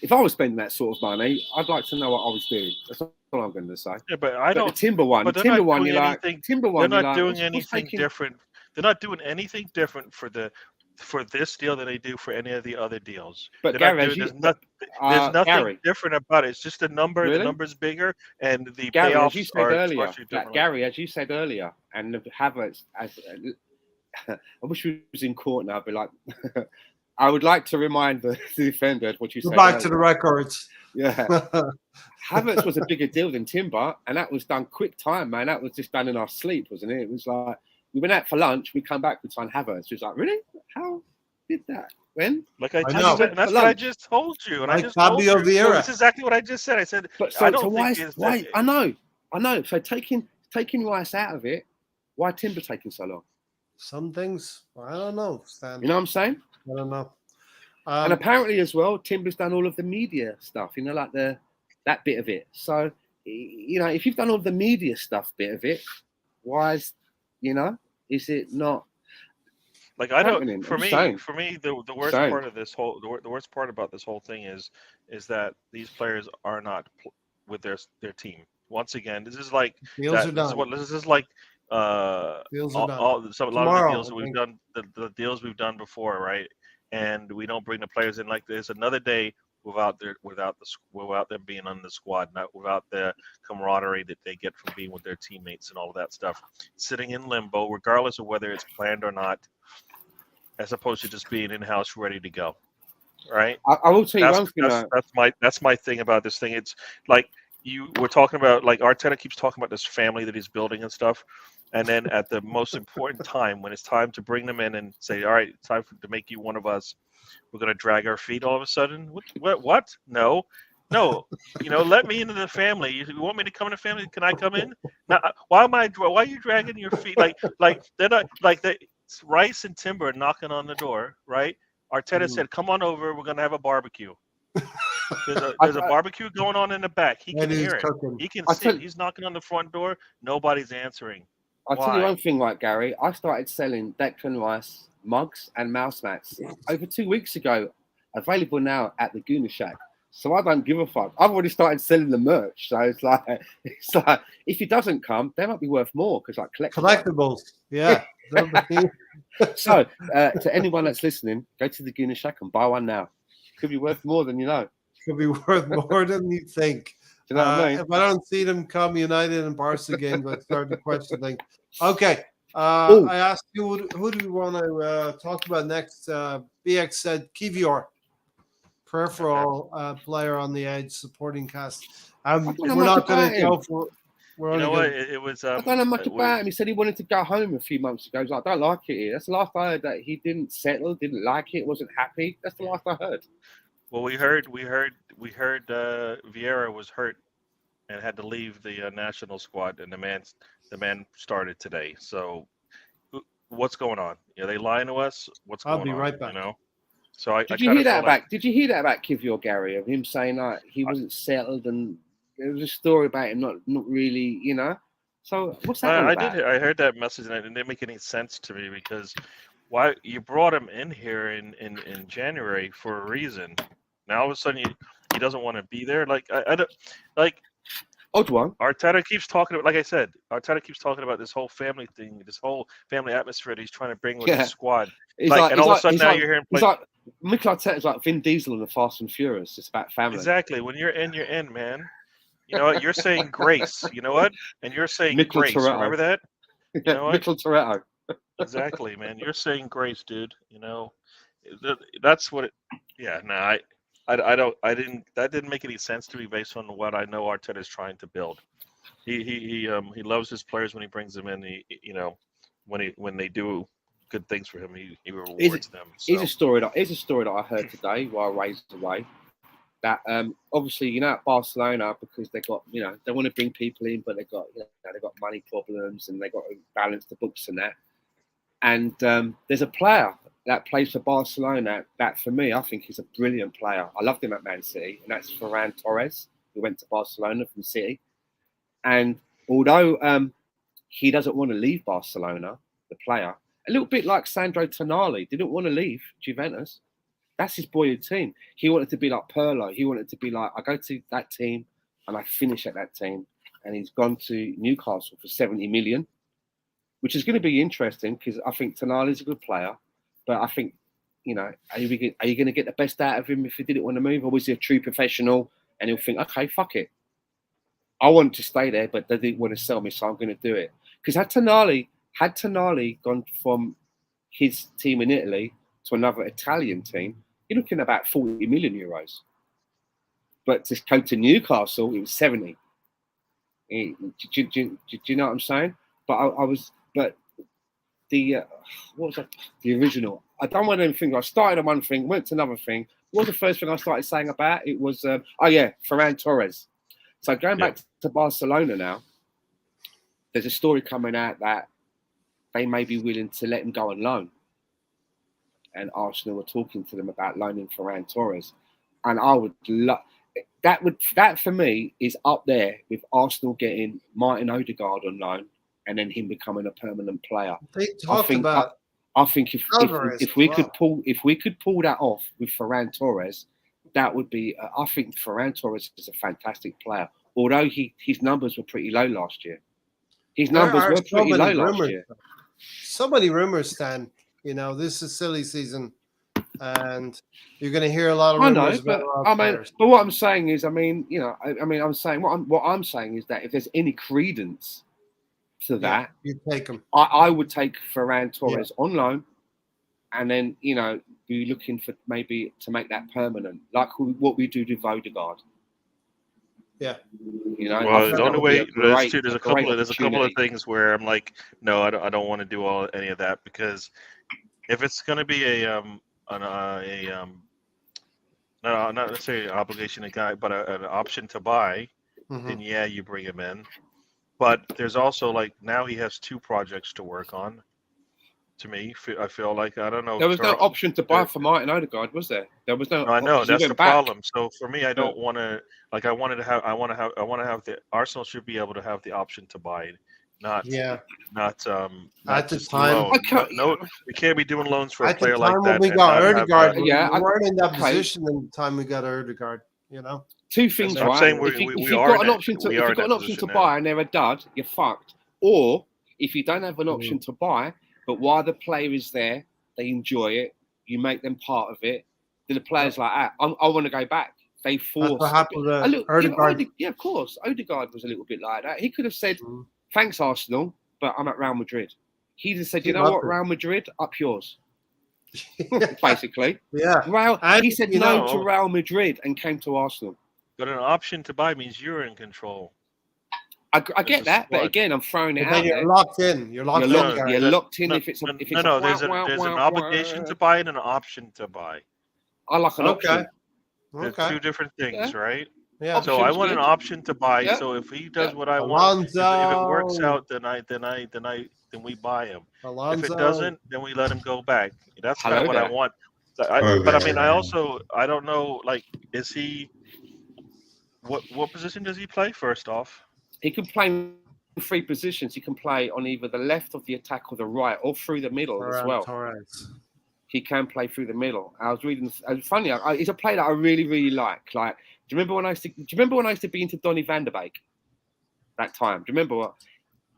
If I was spending that sort of money, I'd like to know what I was doing. That's all I'm going to say. Yeah, but I But the don't. Timber one, But they're not doing you're like, anything. Timber They're one, you're not like, doing what's anything taking? different. They're not doing anything different for this deal than they do for any of the other deals. But They're not Gary, doing. There's nothing Gary, different about it. It's just the number. The really? number's bigger, and the Gary, as you payoffs said are earlier, structured differently. Gary, as you said earlier, and the Havertz, I wish we was in court now. I'd be like, I would like to remind the defender what you said. back to the records. Yeah, Havertz was a bigger deal than Timber, and that was done quick time, man. That was just done in our sleep, wasn't it? It was like we went out for lunch, we come back, we signed Havertz. It was like, really? How did that? When? Like I I just know. said, and that's what I just told you. And Like I just told Fabio you. Vieira. No, that's exactly what I just said. I said, But so, I don't why? think Why? I know. So taking Rice out of it, why Timber taking so long? Some things, I don't know, Stan. You know what I'm saying? I don't know. And apparently as well, Timber's done all of the media stuff, like that bit of it. So, if you've done all the media stuff bit of it, why is it not? Like I don't. happening? For me, the worst part of this whole the worst part about this whole thing is that these players are not with their team. Once again, this is like deals are done. This is like Deals are done. a lot of Tomorrow, the deals that we've done, the deals we've done before, right? And we don't bring the players in like this. Another day without them being on the squad, not without the camaraderie that they get from being with their teammates and all of that stuff, sitting in limbo, regardless of whether it's planned or not, as opposed to just being in house ready to go. Right? I will tell you one thing. That's my thing about this thing. It's like we're talking about, like Arteta keeps talking about this family that he's building and stuff. And then at the most important time, when it's time to bring them in and say, all right, it's time to make you one of us, we're going to drag our feet all of a sudden. What? No. Let me into the family. You want me to come in the family? Can I come in? Now, why are you dragging your feet? Like they're not like Rice and Timber are knocking on the door, right? Arteta said, come on over. We're going to have a barbecue. There's a barbecue going on in the back. He can hear it. He can see it. He's knocking on the front door. Nobody's answering. I'll tell you one thing, right, Gary. I started selling Declan Rice mugs and mouse mats over 2 weeks ago, available now at the Gooner Shack. So I don't give a fuck. I've already started selling the merch. So it's like if he doesn't come, they might be worth more because collectibles. Yeah. So to anyone that's listening, go to the Gooner Shack and buy one now. Could be worth more than you know. Could be worth more than you think. Do you know what I mean? If I don't see them come United and Barca games, I start to question things. Okay. I asked you, who do we want to talk about next? BX said Kivior, peripheral player on the edge, supporting cast. We're not going to go for. You know what? It was. I don't know much about him. He said he wanted to go home a few months ago. He was like, I don't like it here. That's the last I heard, that he didn't settle, didn't like it, wasn't happy. That's the last I heard. Well, we heard Vieira was hurt and had to leave the national squad, and the man started today. So, what's going on? Are they lying to us? What's going on? I'll be right back. So Did you hear that about Kivior, Gary, of him saying that he wasn't settled, and there was a story about him not really, So what's that all about? I heard that message, and it didn't make any sense to me because why you brought him in here in January for a reason. Now all of a sudden he doesn't want to be there. Like I don't like. Odd one. Arteta keeps talking about, like I said, Arteta keeps talking about this whole family thing, this whole family atmosphere that he's trying to bring with his squad. And all of a sudden now you're hearing. He's like Mikel Arteta's like Vin Diesel in the Fast and Furious. It's about family. Exactly. When you're in, man. You know what? You're saying grace. You know what? And you're saying Mikel grace. Toretto. Remember that? You know what? Mikel Toretto. Exactly, man. You're saying grace, dude. That's what it. Yeah. No, that didn't make any sense to me based on what I know Arteta is trying to build. He loves his players when he brings them in. When they do good things for him, he rewards them. So. Here's a story that I heard today while I raised away. that obviously at Barcelona, because they got they want to bring people in, but they got they got money problems and they got to balance the books and that. And there's a player that plays for Barcelona that for me I think is a brilliant player. I loved him at Man City, and that's Ferran Torres, who went to Barcelona from City. And although he doesn't want to leave Barcelona, the player, a little bit like Sandro Tonali, didn't want to leave Juventus. That's his boyhood team. He wanted to be like Pirlo. He wanted to be like, I go to that team and I finish at that team. And he's gone to Newcastle for 70 million, which is going to be interesting because I think Tonali's a good player. But I think, are you going to get the best out of him if he didn't want to move? Or was he a true professional and he'll think, okay, fuck it. I want to stay there, but they didn't want to sell me, so I'm going to do it. Because had Tonali gone from his team in Italy to another Italian team, you're looking at about 40 million euros. But to go to Newcastle, it was 70. Do you know what I'm saying? But what was that? The original. I done one of them things. I started on one thing, went to another thing. What was the first thing I started saying about? It was, Ferran Torres. So going back to Barcelona now, there's a story coming out that they may be willing to let him go on loan. And Arsenal were talking to them about loaning Ferran Torres. And I would love that for me is up there with Arsenal getting Martin Odegaard on loan and then him becoming a permanent player. They talked about. I think if we could pull that off with Ferran Torres, that would be. I think Ferran Torres is a fantastic player. Although his numbers were pretty low last year. His numbers were pretty low last year. So many rumors, Stan. This is silly season, and you're going to hear a lot of rumors. But what I'm saying is, I'm saying what I'm saying is that if there's any credence to that, you take him. I would take Ferran Torres on loan, and then be looking for maybe to make that permanent, like what we do with Odegaard. Yeah. Well, the only way there's a couple of things where I'm like, no, I don't want to do any of that, because if it's going to be not necessarily an obligation to guy, but an option to buy, then you bring him in. But there's also now he has two projects to work on. To me, I feel like I don't know. There was no option to buy for Martin Odegaard, was there? There was no. I know that's the problem. So for me, I don't want to. I want to have the Arsenal should be able to have the option to buy, not at the time. No, we can't be doing loans for a at player the time like that. When we got Odegaard, we weren't in that position in the time we got Odegaard. Two things, right? I'm saying if you've got an option to buy and they're a dud, you're fucked. Or if you don't have an option to buy, but while the player is there, they enjoy it, you make them part of it, then the player's like, I want to go back. They force. That's what happened to Odegaard. Of course. Odegaard was a little bit like that. He could have said, thanks, Arsenal, but I'm at Real Madrid. He'd have said, you know what, Real Madrid, up yours. Basically. Yeah. He said no to Real Madrid and came to Arsenal. But an option to buy means you're in control. I get that, but again, I'm throwing it out. You're locked in. You're locked in. There's an obligation to buy and an option to buy. I like an option. They're two different things, right? Yeah. So I want an option to buy. Yeah. So if he does what I want, if it works out, then we buy him. If it doesn't, then we let him go back. That's kind of what I want. But I don't know. Is he? What position does he play? First off. He can play in three positions. He can play on either the left of the attack or the right, or through the middle as well. Torres. He can play through the middle. I was reading. It's funny. He's a player that I really, really like. Do you remember when I used to be into Donny van der Beek? That time. Do you remember what?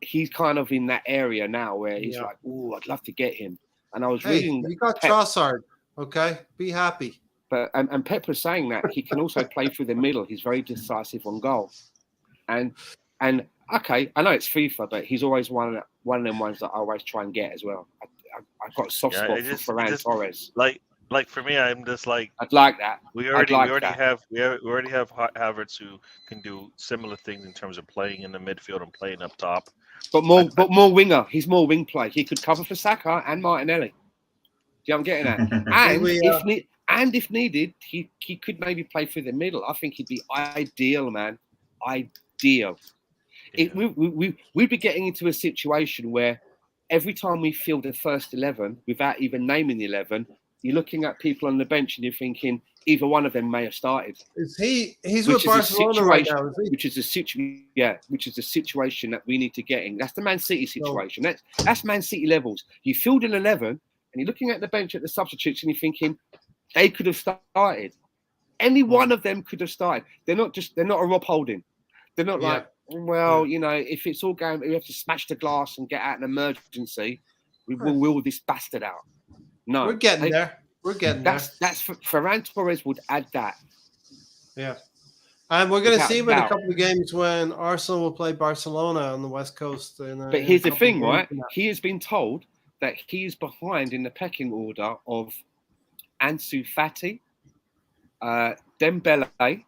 He's kind of in that area now where he's like, "Oh, I'd love to get him." And I was reading. You got Trossard. Okay, be happy. But and Pep was saying that he can also play through the middle. He's very decisive on goal. And okay, I know it's FIFA, but he's always one of them ones that I always try and get as well. I've got a soft spot for Ferran Torres. Like for me, I'm just like I'd like that. We already have Havertz who can do similar things in terms of playing in the midfield and playing up top. But more winger. He's more wing play. He could cover for Saka and Martinelli. Do you know what I'm getting at? And if needed, he could maybe play through the middle. I think he'd be ideal, man. Ideal. Yeah. We'd be getting into a situation where every time we field the first 11 without even naming the 11, you're looking at people on the bench and you're thinking either one of them may have started. He's with Barcelona right now, is he? Which is a situation that we need to get in. That's the Man City situation. That's Man City levels. You field an 11 and you're looking at the bench at the substitutes and you're thinking they could have started. Any one of them could have started. They're not a Rob Holding. They're not like, well, you know, if it's all going, we have to smash the glass and get out an emergency. We will rule this bastard out. No, we're getting there. We're getting there. That's Ferran Torres would add that. Yeah, and we're going to see him in a couple of games when Arsenal will play Barcelona on the West Coast. But here's the thing, right? He has been told that he is behind in the pecking order of Ansu Fati, Dembele,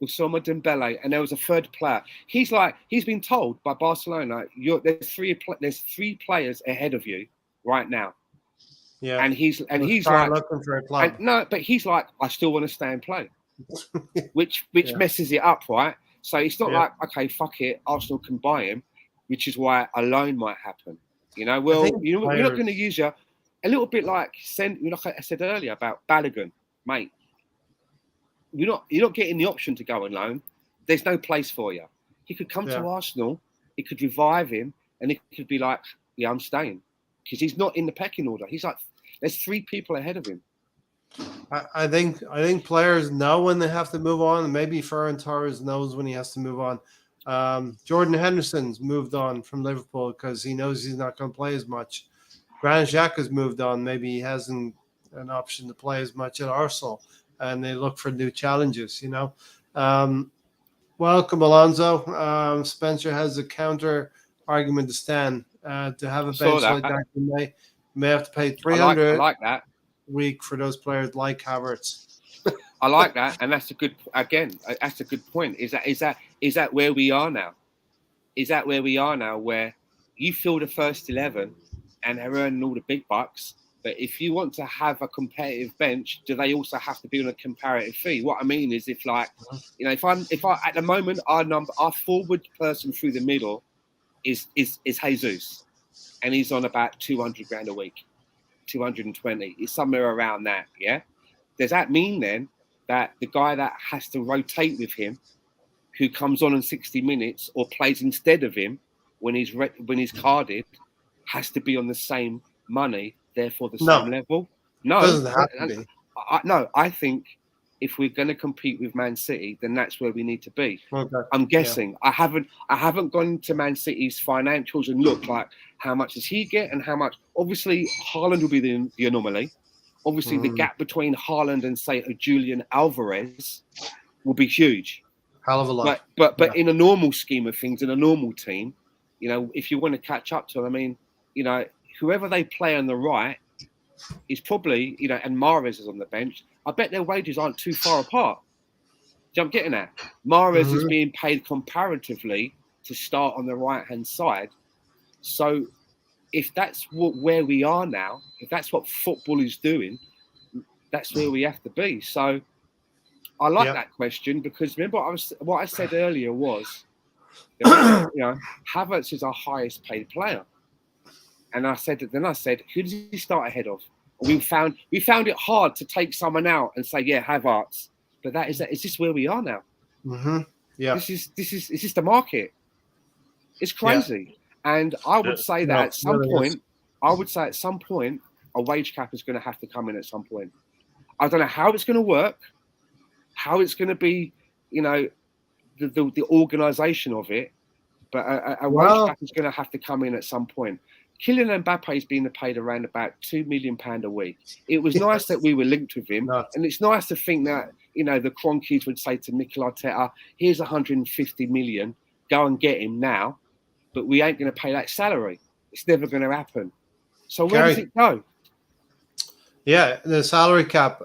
Ousmane Dembele, and there was a third player. He's been told by Barcelona, there's three players ahead of you right now. Yeah, and he's like looking for a club. But he's like, I still want to stay and play, which messes it up, right? So it's not like, okay, fuck it, Arsenal can buy him, which is why a loan might happen. You know, well, you're not going to use a little bit like I said earlier about Balogun, mate. You're not getting the option to go on loan. There's no place for you. He could come to Arsenal, it could revive him, and it could be like, yeah, I'm staying. Because he's not in the pecking order. He's like, there's three people ahead of him. I think players know when they have to move on, and maybe Ferran Torres knows when he has to move on. Jordan Henderson's moved on from Liverpool because he knows he's not going to play as much. Granit Xhaka's moved on. Maybe he hasn't an option to play as much at Arsenal, and they look for new challenges, you know. Welcome, Alonso. Spencer has a counter argument to stand. To have a bench like that, you may have to pay 300 I like that. a week for those players like Havertz. I like that, and that's a good point. Is that where we are now? Is that where we are now, where you fill the first 11 and they're earning all the big bucks? But if you want to have a competitive bench, do they also have to be on a comparative fee? What I mean is, if I at the moment our forward person through the middle is Jesus, and he's on about 200 grand a week, 220. It's somewhere around that. Yeah. Does that mean then that the guy that has to rotate with him, who comes on in 60 minutes or plays instead of him when he's carded, has to be on the same money, therefore the same level? No, doesn't have to be. I think if we're going to compete with Man City, then that's where we need to be. Okay. I'm guessing. I haven't gone to Man City's financials and looked like how much does he get and how much. Obviously, Haaland will be the anomaly. Obviously, the gap between Haaland and, say, a Julian Alvarez will be huge. Hell of a lot. But in a normal scheme of things, in a normal team, you know, if you want to catch up to them, I mean, you know, whoever they play on the right is probably, you know, and Mahrez is on the bench. I bet their wages aren't too far apart. Do you know what I'm getting at? Mahrez is being paid comparatively to start on the right-hand side. So if that's where we are now, if that's what football is doing, that's where we have to be. So I like that question, because remember what I said earlier was, you know, Havertz is our highest paid player. And I said, who does he start ahead of? We found it hard to take someone out and say, yeah, Havertz. But is this where we are now? Mm-hmm. Yeah. This is the market. It's crazy. Yeah. And I would say that at some point, a wage cap is going to have to come in at some point. I don't know how it's going to work, how it's going to be, you know, the organisation of it, but a wage cap is going to have to come in at some point. Kylian Mbappe is being paid around about £2 million a week. It was nice that we were linked with him, and it's nice to think that, you know, the Kroenkes would say to Mikel Arteta, "Here's 150 million, go and get him now," but we ain't going to pay that salary. It's never going to happen. So where does it go? Yeah, the salary cap,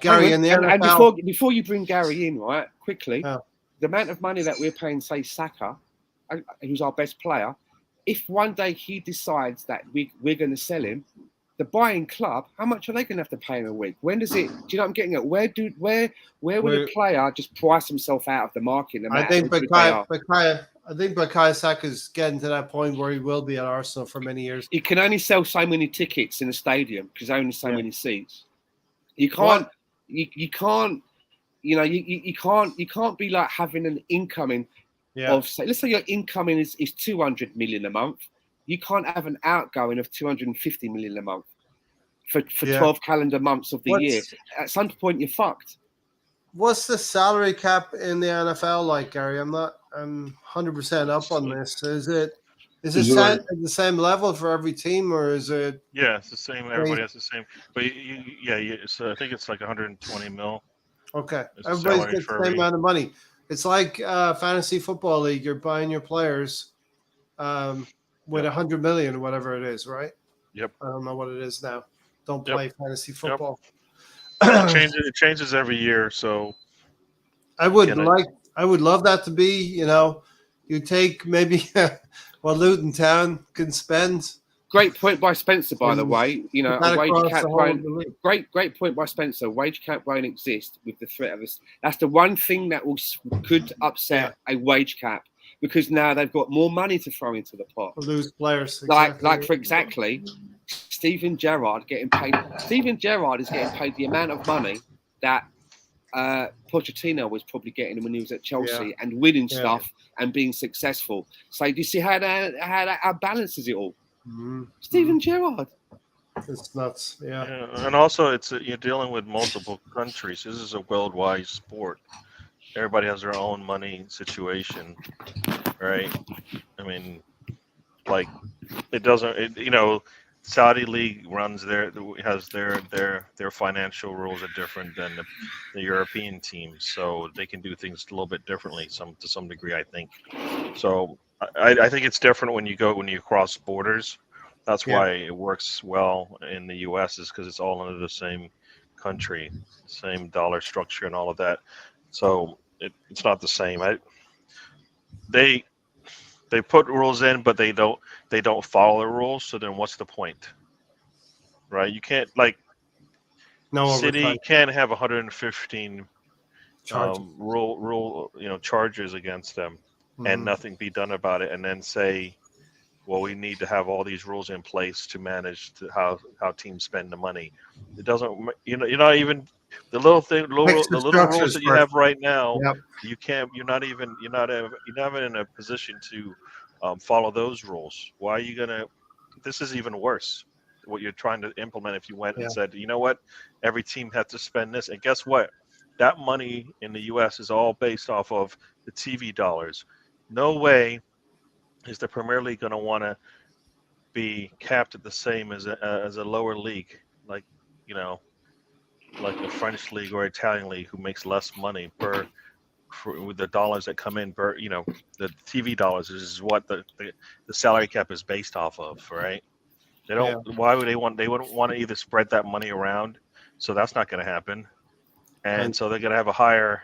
Gary, in the NFL. And before you bring Gary in, right, quickly, the amount of money that we're paying, say, Saka, who's our best player, if one day he decides that we're going to sell him, the buying club, how much are they going to have to pay him a week? When does it? Do you know what I'm getting at? Where would a player just price himself out of the market? No I matter think how good they are? Bukayo Saka is getting to that point where he will be at Arsenal for many years. You can only sell so many tickets in a stadium because only so many seats. You can't. What? You can't. You know, you can't be like having an incoming of, say, let's say your incoming is 200 million a month. You can't have an outgoing of 250 million a month for 12 calendar months of the year. At some point, you're fucked. What's the salary cap in the NFL like, Gary? I'm 100% up on this. Is it set at the same level for every team, or is it? Yeah, it's the same. Everybody has the same. But so I think it's like 120 mil. Okay, everybody's gets the same amount of money. It's like fantasy football league. You're buying your players with 100 million or whatever it is, right? Yep. I don't know what it is now. Don't play fantasy football. Yep. It changes every year, so I would love that to be, you take maybe what Luton Town can spend. Great point by Spencer, by the way. A wage cap won't. Great point by Spencer. Wage cap won't exist with the threat of this. That's the one thing that could upset a wage cap, because now they've got more money to throw into the pot. Lose players, exactly. Steven Gerrard is getting paid the amount of money that Pochettino was probably getting when he was at Chelsea and winning stuff and being successful. So do you see how that balances it all? Mm-hmm. Steven Gerrard. It's nuts. Yeah. And also, you're dealing with multiple countries. This is a worldwide sport. Everybody has their own money situation, right? I mean, like, it doesn't. Saudi League has their financial rules are different than the European teams, so they can do things a little bit differently, to some degree, I think. So I think it's different when you cross borders. That's why it works well in the U.S. is because it's all under the same country, same dollar structure, and all of that. So it's not the same. They put rules in, but they don't follow the rules. So then, what's the point, right? You can't City can't have 115 charges against them, and nothing be done about it, and then say, well, we need to have all these rules in place to manage how teams spend the money. It doesn't. You're not even the little rules that you have right now. Yep. You can't. You're not even in a position to follow those rules. Why are you gonna? This is even worse. What you're trying to implement if you went and said, you know what, every team has to spend this, and guess what? That money in the U.S. is all based off of the TV dollars. No way is the Premier League going to want to be capped at the same as a lower league, like the French league or Italian league, who makes less money with the dollars that come in. The TV dollars is what the salary cap is based off of, right? They don't. Yeah. Why would they want? They wouldn't want to either spread that money around, so that's not going to happen, and so they're going to have a higher,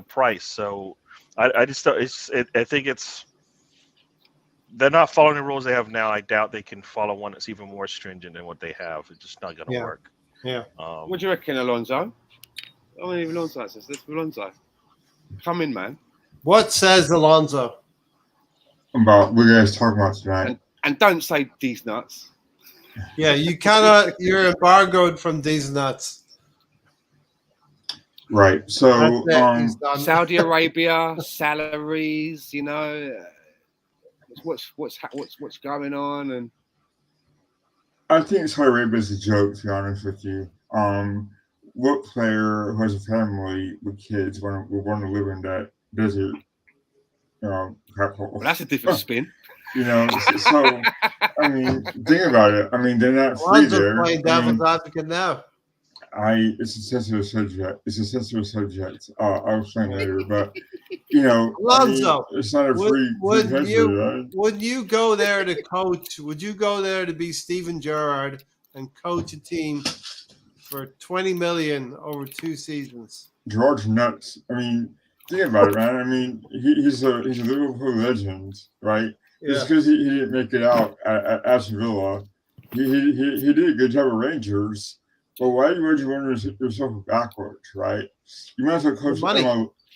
price. So I think they're not following the rules they have now. I doubt they can follow one that's even more stringent than what they have. It's just not going to work. Yeah. What do you reckon, Alonso? Alonso says this. Alonso, come in, man. What says Alonso about what you guys talking about tonight? And don't say these nuts. Yeah, you cannot. You're embargoed from these nuts. Right. So Saudi Arabia salaries, what's going on, and I think Saudi Arabia is a joke, to be honest with you. What player who has a family with kids would want to live in that desert? Well, that's a different spin. So I mean, think about it. I mean, they're not free there. Playing devil's advocate now. It's a sensitive subject. I'll explain later, but Alonso, it's not a free country, right? Would you go there to coach? Would you go there to be Steven Gerrard and coach a team for 20 million over 2 seasons? Gerrard's nuts. I mean, think about it, man. I mean, he's a Liverpool legend, right? Just because he didn't make it out at Aston Villa he did a good job at Rangers, but why would you run yourself backwards, right? You might as well coach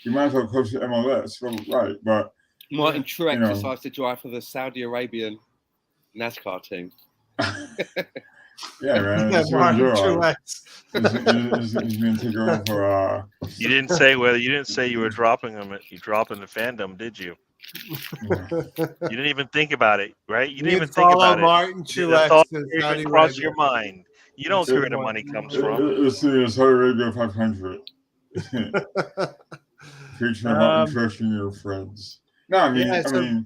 you might as well coach the MLS, right? But Martin Truex you know. decides to drive for the Saudi Arabian NASCAR team. Yeah, man. Yeah, Martin Truex. He's gonna take over for. You didn't say you were dropping him. You dropping the fandom, did you? Yeah. You didn't even think about it, right? You didn't even think follow about Martin it. The Truex thought to didn't Saudi even cross Arabia. your mind. You don't care where the money comes from. It's the Saudi Arabia 500. Featuring Martin Truex and your friends. No, I mean,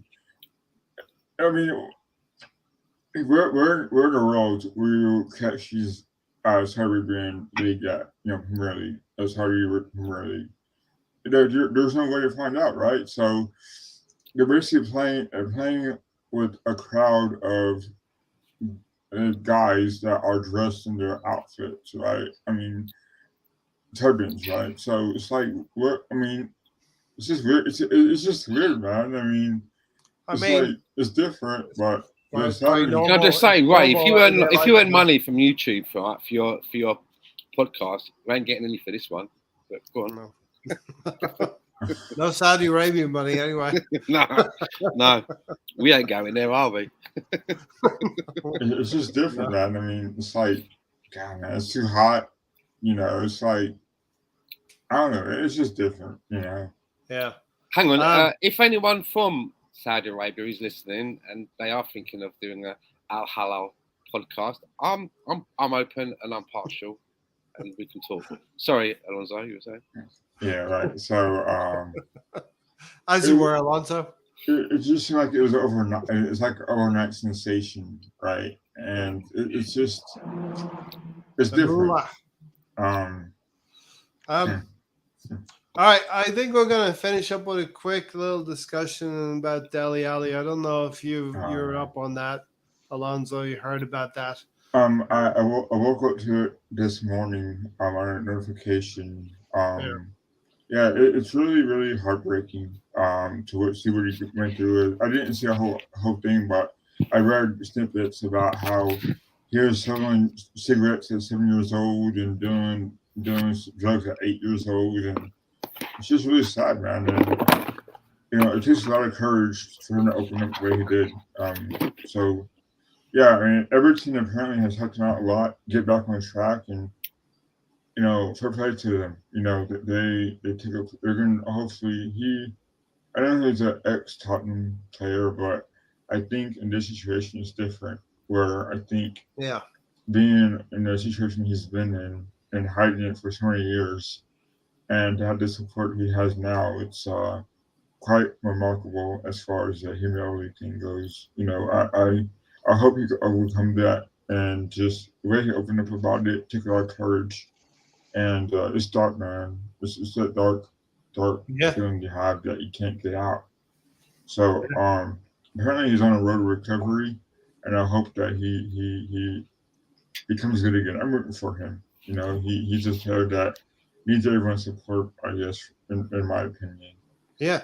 we're the road where you catch these Saudi Arabian league at, Premier League, Saudi Premier League. There's no way to find out, right? So they're basically playing with a crowd of guys that are dressed in their outfits, right? I mean, turbans, right? So it's like, it's just weird. It's just weird, man. I mean, it's different, but Can I just say, Ray, if you earn money from YouTube for your podcast, we ain't getting any for this one. But go on. No Saudi Arabian money, anyway. No, we ain't going there, are we? It's just different, man. I mean, it's like, God, man, it's too hot. It's like, I don't know. It's just different, Yeah. Hang on. If anyone from Saudi Arabia is listening and they are thinking of doing a Al Halal podcast, I'm open and I'm partial, and we can talk. Sorry, Alonso, you were saying? Yeah, right. So, as you were, Alonso. It just seemed like it was overnight. It's like an overnight sensation, right? And it's different. All right, I think we're going to finish up with a quick little discussion about Dele Alli. I don't know if you're up on that, Alonso. You heard about that? I woke up to it this morning on a notification. Yeah, it's really, really heartbreaking to see what he went through. I didn't see a whole thing, but I read snippets about how he was selling cigarettes at 7 years old and doing drugs at 8 years old, and it's just really sad, man. And it takes a lot of courage for him to open up the way he did. So yeah, I mean, Everton apparently has helped him out a lot, get back on track, and fair play to them. They take up. They're going to hopefully I don't know if he's an ex-Tottenham player, but I think in this situation it's different. Where I think being in the situation he's been in and hiding it for so many years, and to have the support he has now, it's quite remarkable as far as the humility thing goes. I hope he could overcome that, and just the way he opened up about it took a lot of courage. And it's dark, man. It's that dark feeling you have that you can't get out. So apparently he's on a road to recovery, and I hope that he becomes good again. I'm rooting for him. He's just player that needs everyone's support, I guess, in my opinion. Yeah.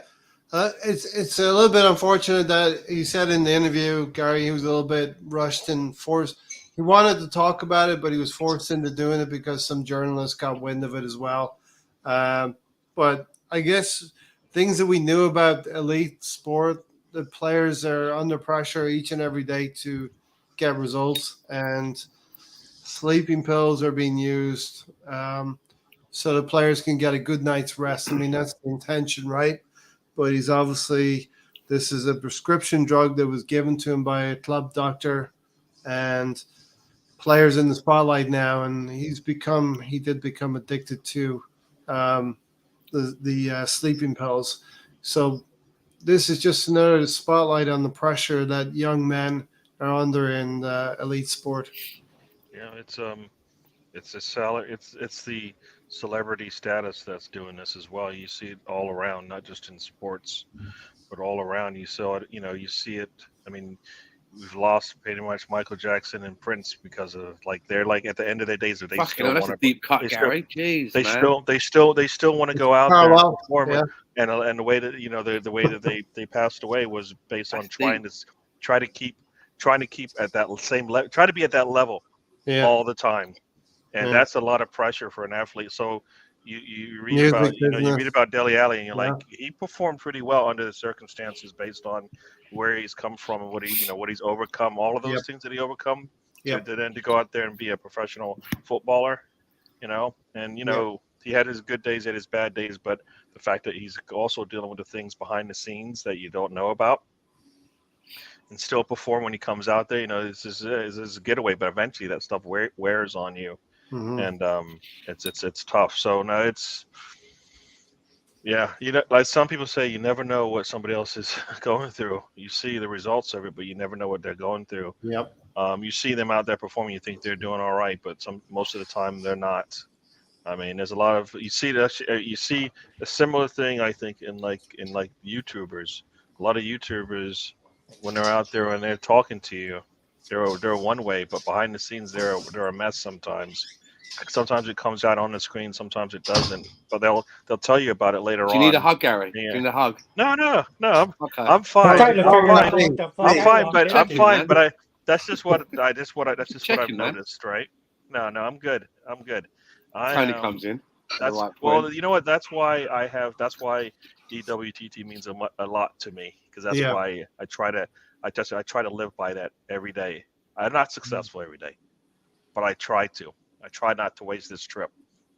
It's a little bit unfortunate that he said in the interview, Gary, he was a little bit rushed and forced. He wanted to talk about it, but he was forced into doing it because some journalists got wind of it as well. But I guess things that we knew about elite sport, the players are under pressure each and every day to get results, and sleeping pills are being used so the players can get a good night's rest. I mean, that's the intention, right? But this is a prescription drug that was given to him by a club doctor, and players in the spotlight now, and he did become addicted to the sleeping pills. So this is just another spotlight on the pressure that young men are under in elite sport. Yeah, it's the celebrity status that's doing this as well. You see it all around, not just in sports, but all around. You saw it. You see it. I mean, we've lost pretty much Michael Jackson and Prince because of they're at the end of their days, they still want to. Deep cut, Gary. Jeez, they still want to go out there and perform. And the way that the way that they passed away was based on trying to keep trying to keep at that same level, try to be at that level all the time, and that's a lot of pressure for an athlete. So you read about you read about Dele Alli, and you're like, he performed pretty well under the circumstances based on where he's come from and what he's overcome, all of those things that he overcome to then to go out there and be a professional footballer, and he had his good days, he had his bad days, but the fact that he's also dealing with the things behind the scenes that you don't know about, and still perform when he comes out there, this is a getaway, but eventually that stuff wears on you, and it's tough. So no, it's like some people say, you never know what somebody else is going through. You see the results of it, but you never know what they're going through. You see them out there performing, you think they're doing all right, but most of the time they're not. I mean, there's a lot of you see a similar thing, I think, in YouTubers. A lot of YouTubers, when they're out there and they're talking to you, they're one way, but behind the scenes they're a mess sometimes. Sometimes it comes out on the screen, sometimes it doesn't. But they'll tell you about it later on. Do you need a hug, Gary? Do you need a hug? No. Okay. I'm fine. I'm fine. But that's just what I've noticed, right? No, I'm good. Tony comes in. Well, you know what? That's why EWTT means a lot to me, because that's why I try to live by that every day. I'm not successful every day, but I try to. I try not to waste this trip.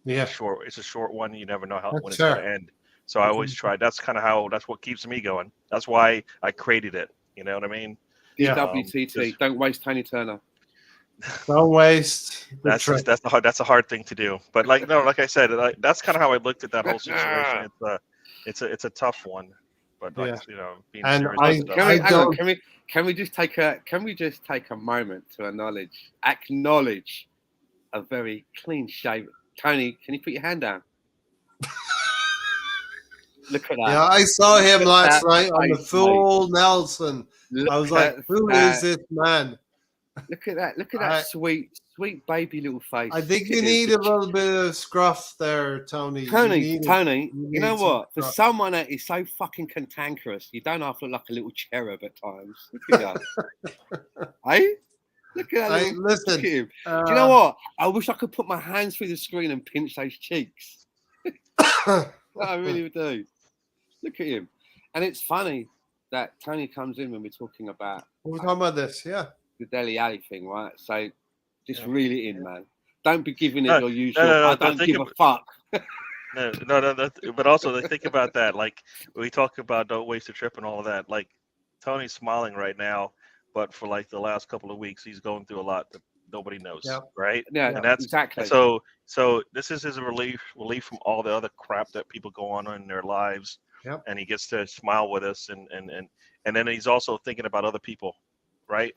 It's a short one. You never know when it's going to end. So I always try. That's what keeps me going. That's why I created it. You know what I mean? EWTT. Don't waste Tony Turner. Don't waste. That's a hard thing to do. But like I said, that's kind of how I looked at that whole situation. It's a tough one. But being serious. Can we just take a moment to acknowledge a very clean shave? Tony, can you put your hand down? Look at that. Yeah, I saw him last night on the full Nelson. I was like, who is this man? Look at that. Look at that sweet baby little face. I think you need a little bit of scruff there, Tony. Tony, you know what? For someone that is so fucking cantankerous, you don't have to look like a little cherub at times. Look at that. Hey? Look at that. Listen. Look at him. Do you know what? I wish I could put my hands through the screen and pinch those cheeks. I really do. Look at him. And it's funny that Tony comes in when we're talking about... We're talking about this, the Dele Alli thing, right? So just reel it in, man. Don't be giving it your usual. I don't give a fuck. No. But also, think about that. Like we talk about don't waste a trip and all of that. Like Tony's smiling right now, but for like the last couple of weeks, he's going through a lot that nobody knows, right? Yeah, and that's exactly. So this is his relief from all the other crap that people go on in their lives. Yep. And he gets to smile with us, and then he's also thinking about other people, right?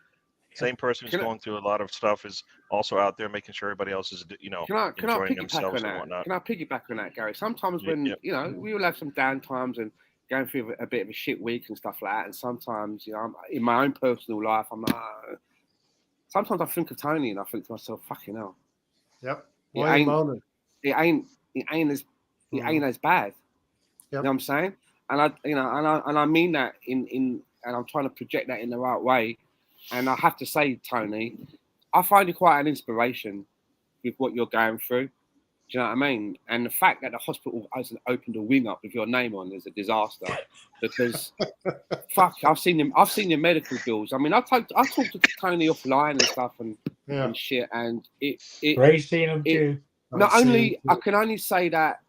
Same person who's going through a lot of stuff is also out there making sure everybody else is, enjoying themselves and whatnot. Can I piggyback on that, Gary? Sometimes when, we all have some down times and going through a bit of a shit week and stuff like that. And sometimes, in my own personal life, I'm like, sometimes I think of Tony and I think to myself, fucking hell. Yep. It ain't as bad. You know what I'm saying? And I mean that and I'm trying to project that in the right way. And I have to say, Tony, I find you quite an inspiration with what you're going through. Do you know what I mean? And the fact that the hospital hasn't opened a wing up with your name on is a disaster. Because I've seen your medical bills. I mean, I talked to Tony offline and stuff and shit, and Ray's seen them too. I can only say that,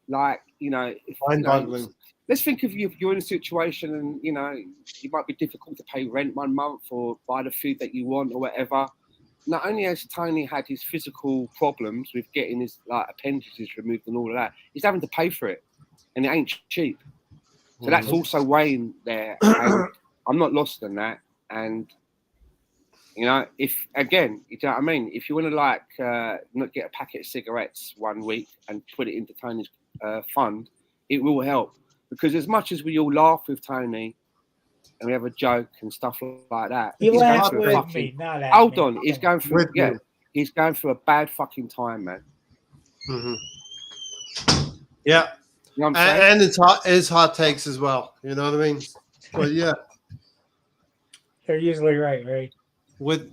like, if let's think of you if you're in a situation and it might be difficult to pay rent 1 month or buy the food that you want or whatever. Not only has Tony had his physical problems with getting his appendages removed and all of that, he's having to pay for it, and it ain't cheap. So that's also weighing there. And I'm not lost in that. And if again, you know what I mean, if you want to not get a packet of cigarettes 1 week and put it into Tony's fund, it will help. Because as much as we all laugh with Tony and we have a joke and stuff like that, he's going through a bad fucking time, man. Mm-hmm. Yeah. You know what I'm saying? And his hot takes as well. You know what I mean? But yeah. They're usually right? with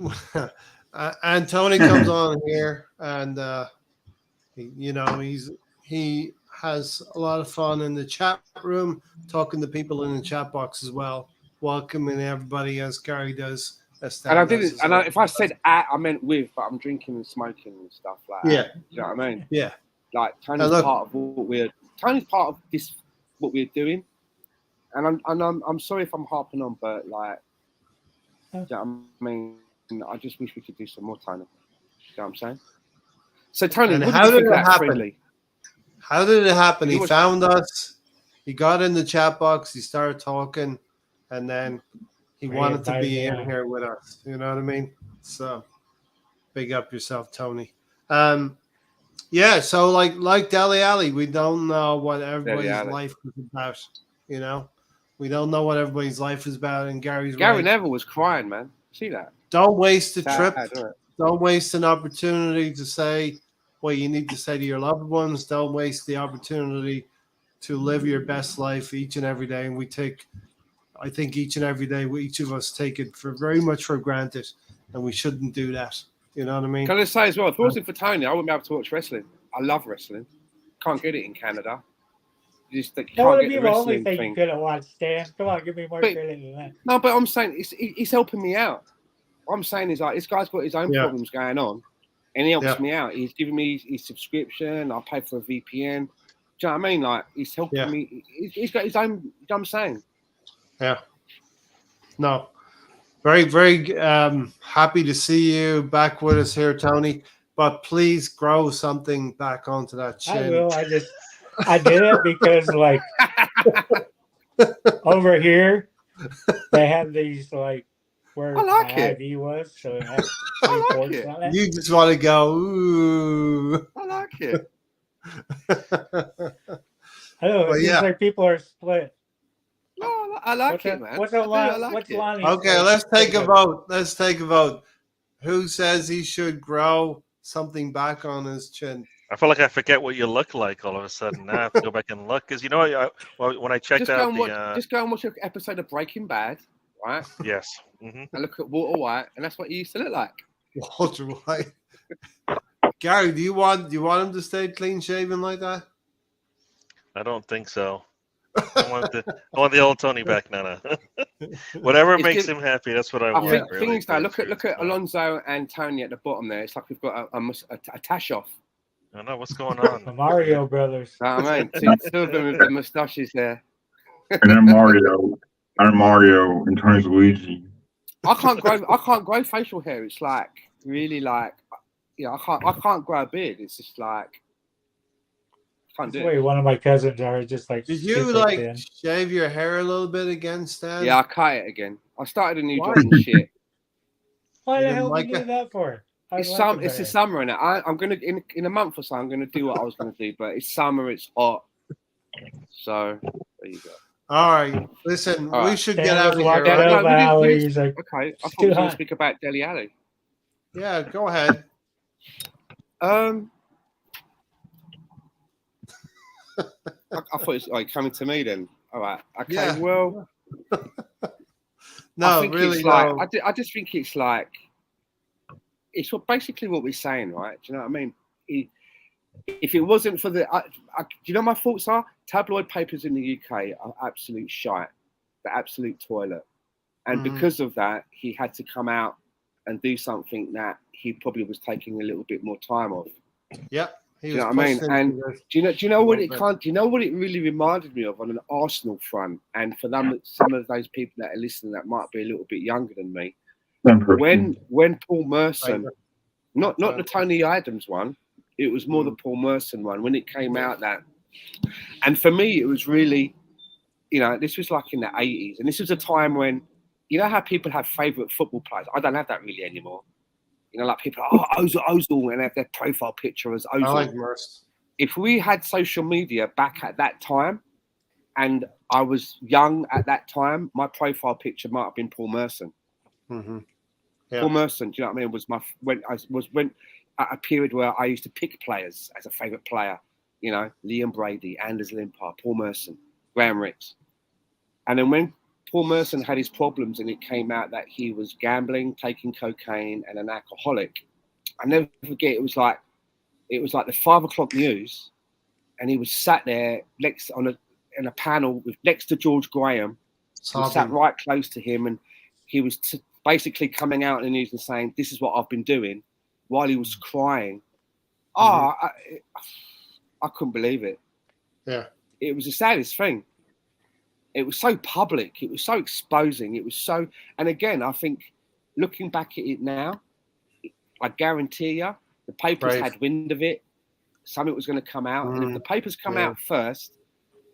and Tony comes on here, and he has a lot of fun in the chat room, talking to people in the chat box as well, welcoming everybody as Gary does. And I didn't. And if I said at, I meant with, but I'm drinking and smoking and stuff like that. Yeah. Do you know what I mean? Yeah. Like Tony's part of what we're. Tony's part of this, what we're doing. And I'm sorry if I'm harping on, but like, do you know what I mean? I just wish we could do some more, Tony. Do you know what I'm saying? So Tony, And what how did you did think it of that happen? friendly? How did it happen? He was- found us. He got in the chat box. He started talking, and then he wanted to be in here with us. You know what I mean? So, big up yourself, Tony. Yeah. So like Dele Alli, we don't know what everybody's life is about. You know, we don't know what everybody's life is about. And Gary right. Neville was crying, man. See that? Don't waste a trip. Right. Don't waste an opportunity to say what you need to say to your loved ones. Don't waste the opportunity to live your best life each and every day. And I think each and every day, each of us take it very much for granted, and we shouldn't do that. You know what I mean? Can I say as well, if it wasn't for Tony, I wouldn't be able to watch wrestling. I love wrestling. Can't get it in Canada. You just can't That would get be the the only wrestling thing thing. you could have watched, Stan. Come on, give me more credit than that. No, but I'm saying it's helping me out. What I'm saying is like this guy's got his own problems going on, and he helps me out. He's giving me his subscription. I pay for a VPN. Do you know what I mean? Like he's helping me. He's got his own. You know what I'm saying? Yeah. No. Very, very happy to see you back with us here, Tony. But please grow something back onto that chin. I will. I did it because like over here they have these like where like my it. IV was, so it has I like it. on it. You just want to go, ooh. I like it. I don't know. It seems like people are split. No, I like it, man. What's the line? Okay, let's take a vote. Let's take a vote. Who says he should grow something back on his chin? I feel like I forget what you look like all of a sudden. Now I have to go back and look because when I checked out just go and watch an episode of Breaking Bad, right? Yes. Mm-hmm. And look at Walter White, and that's what he used to look like. Walter White. Gary, do you want him to stay clean shaven like that? I don't think so. I want the old Tony back, Nana. Whatever makes him happy, that's what I want. Think things though. Look at Alonso and Tony at the bottom there. It's like we've got a tash off. I know what's going on. The Mario brothers. I mean, two of them with the moustaches there. And then Mario, and Tony's Luigi. I can't grow facial hair. It's like really like, I can't grow a beard. It's just like. That's the way one of my cousins are just like. Did you shave your hair a little bit again, Stan? Yeah, I cut it again. I started a new job and shit. Why the hell did you do that for? It's the summer, and I'm gonna in a month or so. I'm gonna do what I was gonna do, but it's summer. It's hot, so there you go. All right, listen, we should get out of here. Okay, I thought we were going to speak about Dele Alli. Yeah, go ahead. I thought it was coming to me then. All right. Okay. Yeah. Well. No, really. I just think it's like it's basically what we're saying, right? Do you know what I mean? If it wasn't for do you know what my thoughts are? Tabloid papers in the UK are absolute shite, the absolute toilet, and because of that, he had to come out and do something that he probably was taking a little bit more time of. Yep. Do you know what I mean? And do you know what it really reminded me of on an Arsenal front? And for some of those people that are listening that might be a little bit younger than me, when Paul Merson, not the Tony Adams one, it was more the Paul Merson one when it came out that, and for me it was really, this was like in the 80s, and this was a time when, how people have favourite football players. I don't have that really anymore. Like people, Ozil, and have their profile picture as Ozil. I like Merce. If we had social media back at that time, and I was young at that time, my profile picture might have been Paul Merson. Mm-hmm. Yeah. Paul Merson, do you know what I mean? Was when at a period where I used to pick players as a favourite player. Liam Brady, Anders Limpar, Paul Merson, Graham Rix, and then when Paul Merson had his problems, and it came out that he was gambling, taking cocaine, and an alcoholic. I never forget. It was like the 5 o'clock news, and he was sat there in a panel next to George Graham. He sat right close to him, and he was basically coming out in the news and saying, "This is what I've been doing," while he was crying. I couldn't believe it. Yeah, it was the saddest thing. It was so public. It was so exposing. It was so. And again, I think looking back at it now, I guarantee you, the papers had wind of it. Something was going to come out, and if the papers come out first,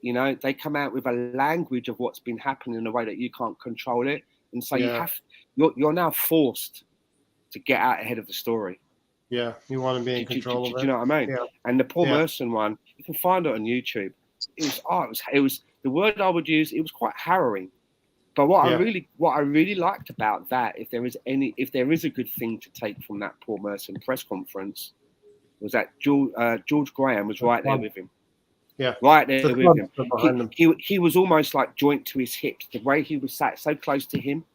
you know, they come out with a language of what's been happening in a way that you can't control it, and so you're now forced to get out ahead of the story. Yeah, you want to be in control of it. Do you know what I mean? Yeah. And the Paul Merson one, you can find it on YouTube. It was the word I would use. It was quite harrowing. But what I really liked about that, if there is a good thing to take from that Paul Merson press conference, was that George Graham was right there with him. Yeah, right there with him. He was almost like joint to his hips. The way he was sat so close to him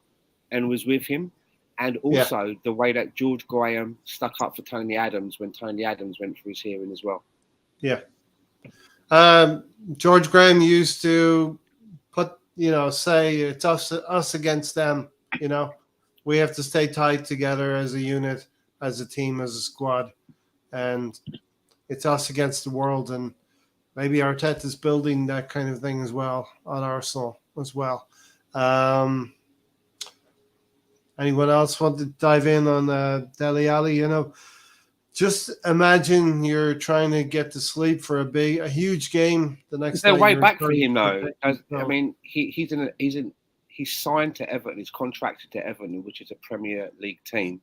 and was with him, and also the way that George Graham stuck up for Tony Adams when Tony Adams went for his hearing as well. Yeah. George Graham used to put, say it's us against them. We have to stay tight together as a unit, as a team, as a squad, and it's us against the world. And maybe Arteta's building that kind of thing as well on Arsenal as well. Anyone else want to dive in on Dele Alli? Just imagine you're trying to get to sleep for a huge game the next. Is there a way back for him though? I mean, he's signed to Everton. He's contracted to Everton, which is a Premier League team.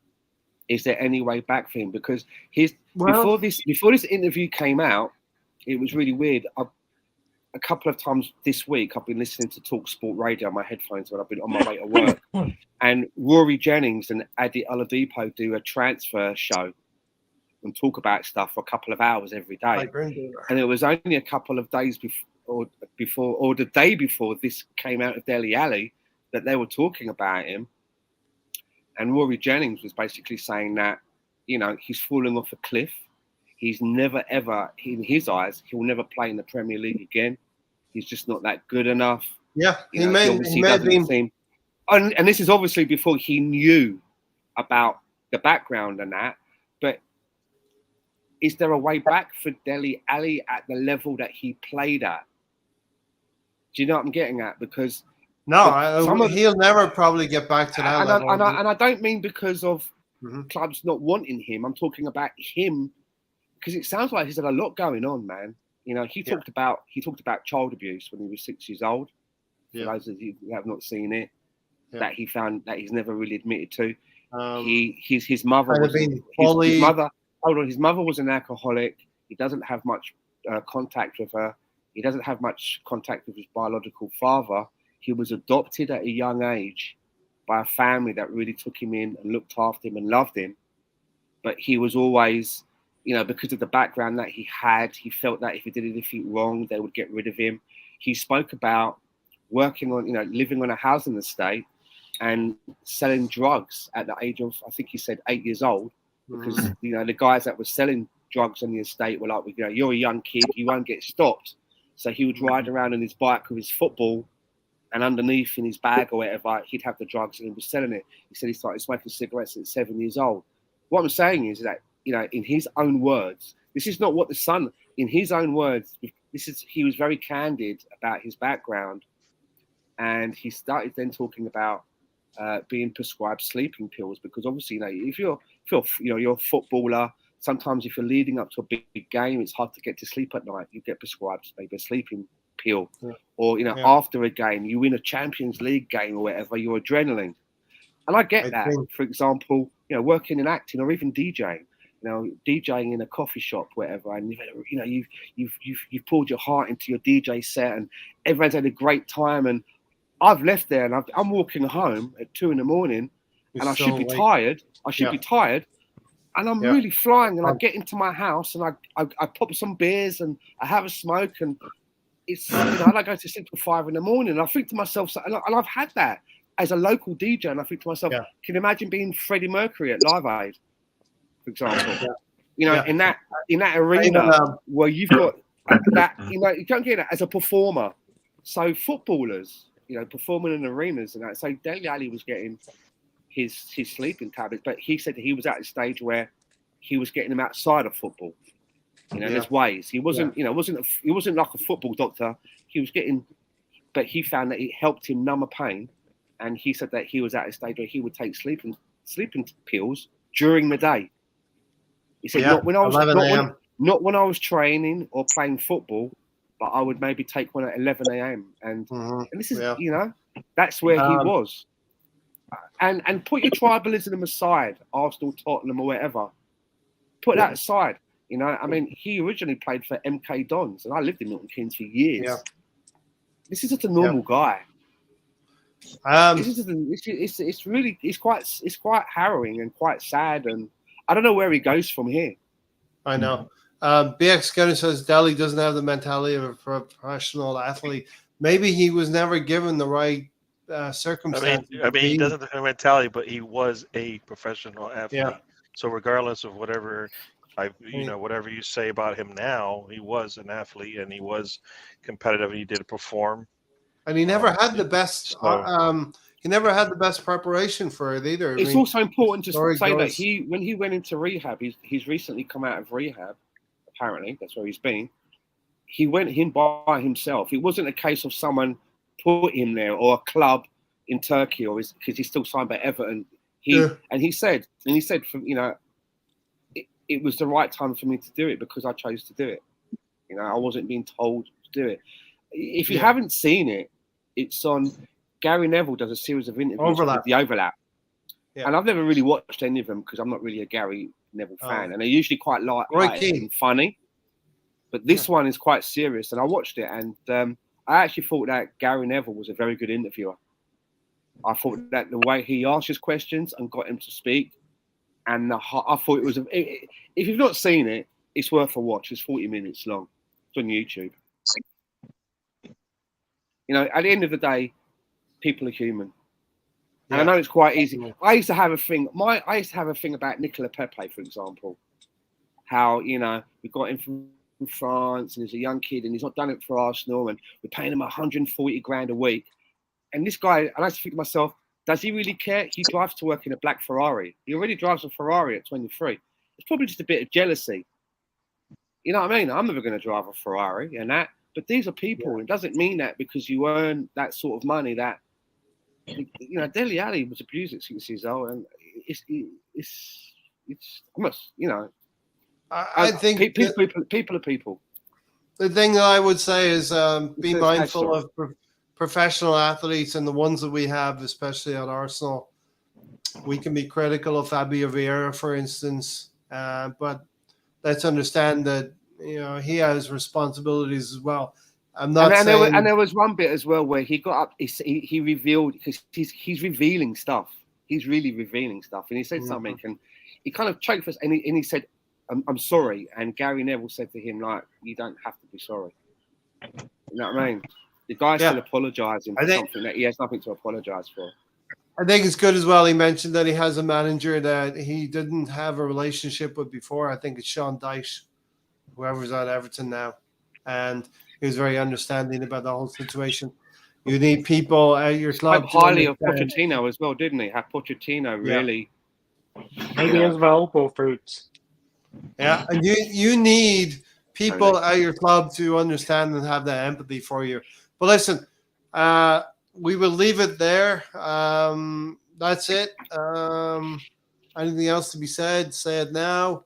Is there any way back for him? Because before this interview came out, it was really weird. A couple of times this week, I've been listening to Talk Sport Radio on my headphones when I've been on my way to work. And Rory Jennings and Adi Oladipo do a transfer show and talk about stuff for a couple of hours every day. And it was only a couple of days before the day before this came out of Dele Alli that they were talking about him. And Rory Jennings was basically saying that, he's falling off a cliff. He's never, ever, in his eyes, he'll never play in the Premier League again. He's just not that good enough. Yeah, he may be. And this is obviously before he knew about the background and that. But is there a way back for Dele Alli at the level that he played at? Do you know what I'm getting at? Because he'll never probably get back to that level. And I don't mean because of clubs not wanting him. I'm talking about him. Because it sounds like he's had a lot going on, man. He talked about child abuse when he was 6 years old. For those of you who have not seen it, that he found that he's never really admitted to. His mother was an alcoholic. He doesn't have much contact with her. He doesn't have much contact with his biological father. He was adopted at a young age by a family that really took him in and looked after him and loved him. But he was always, because of the background that he had, he felt that if he did anything wrong, they would get rid of him. He spoke about working on, living on a housing estate and selling drugs at the age of, I think he said 8 years old, because, the guys that were selling drugs on the estate were like, you're a young kid, you won't get stopped. So he would ride around on his bike with his football, and underneath in his bag or whatever, he'd have the drugs and he was selling it. He said he started smoking cigarettes at 7 years old. What I'm saying is that, in his own words, this is not what the Sun, in his own words, he was very candid about his background. And he started then talking about being prescribed sleeping pills, because obviously, if you're a footballer, sometimes if you're leading up to a big game, it's hard to get to sleep at night. You get prescribed maybe a sleeping pill, or after a game, you win a Champions League game or whatever, your adrenaline. And I get that. For example, working in acting or even DJing. DJing in a coffee shop, whatever, and you've poured your heart into your DJ set, and everyone's had a great time. And I've left there, and I'm walking home at 2 a.m, and I should be tired. Be tired, and I'm really flying. And I get into my house, and I pop some beers, and I have a smoke, and it's I don't go to sleep till 5 a.m. And I think to myself, and I've had that as a local DJ, and I think to myself, can you imagine being Freddie Mercury at Live Aid, for example? In that arena where you've got that, you don't get that as a performer. So footballers, performing in arenas and that. So Dele Alli was getting his sleeping tablets, but he said that he was at a stage where he was getting them outside of football. There's ways. He wasn't, he wasn't like a football doctor. He was getting, but he found that it helped him numb a pain, and he said that he was at a stage where he would take sleeping pills during the day. He said not when I was training or playing football, but I would maybe take one at 11 a.m. And this is, that's where he was. And put your tribalism aside, Arsenal, Tottenham, or whatever. Put that aside. He originally played for MK Dons, and I lived in Milton Keynes for years. Yeah. This is just a normal guy. It's quite harrowing and quite sad, and I don't know where he goes from here. I know. BX Gunner says Dele doesn't have the mentality of a professional athlete. Maybe he was never given the right circumstances. He doesn't have the mentality, but he was a professional athlete. Yeah. So regardless of whatever whatever you say about him now, he was an athlete and he was competitive and he did perform. And he never had the best. He never had the best preparation for it either. It's also important to say that when he went into rehab, he's recently come out of rehab. Apparently, that's where he's been. He went in by himself. It wasn't a case of someone put him there or a club in Turkey, or because he's still signed by Everton. He said, it was the right time for me to do it because I chose to do it. I wasn't being told to do it. If you haven't seen it, it's on. Gary Neville does a series of interviews with the Overlap. Yeah. And I've never really watched any of them because I'm not really a Gary Neville fan. And they're usually quite light and funny. But this one is quite serious. And I watched it, and I actually thought that Gary Neville was a very good interviewer. I thought that the way he asked his questions and got him to speak, and I thought it was. If you've not seen it, it's worth a watch. It's 40 minutes long. It's on YouTube. At the end of the day, people are human. And I know it's quite easy. I used to have a thing. I used to have a thing about Nicolas Pepe, for example. How we got him from France, and he's a young kid, and he's not done it for Arsenal, and we're paying him 140 grand a week. And this guy, and I used to think to myself, does he really care? He drives to work in a black Ferrari. He already drives a Ferrari at 23. It's probably just a bit of jealousy. You know what I mean? I'm never going to drive a Ferrari and that. But these are people. Yeah. It doesn't mean that because you earn that sort of money that, Dele Alli was abused at 6 years old, and it's almost, I think people are people. The thing that I would say is be mindful of professional athletes and the ones that we have, especially at Arsenal. We can be critical of Fabio Vieira, for instance, but let's understand that he has responsibilities as well. I'm not saying... and there was one bit as well where he got up. He revealed, because he's revealing stuff. He's really revealing stuff, and he said something, and he kind of choked us, and he said, "I'm sorry." And Gary Neville said to him, "Like, you don't have to be sorry." You know what I mean? The guy's still apologising for something that he has nothing to apologise for. I think it's good as well. He mentioned that he has a manager that he didn't have a relationship with before. I think it's Sean Dyche, whoever's at Everton now. And he was very understanding about the whole situation. You need people at your club. Highly of Pochettino as well, didn't he? Have Pochettino really? Maybe as well, both fruits. Yeah, and you need people at your club to understand and have that empathy for you. But listen, we will leave it there. That's it. Anything else to be said? Say it now.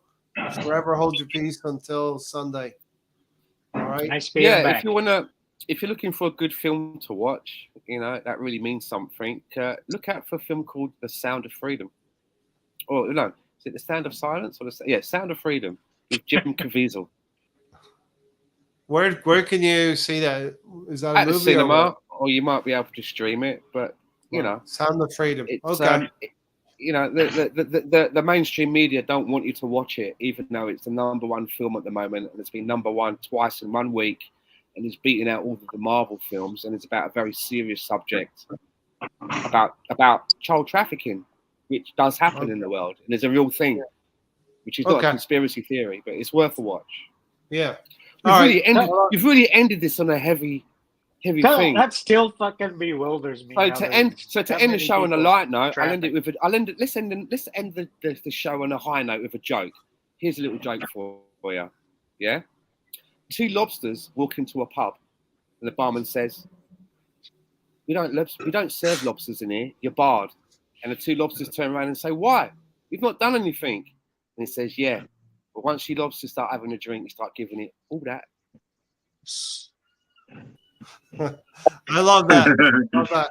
Forever hold your peace until Sunday. All right. Nice being back. If you're looking for a good film to watch, that really means something. Look out for a film called The Sound of Freedom. Or no, is it The Sound of Silence or Sound of Freedom with Jim Caviezel. Where can you see that? Is that at a movie? The cinema, or you might be able to stream it. But Sound of Freedom. Okay. The mainstream media don't want you to watch it, even though it's the number one film at the moment, and it's been number one twice in 1 week. and it's beating out all of the Marvel films, and it's about a very serious subject about child trafficking, which does happen in the world, and is a real thing, which is not a conspiracy theory, but it's worth a watch. Yeah. You've really ended this on a heavy thing. That still fucking bewilders me. So to end the show on a light note, let's end the show on a high note with a joke. Here's a little joke for you. Yeah? 2 lobsters walk into a pub, and the barman says, We don't serve lobsters in here. You're barred. And the 2 lobsters turn around and say, Why? You've not done anything. And he says, Yeah. But once you lobsters start having a drink, you start giving it all that. I love that.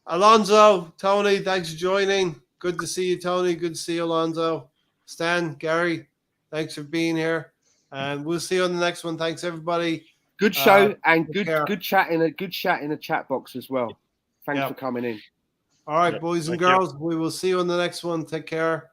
Alonso, Tony, thanks for joining. Good to see you, Tony. Good to see you, Alonso. Stan, Gary, thanks for being here. And we'll see you on the next one. Thanks, everybody. Good show and good chat in the chat box as well. Thanks for coming in. All right, boys and girls, we will see you on the next one. Take care.